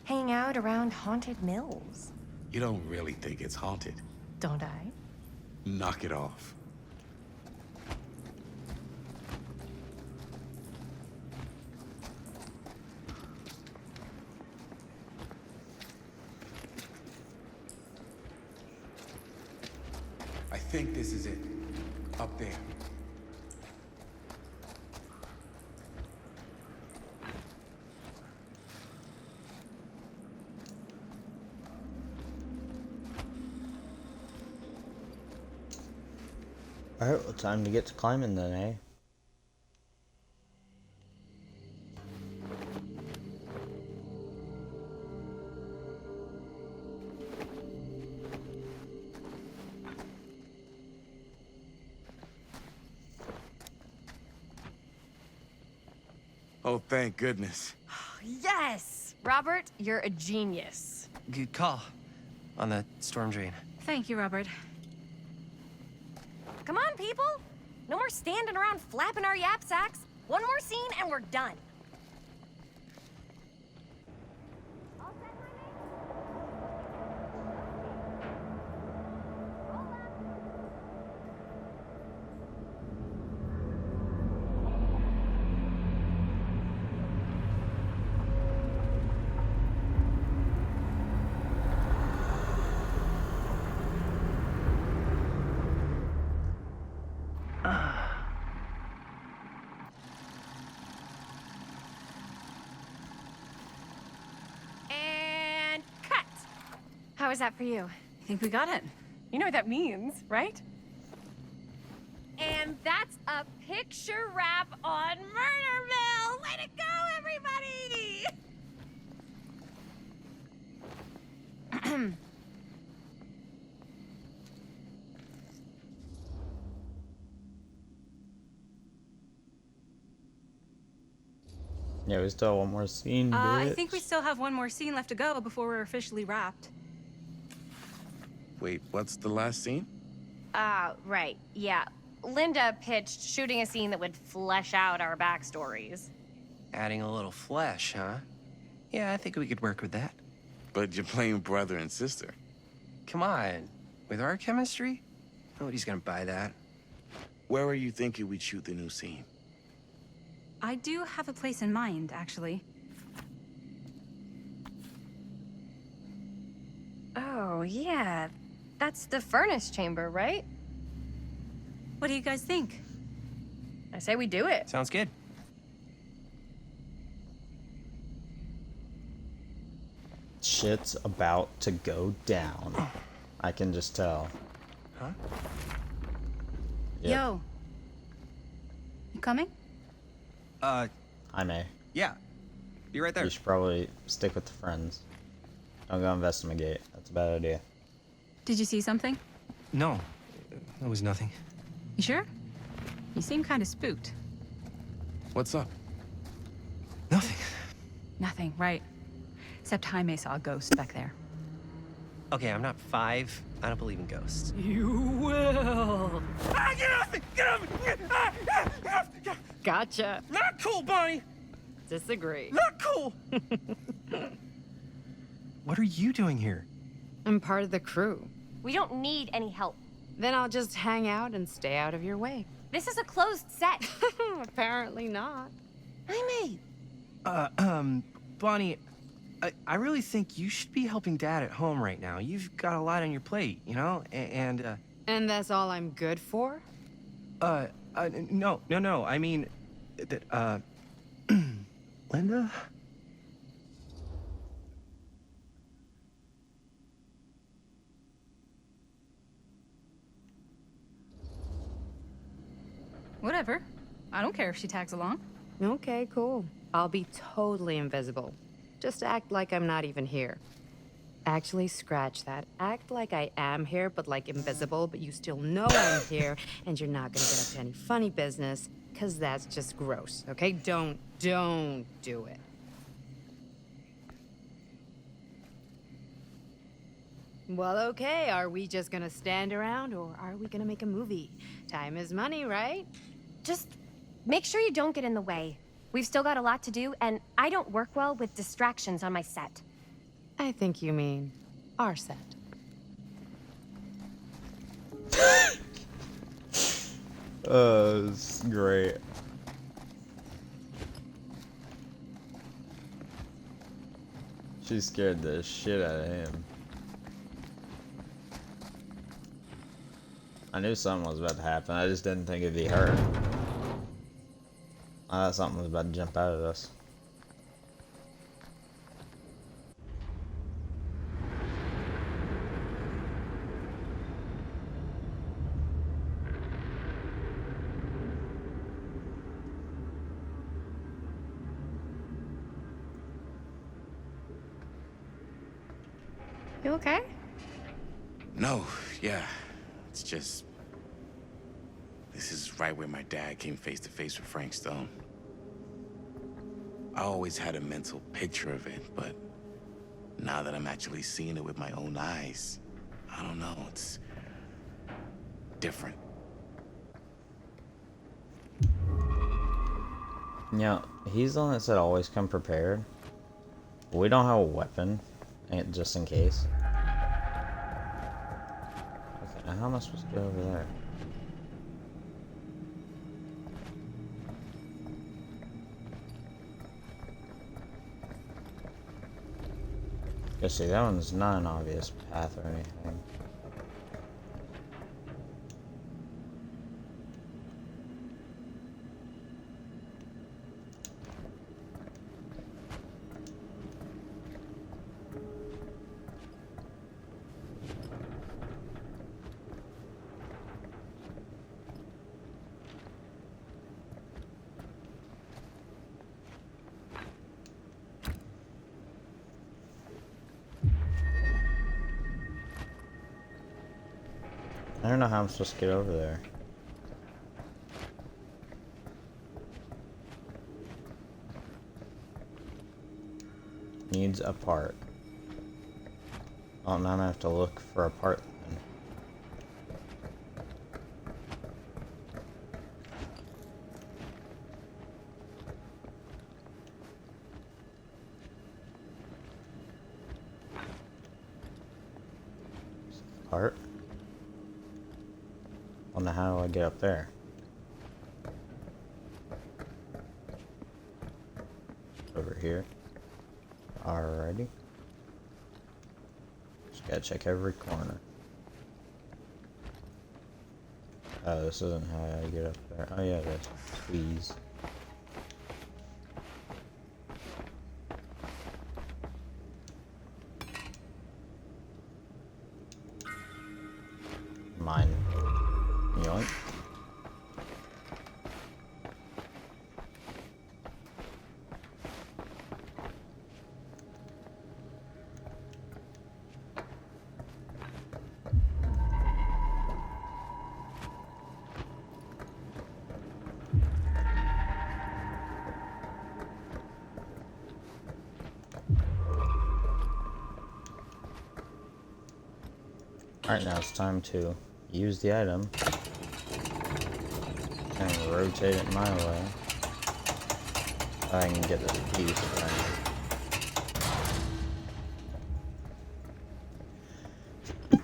hanging out around haunted mills. You don't really think it's haunted. Don't I? Knock it off. I think this is it. Up there. Alright, well, time to get to climbing then, eh? Oh, thank goodness. Yes! Robert, you're a genius. Good call on the storm drain. Thank you, Robert. Come on, people! No more standing around flapping our yap sacks. One more scene and we're done. And cut! How was that for you? I think we got it. You know what that means, right? And that's a picture wrap on Murderville! Way to go, everybody! Yeah, we still have one more scene, I bitch. think we still have one more scene left to go before we're officially wrapped. Wait, what's the last scene? Right. Yeah. Linda pitched shooting a scene that would flesh out our backstories. Adding a little flesh, huh? Yeah, I think we could work with that. But you're playing brother and sister. Come on. With our chemistry, nobody's gonna buy that. Where are you thinking we'd shoot the new scene? I do have a place in mind, actually. Oh, yeah. That's the furnace chamber, right? What do you guys think? I say we do it. Sounds good. Shit's about to go down. I can just tell. Huh? Yep. Yo. You coming? I may. Yeah. Be right there. You should probably stick with the friends. Don't go investigate. That's a bad idea. Did you see something? No, it was nothing. You sure? You seem kind of spooked. What's up? Nothing, right. Except Jaime saw a ghost back there. Okay, I'm not 5. I don't believe in ghosts. You will. Ah, get off me! Get off me! Ah, ah, ah, ah. Gotcha. Not cool, Bonnie! Disagree. Not cool! What are you doing here? I'm part of the crew. We don't need any help. Then I'll just hang out and stay out of your way. This is a closed set. Apparently not. Jaime! Bonnie, I really think you should be helping Dad at home right now. You've got a lot on your plate, you know? And that's all I'm good for? no. I mean, that, Linda? Whatever. I don't care if she tags along. Okay, cool. I'll be totally invisible. Just act like I'm not even here. Actually, scratch that. Act like I am here, but like invisible, but you still know I'm here, and you're not gonna get up to any funny business, because that's just gross, okay? Don't do it. Well, okay, are we just gonna stand around, or are we gonna make a movie? Time is money, right? Just make sure you don't get in the way. We've still got a lot to do, and I don't work well with distractions on my set. I think you mean our set. It's great. She scared the shit out of him. I knew something was about to happen. I just didn't think it'd be her. I thought something was about to jump out at us. You okay? No, yeah. It's just... This is right where my dad came face to face with Frank Stone. I always had a mental picture of it, but now that I'm actually seeing it with my own eyes, I don't know, it's different. Yeah, he's the one that said always come prepared. We don't have a weapon, just in case. Okay, now how am I supposed to get over there? Yeah, see, that one's not an obvious path or anything. I don't know how I'm supposed to get over there. Needs a part. Oh, now I'm gonna have to look for a part then. Part? Well, now how do I get up there? Over here. Alrighty. Just gotta check every corner. Oh, this isn't how I get up there. Oh yeah, that's please. Mine. Yoink. Alright, now it's time to use the item and rotate it my way. I can get this piece right.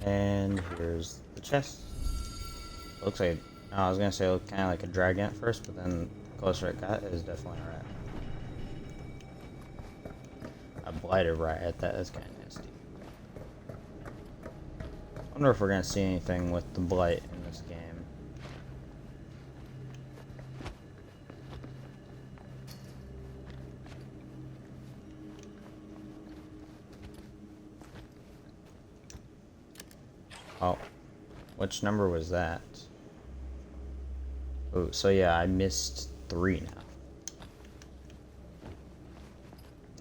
And here's the chest. Looks like, I was gonna say it looked kind of like a dragon at first, but then the closer it got, it is definitely a rat. A blighted rat at that, that's kind of nasty. I wonder if we're gonna see anything with the blight in this game. Oh, which number was that? Oh, so yeah, I missed 3 now.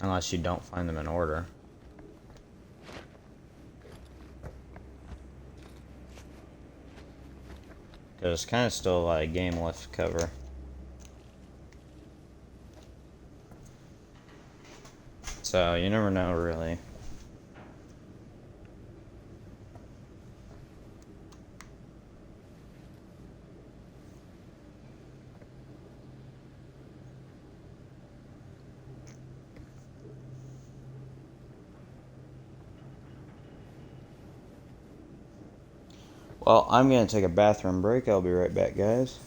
Unless you don't find them in order. Because it's kind of still like game left cover. So you never know really. Well, I'm going to take a bathroom break. I'll be right back, guys.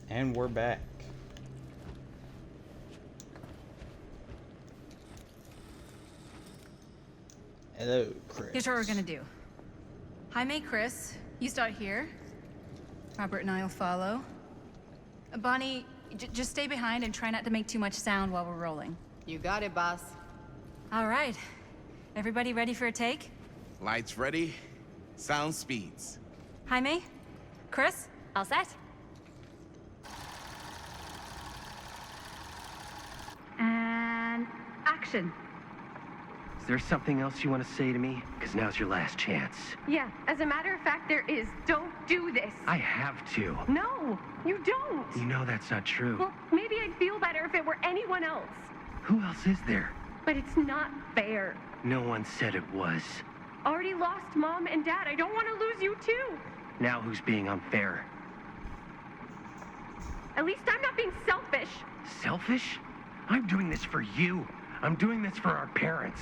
And we're back. Hello, Chris. Here's what we're gonna do. Jaime, Chris, you start here. Robert and I will follow. Bonnie, just stay behind and try not to make too much sound while we're rolling. You got it, boss. All right. Everybody ready for a take? Lights ready, sound speeds. Jaime? Chris? All set? And action. Is there something else you want to say to me? Because now's your last chance. Yeah, as a matter of fact, there is. Don't do this. I have to. No, you don't. You know that's not true. Well, maybe I'd feel better if it were anyone else. Who else is there? But it's not fair. No one said it was. Already lost Mom and Dad. I don't want to lose you too. Now who's being unfair? At least I'm not being selfish. Selfish? I'm doing this for you. I'm doing this for our parents.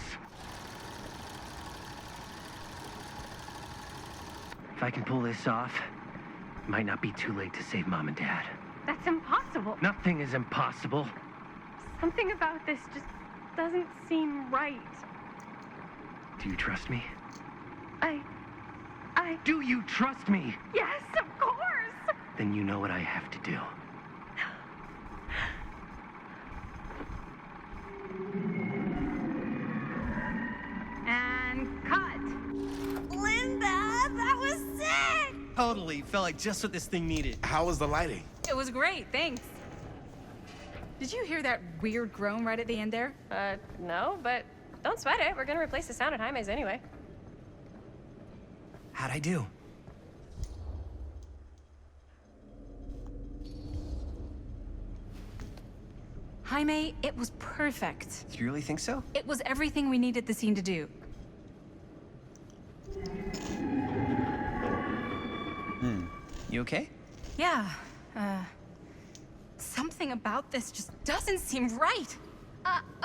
If I can pull this off, it might not be too late to save Mom and Dad. That's impossible. Nothing is impossible. Something about this just doesn't seem right. Do you trust me? I... Do you trust me? Yes, of course! Then you know what I have to do. And cut. Linda, that was sick! Totally. Felt like just what this thing needed. How was the lighting? It was great, thanks. Did you hear that weird groan right at the end there? No, but don't sweat it. We're gonna replace the sound at Jaime's anyway. How'd I do? Jaime, it was perfect. Do you really think so? It was everything we needed the scene to do. You okay? Yeah, something about this just doesn't seem right.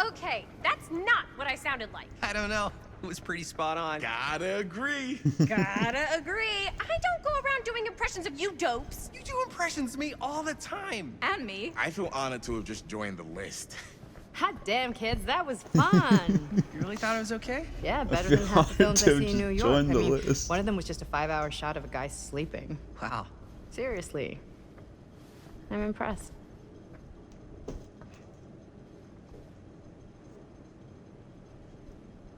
Okay, that's not what I sounded like. I don't know. It was pretty spot on. Gotta agree. Gotta agree. I don't go around doing impressions of you dopes. You do impressions of me all the time. And me. I feel honored to have just joined the list. Hot damn, kids, that was fun. You really thought it was okay? Yeah, better than half the films I see in New York. I join the mean, list. one of them was just a 5-hour shot of a guy sleeping. Wow. Seriously. I'm impressed.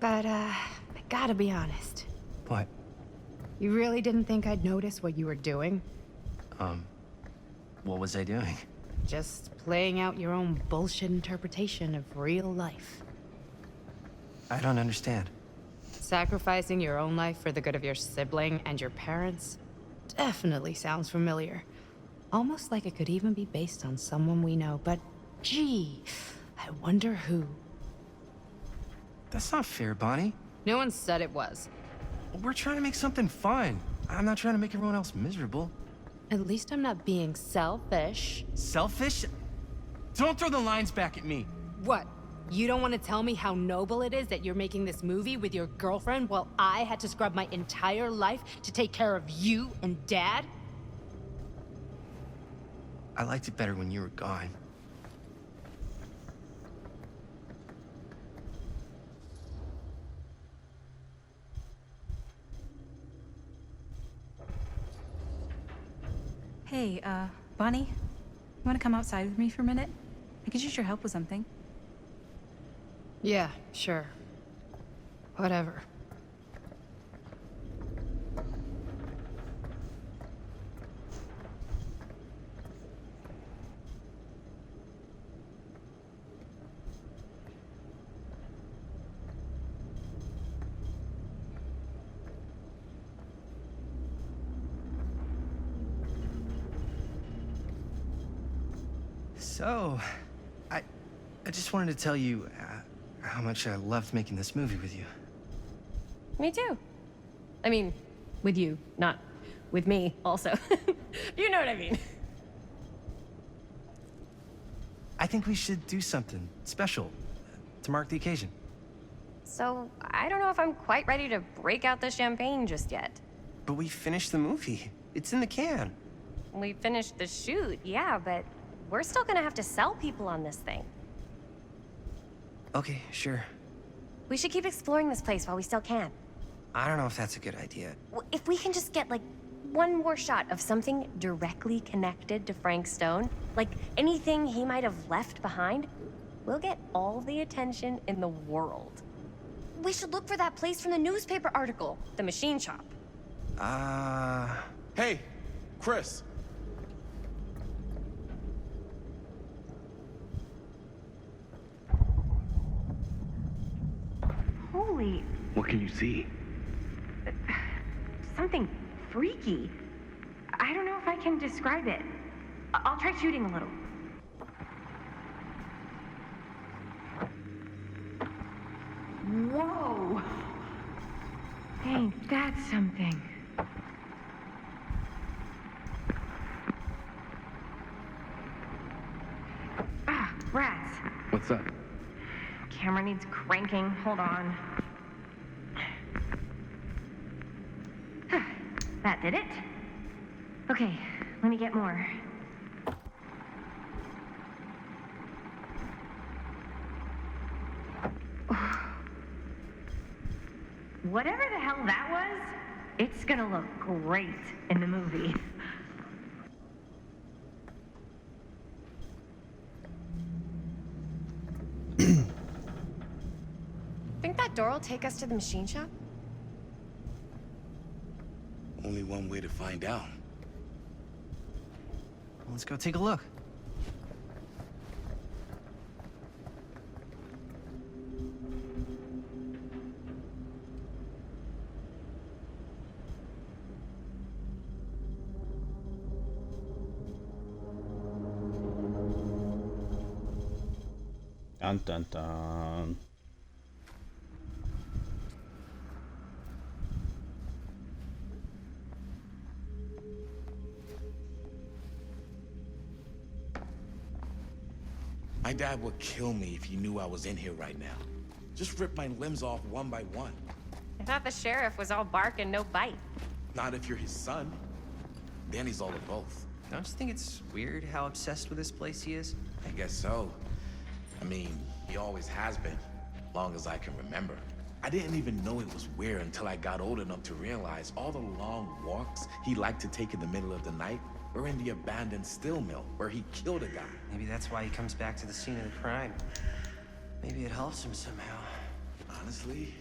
But, I gotta be honest. What? You really didn't think I'd notice what you were doing? What was I doing? Just playing out your own bullshit interpretation of real life. I don't understand. Sacrificing your own life for the good of your sibling and your parents definitely sounds familiar. Almost like it could even be based on someone we know, but gee, I wonder who. That's not fair, Bonnie. No one said it was. We're trying to make something fun. I'm not trying to make everyone else miserable. At least I'm not being selfish. Selfish? Don't throw the lines back at me. What? You don't want to tell me how noble it is that you're making this movie with your girlfriend while I had to scrub my entire life to take care of you and Dad? I liked it better when you were gone. Hey, Bonnie, you want to come outside with me for a minute? I could use your help with something. Yeah, sure. Whatever. So, I just wanted to tell you how much I loved making this movie with you. Me too. I mean, with you, not with me, also. You know what I mean. I think we should do something special to mark the occasion. So, I don't know if I'm quite ready to break out the champagne just yet. But we finished the movie. It's in the can. we finish the shoot, yeah, but we're still gonna have to sell people on this thing. Okay, sure. We should keep exploring this place while we still can. I don't know if that's a good idea. If we can just get, like, one more shot of something directly connected to Frank Stone, like anything he might have left behind, we'll get all the attention in the world. We should look for that place from the newspaper article, the machine shop. Hey, Chris. Holy, What can you see? something freaky. I don't know if I can describe it. I'll try shooting a little. Whoa! Ain't that something? Ah, rats. What's up? Camera needs cranking. Hold on. That did it. Okay, let me get more. Whatever the hell that was, it's gonna look great in the movie. Think that door will take us to the machine shop? Only one way to find out. Let's go take a look. Dun dun dun. My dad would kill me if he knew I was in here right now. Just rip my limbs off one by one. I thought the sheriff was all bark and no bite. Not if you're his son. Then he's all of both. Don't you think it's weird how obsessed with this place he is? I guess so. I mean, he always has been, long as I can remember. I didn't even know it was weird until I got old enough to realize all the long walks he liked to take in the middle of the night were in the abandoned steel mill where he killed a guy. Maybe that's why he comes back to the scene of the crime. Maybe it helps him somehow. Honestly,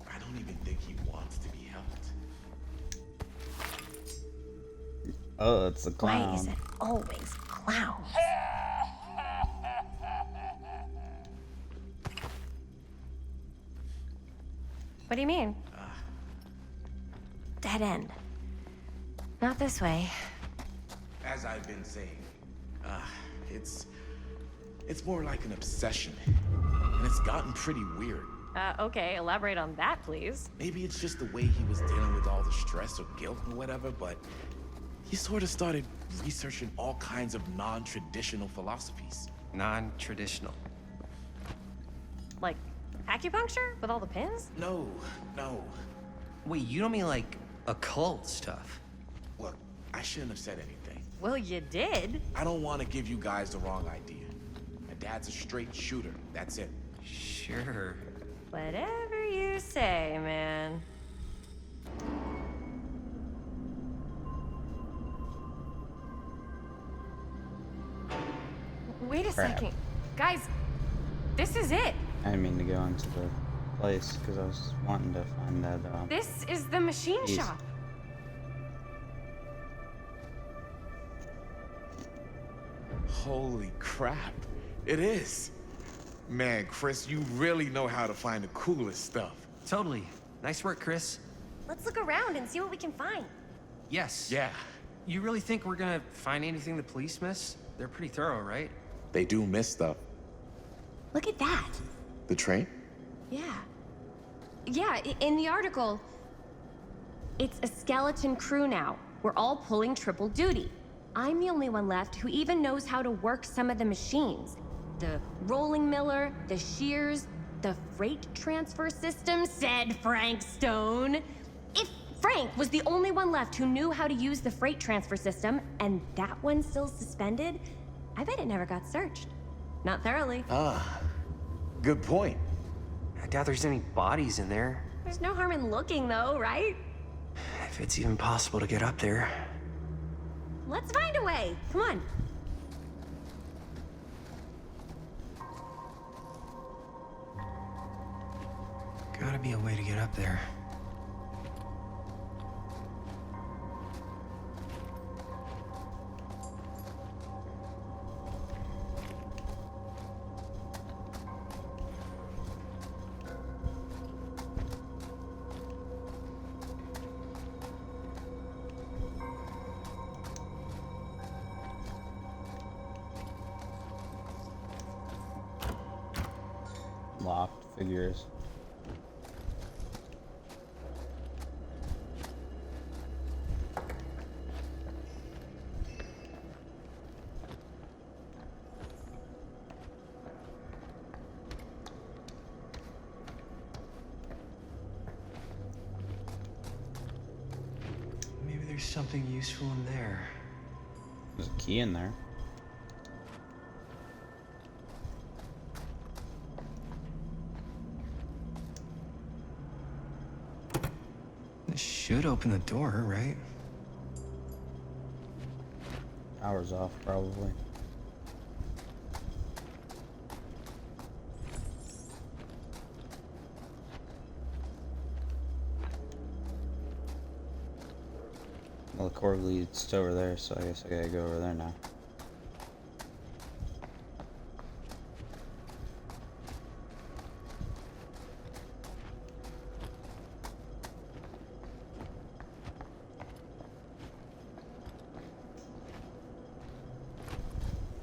I don't even think he wants to be helped. Oh, it's a clown. Why is it always clowns? What do you mean? Dead end. Not this way. As I've been saying, it's more like an obsession. And it's gotten pretty weird. Okay, elaborate on that, please. Maybe it's just the way he was dealing with all the stress or guilt or whatever, but he sort of started researching all kinds of non-traditional philosophies. Non-traditional. Like acupuncture with all the pins? No. Wait, you don't mean like occult stuff? Look, I shouldn't have said anything. Well, you did. I don't want to give you guys the wrong idea. My dad's a straight shooter, that's it. Sure. Whatever you say, man. Wait a Crap. second. Guys, this is it. I didn't mean to go into the place because I was wanting to find that. This is the machine Jeez. shop. Holy crap. It is. Man, Chris, you really know how to find the coolest stuff. Totally. Nice work, Chris. Let's look around and see what we can find. Yes. Yeah, You really think we're gonna find anything the police miss? They're pretty thorough, right? they do miss stuff. Look at that. The train? Yeah. Yeah, in the article, it's a skeleton crew now. We're all pulling triple duty. I'm the only one left who even knows how to work some of the machines. The rolling miller, the shears, the freight transfer system, said Frank Stone. If Frank was the only one left who knew how to use the freight transfer system, and that one's still suspended. I bet it never got searched. Not thoroughly. Ah, good point. I doubt there's any bodies in there. There's no harm in looking, though, right? If it's even possible to get up there. Let's find a way. Come on. Gotta be a way to get up there. Locked figures. Maybe there's something useful in there. There's a key in there. This should open the door, right? Power's off, probably. Well, the cord leads to over there, so I guess I gotta go over there now.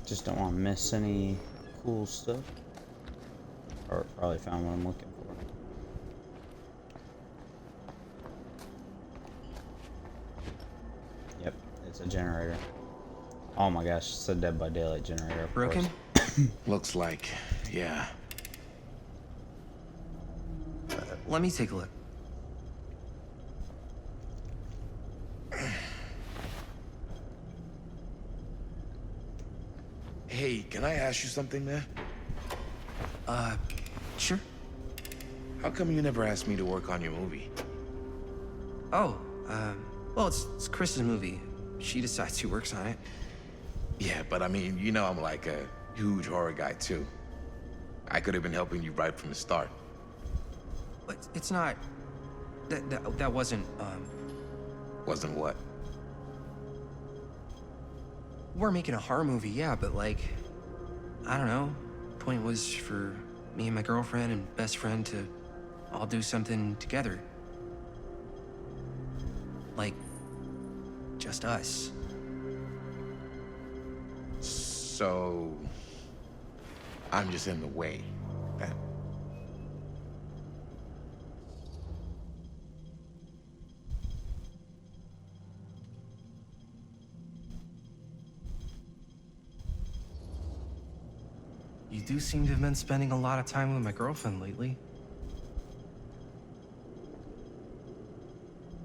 Just don't want to miss any cool stuff. Or probably found what I'm looking for. Yep, it's a generator. Oh my gosh, it's a Dead by Daylight generator. Of Broken? course. Looks like, yeah. Let me take a look. Hey, can I ask you something, man? Sure. How come you never asked me to work on your movie? Oh, well, it's Chris's movie. She decides who works on it. Yeah, but I mean, you know I'm like a huge horror guy, too. I could have been helping you right from the start. But it's not... That wasn't, Wasn't what? We're making a horror movie, yeah, but like... I don't know. Point was for me and my girlfriend and best friend to all do something together. Like... just us. So... I'm just in the way, then. You do seem to have been spending a lot of time with my girlfriend lately.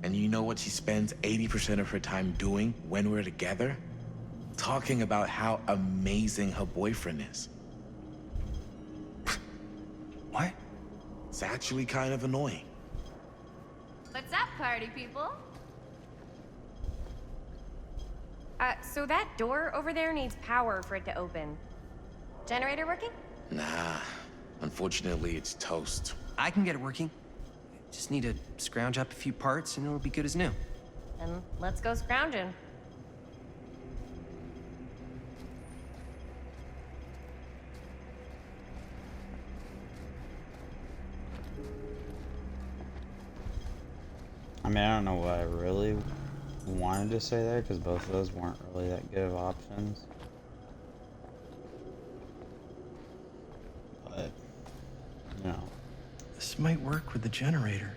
And you know what she spends 80% of her time doing when we're together? Talking about how amazing her boyfriend is. What? It's actually kind of annoying. What's up, party people? So that door over there needs power for it to open. Generator working? Nah. Unfortunately, it's toast. I can get it working. Just need to scrounge up a few parts and it'll be good as new. Then let's go scrounging. I mean, I don't know what I really wanted to say there, because both of those weren't really that good of options. But, you know. This might work with the generator.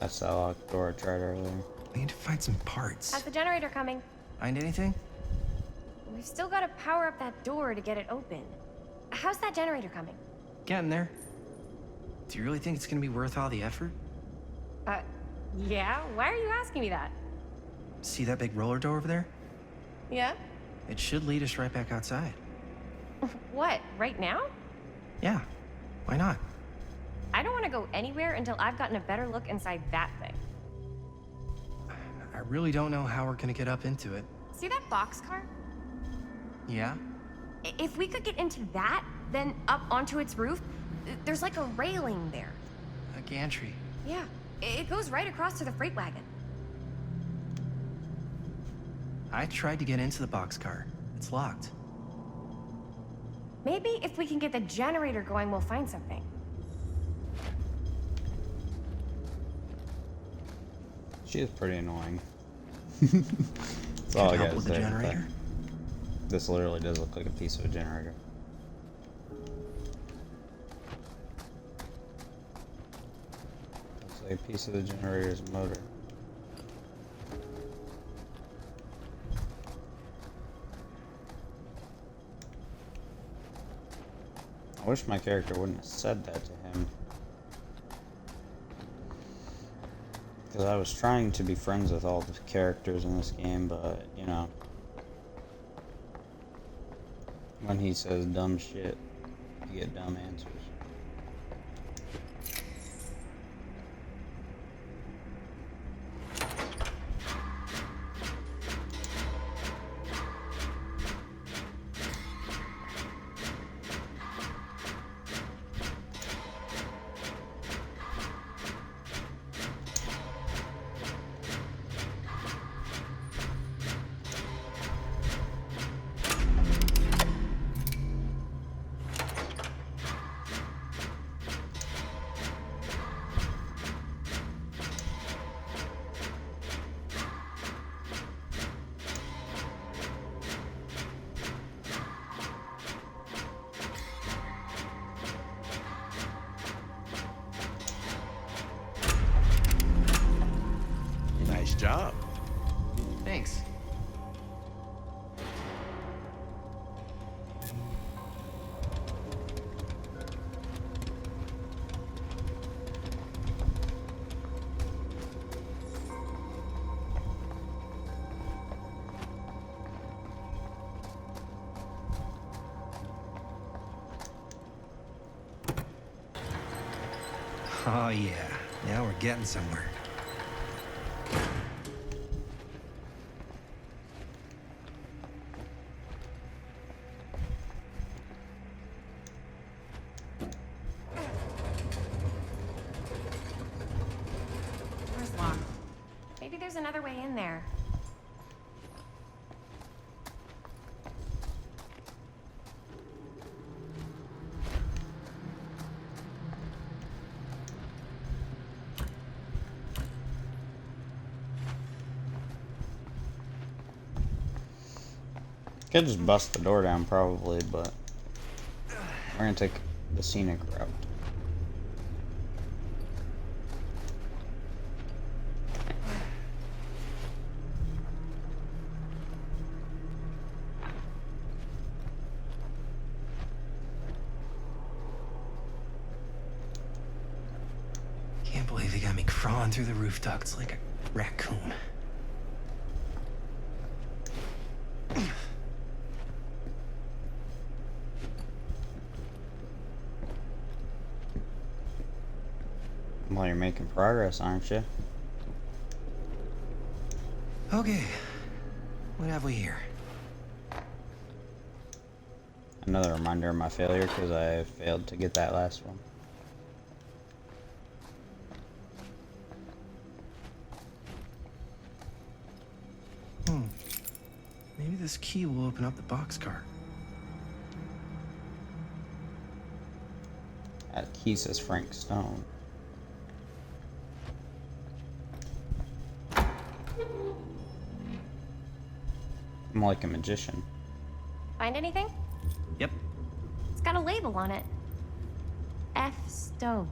That's that locked door I tried earlier. We need to find some parts. How's the generator coming? Find anything? We've still got to power up that door to get it open. How's that generator coming? Getting there. Do you really think it's gonna be worth all the effort? Yeah? Why are you asking me that? See that big roller door over there? Yeah? It should lead us right back outside. What, right now? Yeah, why not? I don't want to go anywhere until I've gotten a better look inside that thing. I really don't know how we're gonna get up into it. See that boxcar? Yeah? If we could get into that, then up onto its roof, there's like a railing there. A gantry. Yeah, it goes right across to the freight wagon. I tried to get into the boxcar. It's locked. Maybe if we can get the generator going, we'll find something. She is pretty annoying. That's all I gotta with say. the generator? This literally does look like a piece of a generator. Looks like a piece of the generator's motor. I wish my character wouldn't have said that to him. Because I was trying to be friends with all the characters in this game, but, you know, when he says dumb shit, you get dumb answers. Nice job. Thanks. Oh yeah, now we're getting somewhere. Door's locked. Maybe there's another way in there. Could just bust the door down probably, but we're gonna take the scenic route. Can't believe they got me crawling through the roof ducts like a raccoon. Well, you're making progress, aren't you? Okay, what have we here? Another reminder of my failure because I failed to get that last one. Maybe this key will open up the boxcar. That key says Frank Stone. I'm like a magician. Find anything? Yep. It's got a label on it. F. Stone.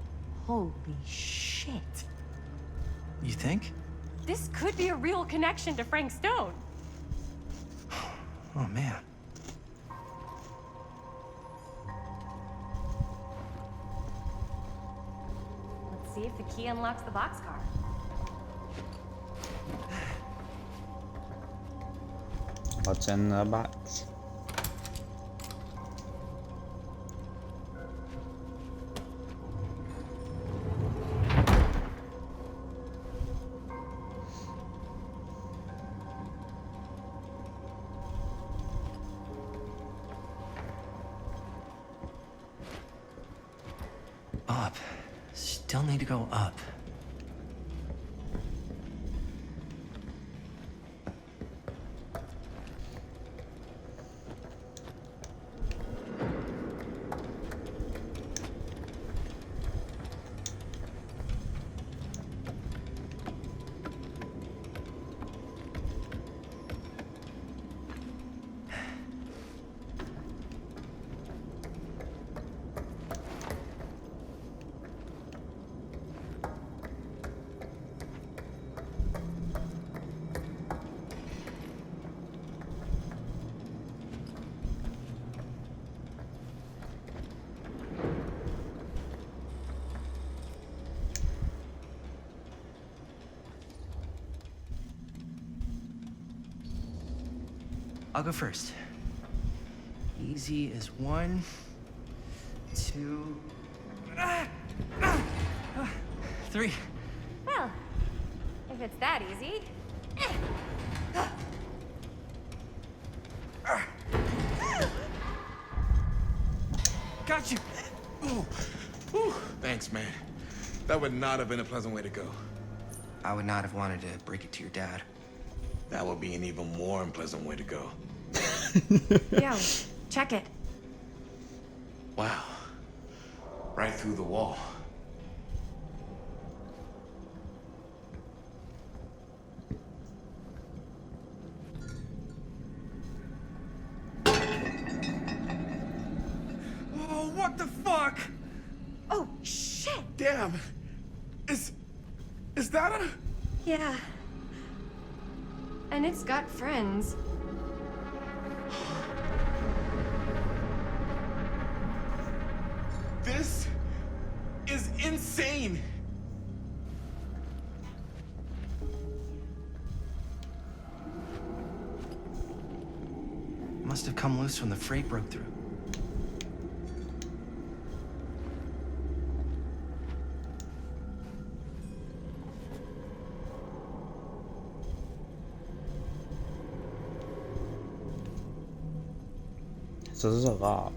Holy shit. You think? This could be a real connection to Frank Stone. Oh, man. Let's see if the key unlocks the boxcar. What's in the box? Up. Still need to go up. I'll go first. Easy as 1, 2, 3. Well, if it's that easy. Got you! Ooh. Ooh. Thanks, man. That would not have been a pleasant way to go. I would not have wanted to break it to your dad. That would be an even more unpleasant way to go. Yo, check it. Wow. Right through the wall. Oh, what the fuck? Oh, shit! Damn. Is that a... Yeah. And it's got friends. This is insane. Must have come loose when the freight broke through. So this is a log.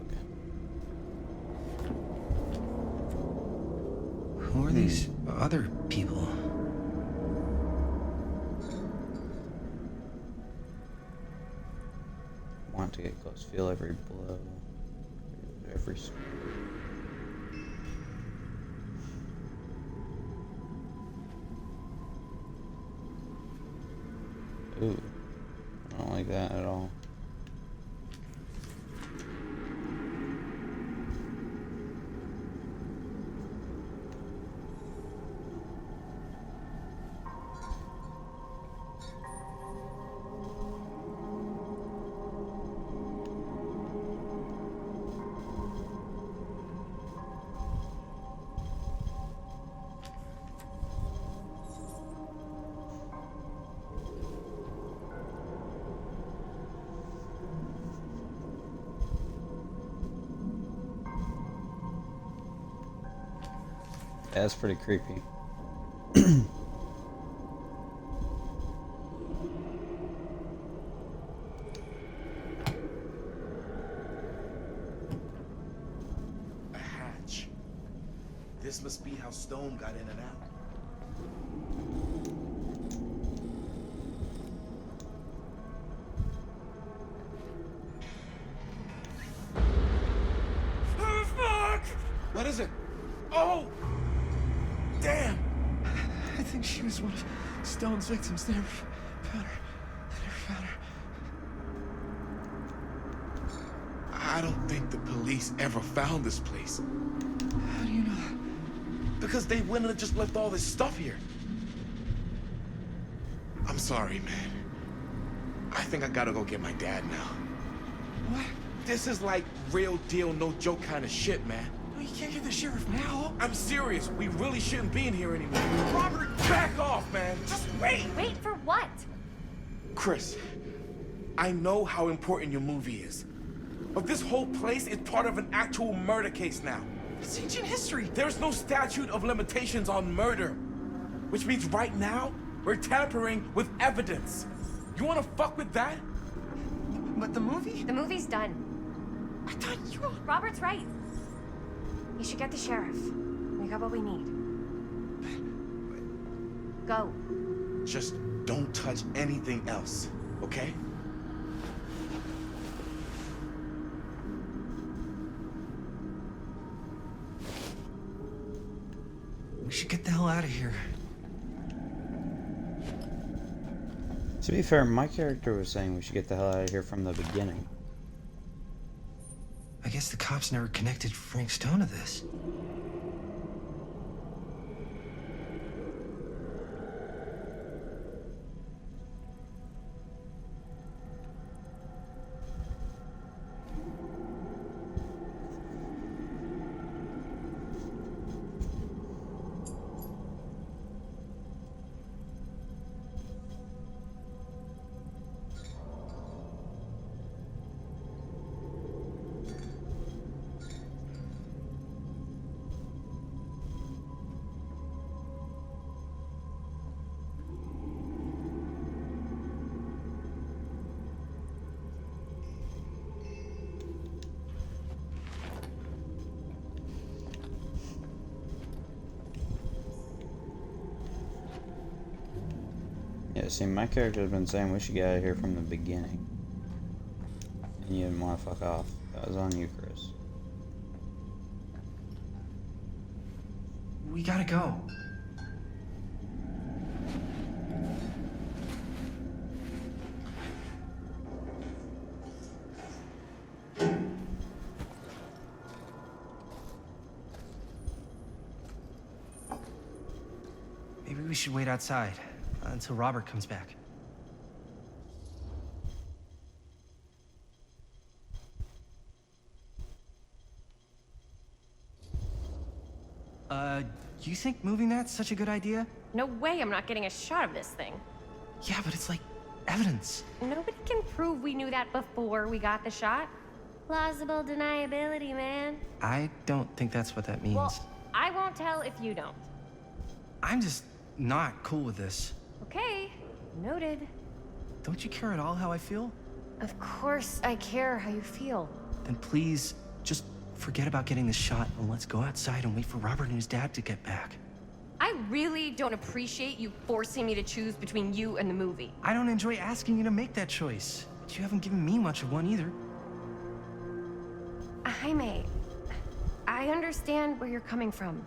Who are these other people? Want to get close. Feel every blow. Every scream. Ooh. I don't like that at all. Yeah, that's pretty creepy. A hatch. This must be how Stone got in and out. Oh, fuck! What is it? Oh! Damn! I think she was one of Stone's victims. They never found her. I don't think the police ever found this place. How do you know that? Because they wouldn't have just left all this stuff here. I'm sorry, man. I think I gotta go get my dad now. What? This is like real deal, no joke kind of shit, man. No, you can't get the sheriff now. I'm serious. We really shouldn't be in here anymore. Robert, back off, man. Just wait. Wait for what? Chris, I know how important your movie is. But this whole place is part of an actual murder case now. It's ancient history. There's no statute of limitations on murder. Which means right now, we're tampering with evidence. You wanna fuck with that? But the movie? The movie's done. I thought you... Robert's right. You should get the sheriff. We got what we need. Go. Just don't touch anything else, okay? We should get the hell out of here. To be fair, my character was saying we should get the hell out of here from the beginning. I guess the cops never connected Frank Stone to this. Yeah, see, my character's been saying we should get out of here from the beginning. And you didn't want to fuck off. That was on you, Chris. We gotta go. Maybe we should wait outside until Robert comes back. You think moving that's such a good idea? No way I'm not getting a shot of this thing. Yeah, but it's like evidence. Nobody can prove we knew that before we got the shot. Plausible deniability, man. I don't think that's what that means. Well, I won't tell if you don't. I'm just not cool with this. Okay, noted. Don't you care at all how I feel? Of course I care how you feel. Then please, just forget about getting the shot and let's go outside and wait for Robert and his dad to get back. I really don't appreciate you forcing me to choose between you and the movie. I don't enjoy asking you to make that choice, but you haven't given me much of one either. Jaime, I understand where you're coming from.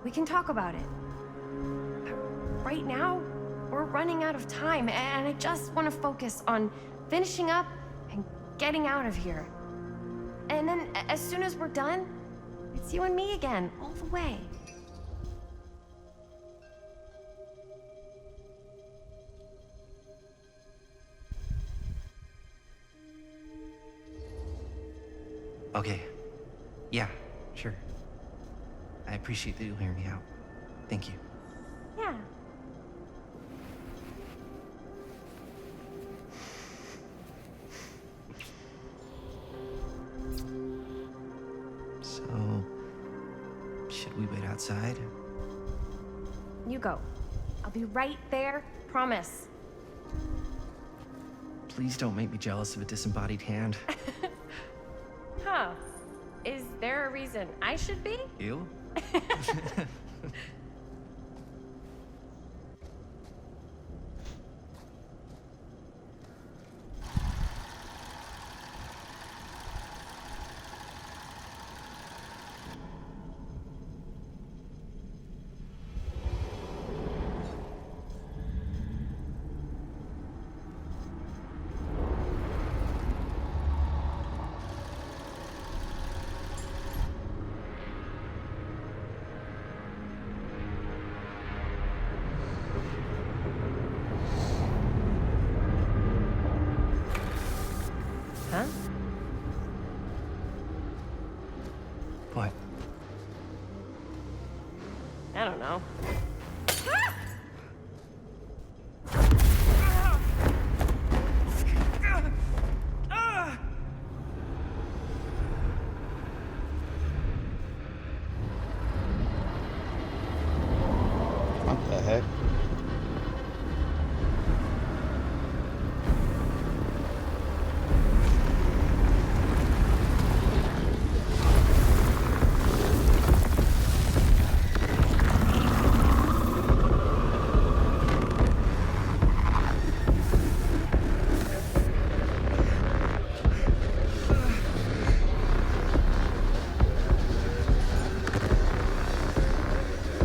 We can talk about it. But right now, we're running out of time, and I just want to focus on finishing up and getting out of here. And then, as soon as we're done, it's you and me again, all the way. Okay. Yeah, sure. I appreciate that you'll hear me out. Thank you. Yeah. So, should we wait outside? You go. I'll be right there, promise. Please don't make me jealous of a disembodied hand. Huh. Is there a reason I should be? You? I don't know. What the heck?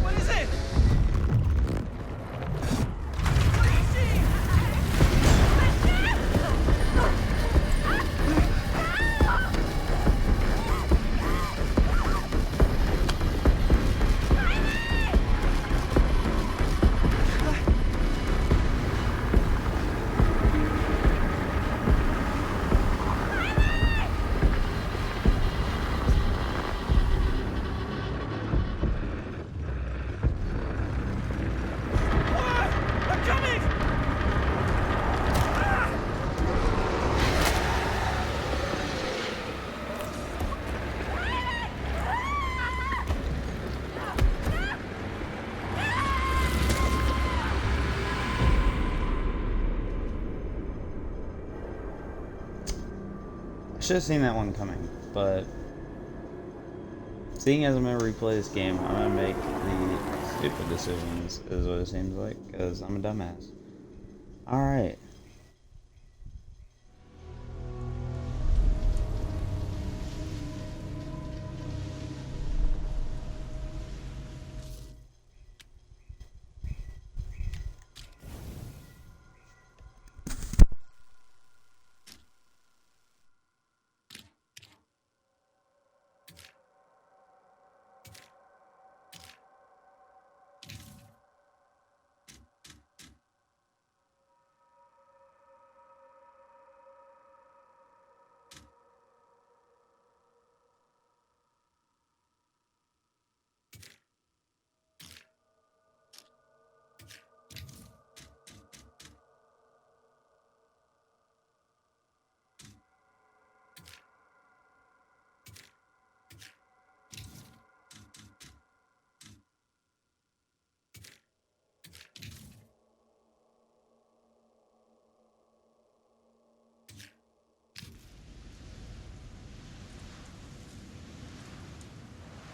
What is it? I'm coming! I should have seen that one coming, but seeing as I'm gonna replay this game, I'm gonna make the stupid decisions, is what it seems like, because I'm a dumbass. Alright.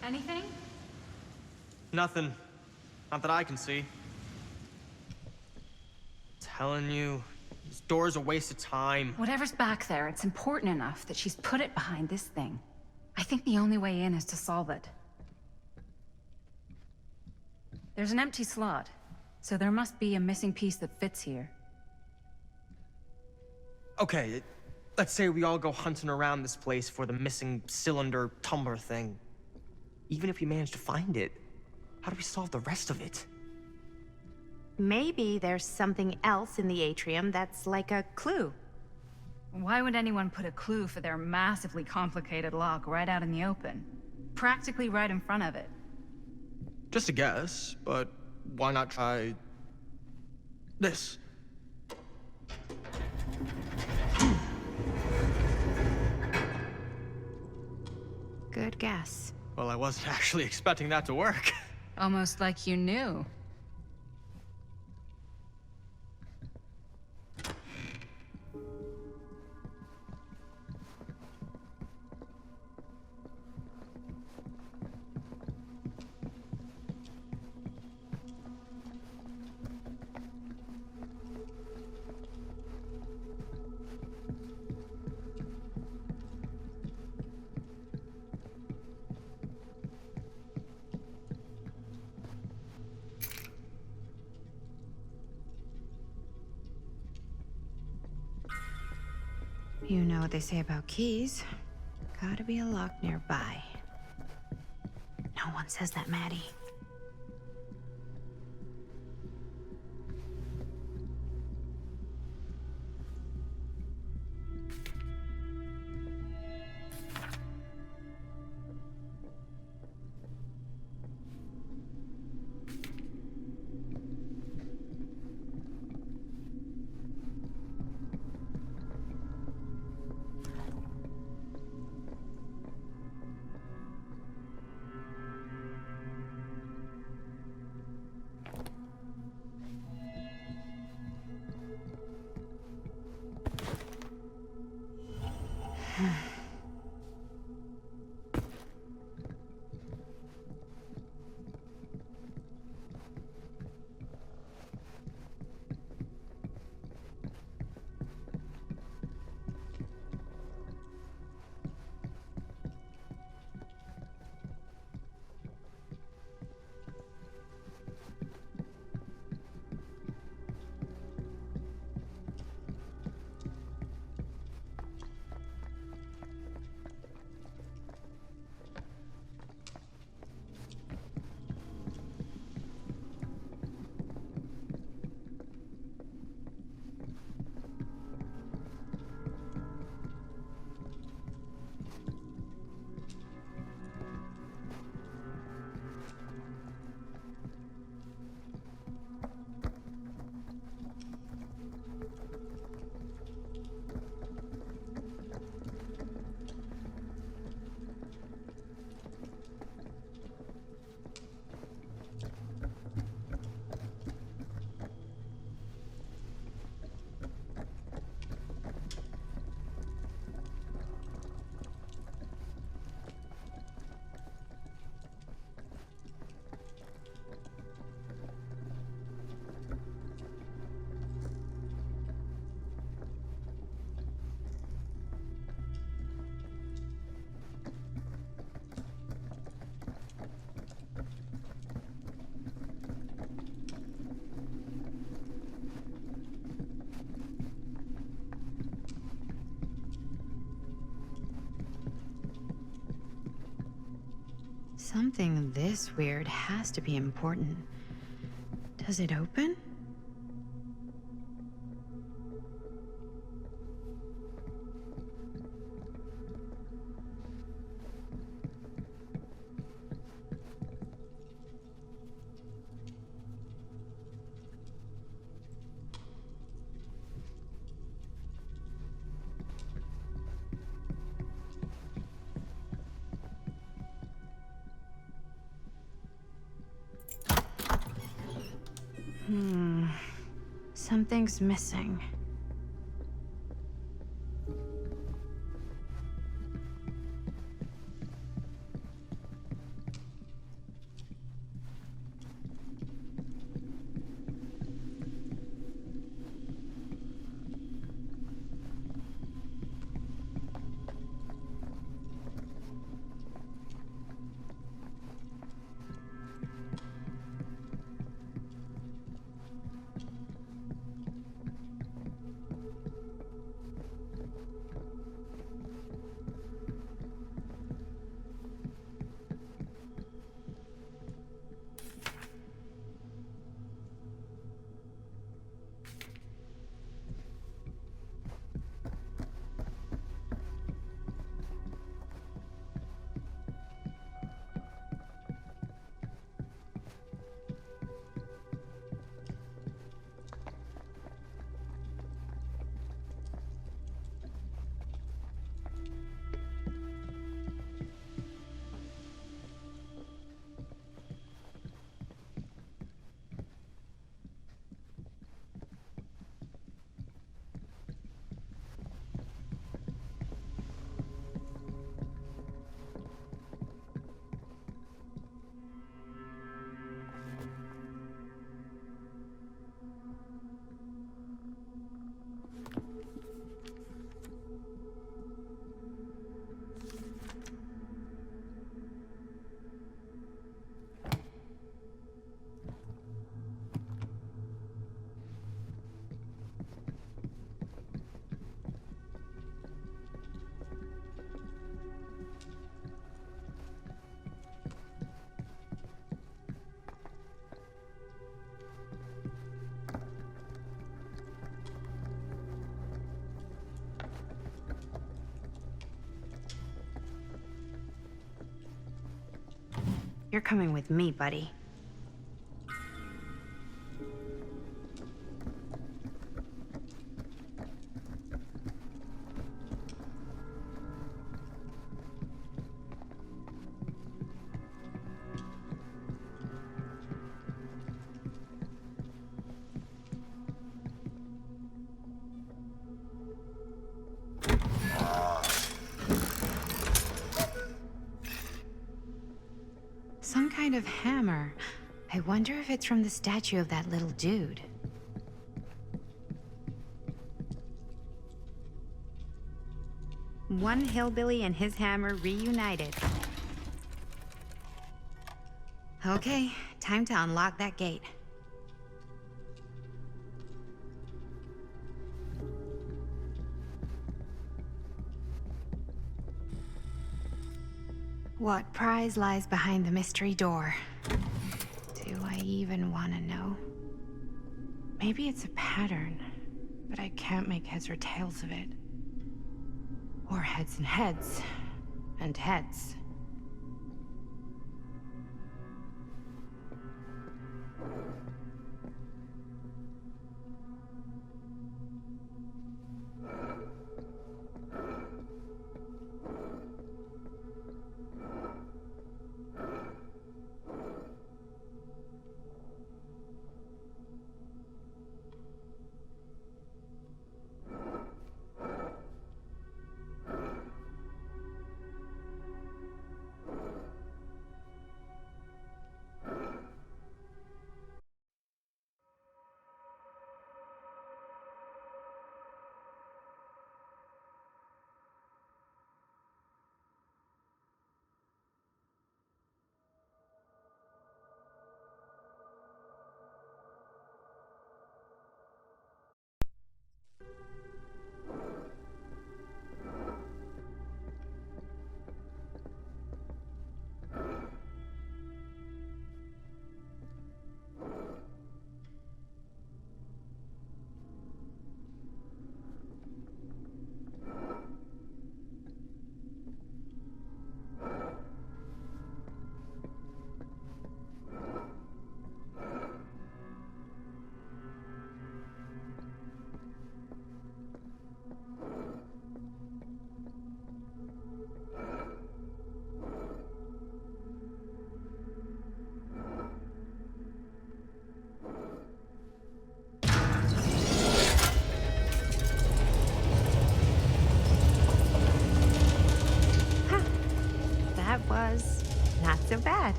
Anything? Nothing. Not that I can see. Telling you, this door's a waste of time. Whatever's back there, it's important enough that she's put it behind this thing. I think the only way in is to solve it. There's an empty slot, so there must be a missing piece that fits here. Okay, let's say we all go hunting around this place for the missing cylinder tumbler thing. Even if we manage to find it, how do we solve the rest of it? Maybe there's something else in the atrium that's like a clue. Why would anyone put a clue for their massively complicated lock right out in the open? Practically right in front of it. Just a guess, but why not try this? Good guess. Well, I wasn't actually expecting that to work. Almost like you knew. You know what they say about keys. Gotta be a lock nearby. No one says that, Maddie. Something this weird has to be important. Does it open? Something's missing. You're coming with me, buddy. Some kind of hammer. I wonder if it's from the statue of that little dude. One hillbilly and his hammer reunited. Okay, time to unlock that gate. What prize lies behind the mystery door? Do I even want to know? Maybe it's a pattern, but I can't make heads or tails of it. Or heads and heads, and heads.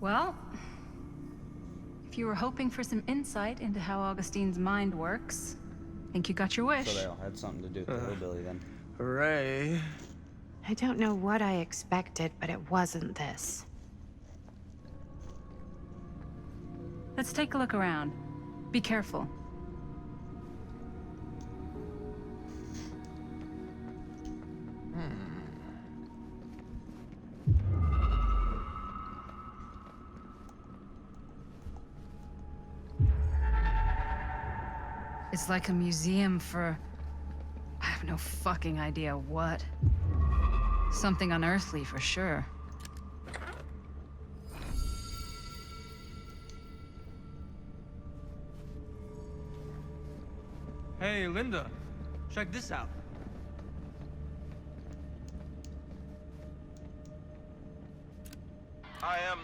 Well, if you were hoping for some insight into how Augustine's mind works, I think you got your wish. So they all had something to do with the hillbilly then. Hooray. I don't know what I expected, but it wasn't this. Let's take a look around. Be careful. It's like a museum for... I have no fucking idea what. Something unearthly for sure. Hey, Linda, check this out. I am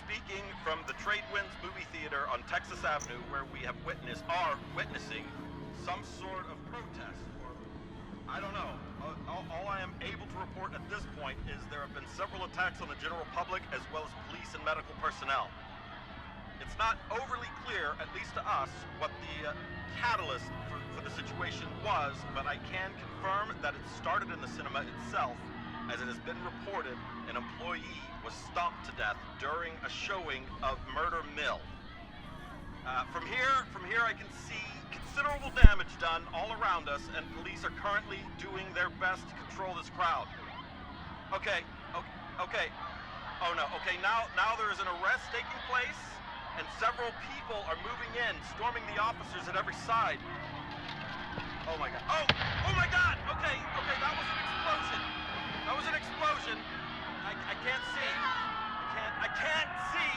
speaking from the Tradewinds Movie Theater on Texas Avenue, where we are witnessing some sort of protest, or I don't know. All I am able to report at this point is there have been several attacks on the general public as well as police and medical personnel. It's not overly clear, at least to us, what the catalyst for the situation was, but I can confirm that it started in the cinema itself, as it has been reported an employee was stomped to death during a showing of Murder Mill. From here I can see considerable damage done all around us, and police are currently doing their best to control this crowd. Okay. Oh no, okay, now there is an arrest taking place, and several people are moving in, storming the officers at every side. Oh my god. Oh my god! Okay, that was an explosion. That was an explosion. I can't see. I can't see.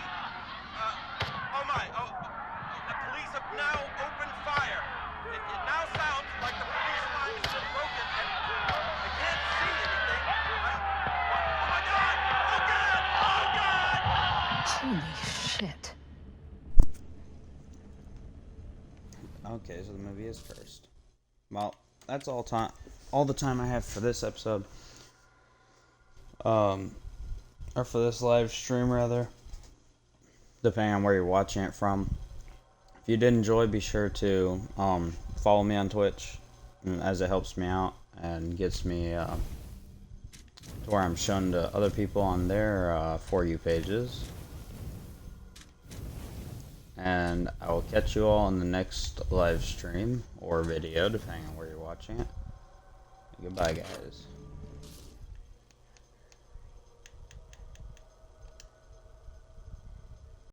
The police have now opened fire. It now sounds like the police line has been broken, and I can't see anything. Oh my god! Oh god! Holy shit. Okay, so the movie is cursed. Well, that's all the time I have for this episode. Or for this live stream, rather. Depending on where you're watching it from. If you did enjoy, be sure to follow me on Twitch, as it helps me out and gets me to where I'm shown to other people on their For You pages. And I will catch you all in the next live stream or video, depending on where you're watching it. Goodbye, guys.